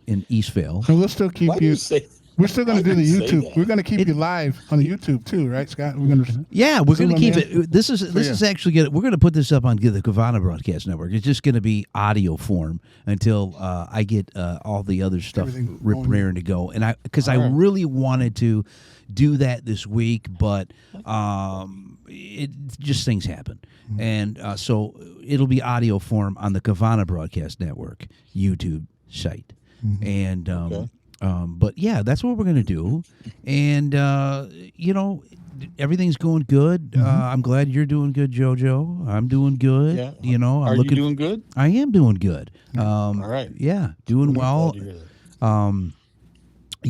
[SPEAKER 4] Eastvale.
[SPEAKER 5] So we'll still keep
[SPEAKER 8] Why do
[SPEAKER 5] you.
[SPEAKER 8] you say?
[SPEAKER 5] We're still going to do the
[SPEAKER 8] you say
[SPEAKER 5] YouTube.
[SPEAKER 8] that?
[SPEAKER 5] We're going to keep you live on the YouTube too, right, Scott? We're going to.
[SPEAKER 4] Yeah, we're
[SPEAKER 5] See
[SPEAKER 4] going to
[SPEAKER 5] what
[SPEAKER 4] keep
[SPEAKER 5] I mean?
[SPEAKER 4] it. This is actually good. We're going to put this up on the Kavana Broadcast Network. It's just going to be audio form until I get all the other stuff
[SPEAKER 5] Everything going
[SPEAKER 4] raring to go. And I really wanted to do that this week, but it just things happen, and so it'll be audio form on the Kavana Broadcast Network YouTube site, and. But yeah, that's what we're gonna do, and everything's going good. I'm glad you're doing good, JoJo. I'm doing good.
[SPEAKER 8] Yeah.
[SPEAKER 4] I'm
[SPEAKER 8] Are
[SPEAKER 4] looking.
[SPEAKER 8] you doing good?
[SPEAKER 4] I am doing good.
[SPEAKER 8] All right.
[SPEAKER 4] Yeah, doing well.
[SPEAKER 8] Glad to hear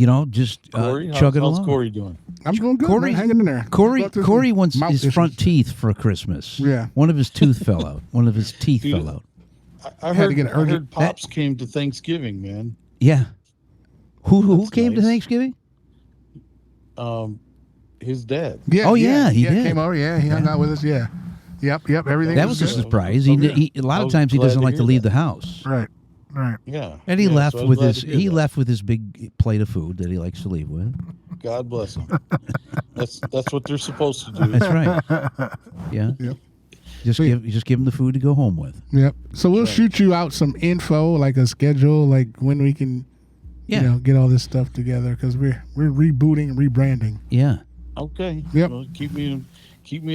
[SPEAKER 8] that.
[SPEAKER 4] Just
[SPEAKER 8] Corey,
[SPEAKER 4] chugging
[SPEAKER 8] how's
[SPEAKER 4] along.
[SPEAKER 8] Corey doing?
[SPEAKER 5] I'm doing good.
[SPEAKER 4] Corey-
[SPEAKER 5] man. Hanging in there.
[SPEAKER 4] Corey
[SPEAKER 5] Go through
[SPEAKER 4] Corey
[SPEAKER 5] some
[SPEAKER 4] wants
[SPEAKER 5] mouth
[SPEAKER 4] his
[SPEAKER 5] issues.
[SPEAKER 4] front teeth for Christmas.
[SPEAKER 5] Yeah.
[SPEAKER 4] One of his tooth fell out. One of his teeth
[SPEAKER 8] Dude.
[SPEAKER 4] fell out.
[SPEAKER 8] I
[SPEAKER 5] Had to
[SPEAKER 8] heard,
[SPEAKER 5] get
[SPEAKER 8] I
[SPEAKER 5] urgent-
[SPEAKER 8] heard Pops came to Thanksgiving, man.
[SPEAKER 4] Yeah. Who
[SPEAKER 8] That's
[SPEAKER 4] came to
[SPEAKER 8] nice.
[SPEAKER 4] Thanksgiving?
[SPEAKER 8] His dad.
[SPEAKER 5] Yeah.
[SPEAKER 4] Oh, yeah, he did.
[SPEAKER 5] Came over. Yeah, he hung out with us. Yeah. Yep. Everything.
[SPEAKER 4] That was a
[SPEAKER 5] good.
[SPEAKER 4] surprise.
[SPEAKER 8] Oh, yeah.
[SPEAKER 4] A lot
[SPEAKER 8] I
[SPEAKER 4] of
[SPEAKER 8] was
[SPEAKER 4] times he
[SPEAKER 8] glad
[SPEAKER 4] doesn't
[SPEAKER 8] to
[SPEAKER 4] like to
[SPEAKER 8] hear
[SPEAKER 4] leave
[SPEAKER 8] that.
[SPEAKER 4] the house.
[SPEAKER 5] Right.
[SPEAKER 8] Yeah.
[SPEAKER 4] And he
[SPEAKER 8] Yeah,
[SPEAKER 4] left
[SPEAKER 8] so I was
[SPEAKER 4] with
[SPEAKER 8] glad
[SPEAKER 4] his
[SPEAKER 8] to hear that.
[SPEAKER 4] left with his big plate of food that he likes to leave with.
[SPEAKER 8] God bless him. That's what they're supposed to do.
[SPEAKER 4] That's right. Yeah.
[SPEAKER 5] Yep.
[SPEAKER 4] Just
[SPEAKER 5] So,
[SPEAKER 4] give him the food to go home with.
[SPEAKER 5] Yep. So we'll shoot you out some info, like a schedule, like when we can,
[SPEAKER 4] Yeah.
[SPEAKER 5] get all this stuff together, because we're rebooting and rebranding.
[SPEAKER 4] Yeah.
[SPEAKER 8] Okay.
[SPEAKER 5] Yep.
[SPEAKER 8] Well, keep me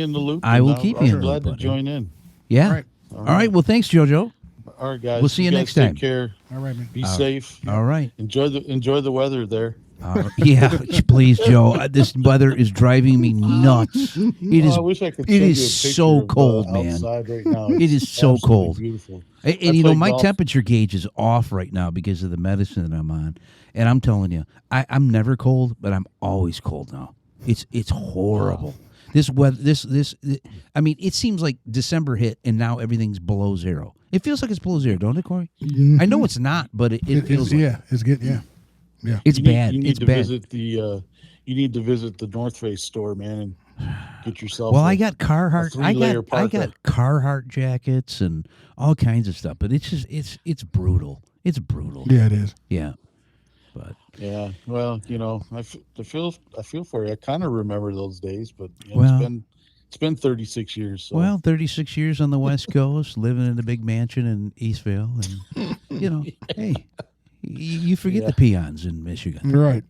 [SPEAKER 8] in the loop.
[SPEAKER 4] I
[SPEAKER 8] and
[SPEAKER 4] will
[SPEAKER 8] I'll-
[SPEAKER 4] keep
[SPEAKER 8] I'll
[SPEAKER 4] you
[SPEAKER 8] be
[SPEAKER 4] in the
[SPEAKER 8] glad
[SPEAKER 4] loop,
[SPEAKER 8] to
[SPEAKER 4] buddy.
[SPEAKER 8] join in.
[SPEAKER 4] Yeah.
[SPEAKER 5] All right.
[SPEAKER 4] All right. Well, thanks, JoJo.
[SPEAKER 8] All right, guys.
[SPEAKER 4] We'll see you
[SPEAKER 8] guys
[SPEAKER 4] next time.
[SPEAKER 8] Take care.
[SPEAKER 5] All right, man.
[SPEAKER 8] Be safe.
[SPEAKER 4] All right.
[SPEAKER 8] Enjoy the weather there.
[SPEAKER 4] Yeah, please, Joe. This weather is driving me nuts. It is.
[SPEAKER 8] I wish I could
[SPEAKER 4] it
[SPEAKER 8] send you a
[SPEAKER 4] is
[SPEAKER 8] picture
[SPEAKER 4] so
[SPEAKER 8] of,
[SPEAKER 4] cold, man.
[SPEAKER 8] Outside right now.
[SPEAKER 4] It
[SPEAKER 8] It's
[SPEAKER 4] is so
[SPEAKER 8] absolutely
[SPEAKER 4] cold.
[SPEAKER 8] Beautiful.
[SPEAKER 4] And
[SPEAKER 8] I
[SPEAKER 4] you know,
[SPEAKER 8] played
[SPEAKER 4] my
[SPEAKER 8] golf.
[SPEAKER 4] temperature gauge is off right now because of the medicine that I'm on. And I'm telling you, I'm never cold, but I'm always cold now. It's horrible. This weather, this. I mean, it seems like December hit, and now everything's below zero. It feels like it's below zero, don't it, Corey?
[SPEAKER 5] Mhm.
[SPEAKER 4] I know it's not, but it feels like
[SPEAKER 5] it's good. Yeah.
[SPEAKER 4] it's
[SPEAKER 8] You need-
[SPEAKER 4] bad.
[SPEAKER 8] You need
[SPEAKER 4] It's
[SPEAKER 8] to
[SPEAKER 4] bad.
[SPEAKER 8] visit the. You need to visit the North Face store, man, and get yourself.
[SPEAKER 4] Well,
[SPEAKER 8] a-
[SPEAKER 4] I got Carhartt. I
[SPEAKER 8] three-layer
[SPEAKER 4] got
[SPEAKER 8] parka.
[SPEAKER 4] Carhartt jackets and all kinds of stuff, but it's just it's brutal. It's brutal.
[SPEAKER 5] Yeah, it is.
[SPEAKER 4] Yeah. But
[SPEAKER 8] Yeah, well, I feel for you. I kind of remember those days, but
[SPEAKER 4] Well-
[SPEAKER 8] it's been 36 years. So.
[SPEAKER 4] well, 36 years on the West Coast, living in a big mansion in Eastville, and hey, you forget the peons in Michigan,
[SPEAKER 5] Right.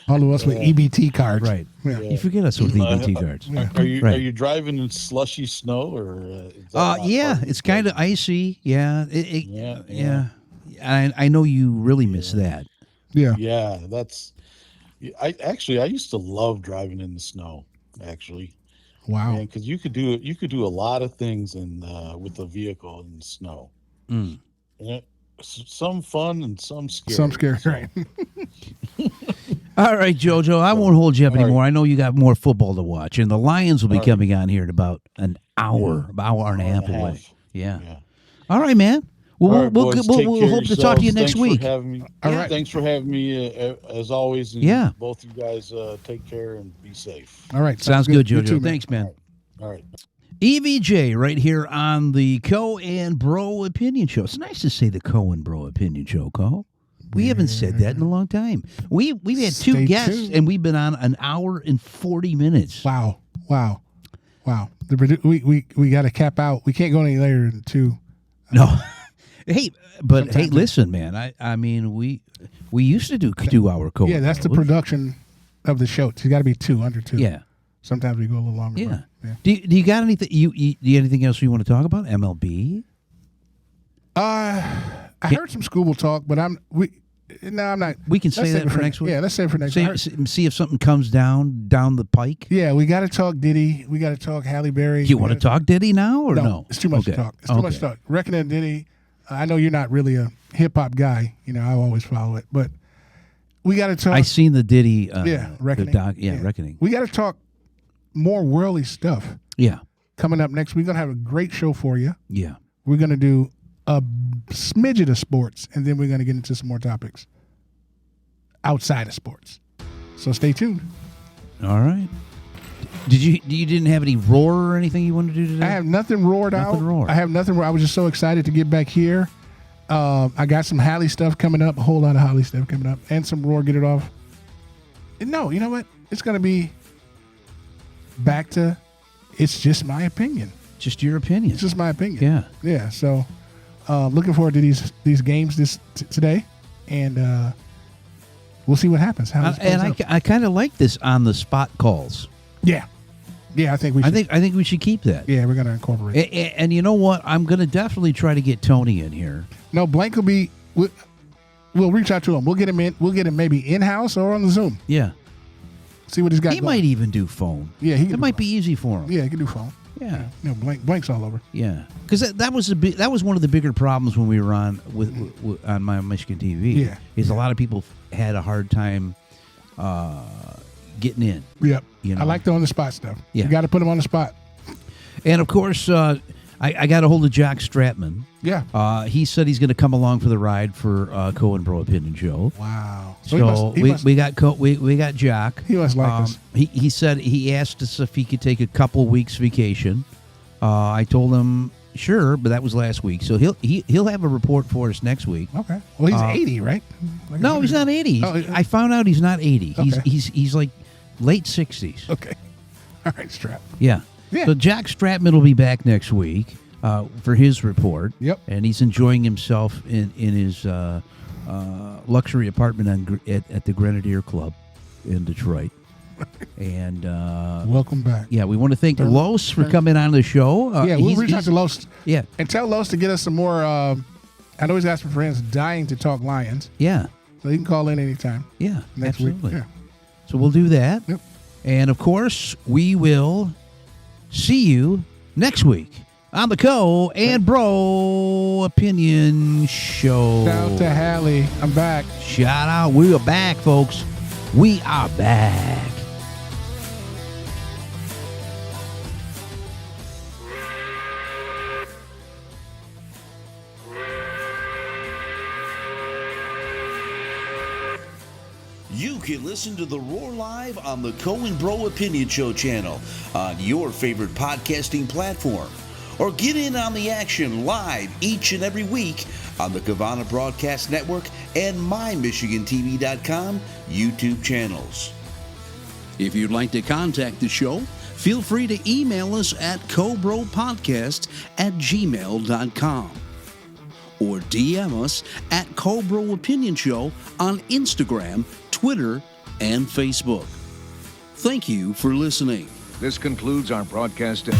[SPEAKER 5] All of us with EBT cards.
[SPEAKER 4] right?
[SPEAKER 5] Yeah.
[SPEAKER 4] You forget us with EBT cards.
[SPEAKER 8] Are you
[SPEAKER 4] Right.
[SPEAKER 8] are you driving in slushy snow or? Is that not
[SPEAKER 4] Yeah,
[SPEAKER 8] part of
[SPEAKER 4] it's
[SPEAKER 8] the
[SPEAKER 4] kind of
[SPEAKER 8] place?
[SPEAKER 4] icy. Yeah,
[SPEAKER 8] Yeah.
[SPEAKER 4] I know you really miss that.
[SPEAKER 5] Yeah.
[SPEAKER 8] Yeah, that's. I used to love driving in the snow. Actually,
[SPEAKER 5] Wow.
[SPEAKER 8] because you could do a lot of things with the vehicle in the snow.
[SPEAKER 4] Mm.
[SPEAKER 8] Yeah, some fun and some scary.
[SPEAKER 5] Some scary.
[SPEAKER 8] So,
[SPEAKER 5] Right.
[SPEAKER 4] All right, JoJo, I won't hold you up
[SPEAKER 8] All right.
[SPEAKER 4] anymore. I know you got more football to watch, and the Lions will be
[SPEAKER 8] All right.
[SPEAKER 4] coming on here in about an hour, about hour and a half away. Yeah.
[SPEAKER 8] Yeah.
[SPEAKER 4] All right, man. Well,
[SPEAKER 8] All right,
[SPEAKER 4] we'll,
[SPEAKER 8] boys,
[SPEAKER 4] we'll,
[SPEAKER 8] take
[SPEAKER 4] we'll
[SPEAKER 8] care
[SPEAKER 4] hope
[SPEAKER 8] of
[SPEAKER 4] to talk to you
[SPEAKER 8] yourselves.
[SPEAKER 4] next week.
[SPEAKER 8] For having me.
[SPEAKER 5] All right.
[SPEAKER 8] Thanks for having me as always. And
[SPEAKER 4] Yeah.
[SPEAKER 8] both you guys take care and be safe.
[SPEAKER 5] All right.
[SPEAKER 4] Sounds good,
[SPEAKER 5] You
[SPEAKER 4] JoJo.
[SPEAKER 5] too, man.
[SPEAKER 4] Thanks, man.
[SPEAKER 8] All right.
[SPEAKER 4] EVJ right here on the Co and Bro Opinion Show. It's nice to say the Co and Bro Opinion Show, Co. We haven't said that in a long time. We've had two
[SPEAKER 5] Stay
[SPEAKER 4] guests,
[SPEAKER 5] tuned.
[SPEAKER 4] and we've been on an hour and 40 minutes.
[SPEAKER 5] Wow. We got to cap out. We can't go any later than 2.
[SPEAKER 4] No. Hey, but
[SPEAKER 5] Sometimes-
[SPEAKER 4] hey, listen, man. I mean, we used to do 2-hour co.
[SPEAKER 5] Yeah, that's the production of the show. It's got to be 2, under 2.
[SPEAKER 4] Yeah,
[SPEAKER 5] Sometimes we go a little longer.
[SPEAKER 4] yeah.
[SPEAKER 5] but, yeah.
[SPEAKER 4] Do you got anything? Do you anything else you want to talk about? MLB?
[SPEAKER 5] I heard some school talk, but I'm not.
[SPEAKER 4] We can
[SPEAKER 5] Let's
[SPEAKER 4] say
[SPEAKER 5] save
[SPEAKER 4] that
[SPEAKER 5] it
[SPEAKER 4] for next week.
[SPEAKER 5] Yeah, let's save it for next
[SPEAKER 4] See,
[SPEAKER 5] week.
[SPEAKER 4] see if something comes down the pike.
[SPEAKER 5] Yeah, we got to talk Diddy. We got to talk Halle Berry.
[SPEAKER 4] You
[SPEAKER 5] We
[SPEAKER 4] want to
[SPEAKER 5] gotta-
[SPEAKER 4] talk Diddy now or no?
[SPEAKER 5] It's too much
[SPEAKER 4] Okay.
[SPEAKER 5] to talk. It's too much to talk. Reckoning and Diddy. I know you're not really a hip hop guy. I always follow it, but we got to talk.
[SPEAKER 4] I seen the Diddy.
[SPEAKER 5] Reckoning.
[SPEAKER 4] Reckoning.
[SPEAKER 5] We got to talk more worldly stuff
[SPEAKER 4] Yeah,
[SPEAKER 5] coming up next. We're gonna have a great show for you.
[SPEAKER 4] yeah.
[SPEAKER 5] We're gonna do a smidget of sports, and then we're gonna get into some more topics outside of sports. So stay tuned.
[SPEAKER 4] All right. You didn't have any roar or anything you wanted to do today?
[SPEAKER 5] I have nothing roared
[SPEAKER 4] Nothing
[SPEAKER 5] out.
[SPEAKER 4] roared.
[SPEAKER 5] I have nothing. I was just so excited to get back here. I got some Halle stuff coming up, a whole lot of Halle stuff coming up, and some roar. Get it off. And no, you know what? It's gonna be back to. It's just my opinion.
[SPEAKER 4] Just your opinion.
[SPEAKER 5] It's just my opinion.
[SPEAKER 4] Yeah.
[SPEAKER 5] Yeah. So, looking forward to these games today, and we'll see what happens. How this plays out.
[SPEAKER 4] I kind of like this on the spot calls.
[SPEAKER 5] Yeah. I think we should.
[SPEAKER 4] I think we should keep that.
[SPEAKER 5] Yeah, we're gonna incorporate it.
[SPEAKER 4] And you know what? I'm going to definitely try to get Tony in here.
[SPEAKER 5] No, Blank will be. We'll reach out to him. We'll get him in. We'll get him maybe in house or on the Zoom.
[SPEAKER 4] Yeah.
[SPEAKER 5] See what he's got.
[SPEAKER 4] He
[SPEAKER 5] going.
[SPEAKER 4] might even do phone.
[SPEAKER 5] Yeah, he can
[SPEAKER 4] It
[SPEAKER 5] do
[SPEAKER 4] might
[SPEAKER 5] phone.
[SPEAKER 4] be easy for him.
[SPEAKER 5] Yeah, he can do phone.
[SPEAKER 4] Yeah.
[SPEAKER 5] Blank's all over.
[SPEAKER 4] Yeah. Because that was one of the bigger problems when we were on on my Michigan TV.
[SPEAKER 5] Yeah.
[SPEAKER 4] Is a lot of people had a hard time getting in.
[SPEAKER 5] Yep.
[SPEAKER 4] You know.
[SPEAKER 5] I like the on the spot stuff.
[SPEAKER 4] Yeah.
[SPEAKER 5] You got to put him on the spot.
[SPEAKER 4] And of course, I got a hold of Jack Stratman.
[SPEAKER 5] Yeah.
[SPEAKER 4] He said he's going to come along for the ride for Co and Bro Opinion Show.
[SPEAKER 5] Wow.
[SPEAKER 4] So we got Jack.
[SPEAKER 5] He must like us.
[SPEAKER 4] He said he asked us if he could take a couple weeks vacation. I told him sure, but that was last week. So he'll have a report for us next week.
[SPEAKER 5] Okay. Well, he's 80, right? Like
[SPEAKER 4] No, he's not 80. I found out he's not 80.
[SPEAKER 5] Okay.
[SPEAKER 4] He's like late 60s.
[SPEAKER 5] Okay. All right, Strap.
[SPEAKER 4] Yeah.
[SPEAKER 5] Yeah.
[SPEAKER 4] So Jack Stratman will be back next week for his report.
[SPEAKER 5] Yep.
[SPEAKER 4] And he's enjoying himself in his luxury apartment at the Grenadier Club in Detroit. And
[SPEAKER 5] welcome back.
[SPEAKER 4] yeah, we want to thank Los for coming on the show.
[SPEAKER 5] Yeah, we'll reach out to Los.
[SPEAKER 4] Yeah.
[SPEAKER 5] And tell Los to get us some more. I know he's got some friends dying to talk Lions.
[SPEAKER 4] Yeah.
[SPEAKER 5] So he can call in anytime.
[SPEAKER 4] Yeah.
[SPEAKER 5] Next
[SPEAKER 4] absolutely.
[SPEAKER 5] week.
[SPEAKER 4] So we'll do that.
[SPEAKER 5] Yep.
[SPEAKER 4] And of course, we will see you next week on the Co and Bro Opinion Show.
[SPEAKER 5] Shout out to Hallie. I'm back.
[SPEAKER 4] Shout out. We are back, folks. We are back.
[SPEAKER 9] You can listen to The Roar live on the Cohen Bro Opinion Show channel on your favorite podcasting platform. Or get in on the action live each and every week on the Kavana Broadcast Network and MyMichiganTV.com YouTube channels. If you'd like to contact the show, feel free to email us at cobropodcast@gmail.com or DM us at Cobro Opinion Show on Instagram, Twitter, and Facebook. Thank you for listening.
[SPEAKER 10] This concludes our broadcast.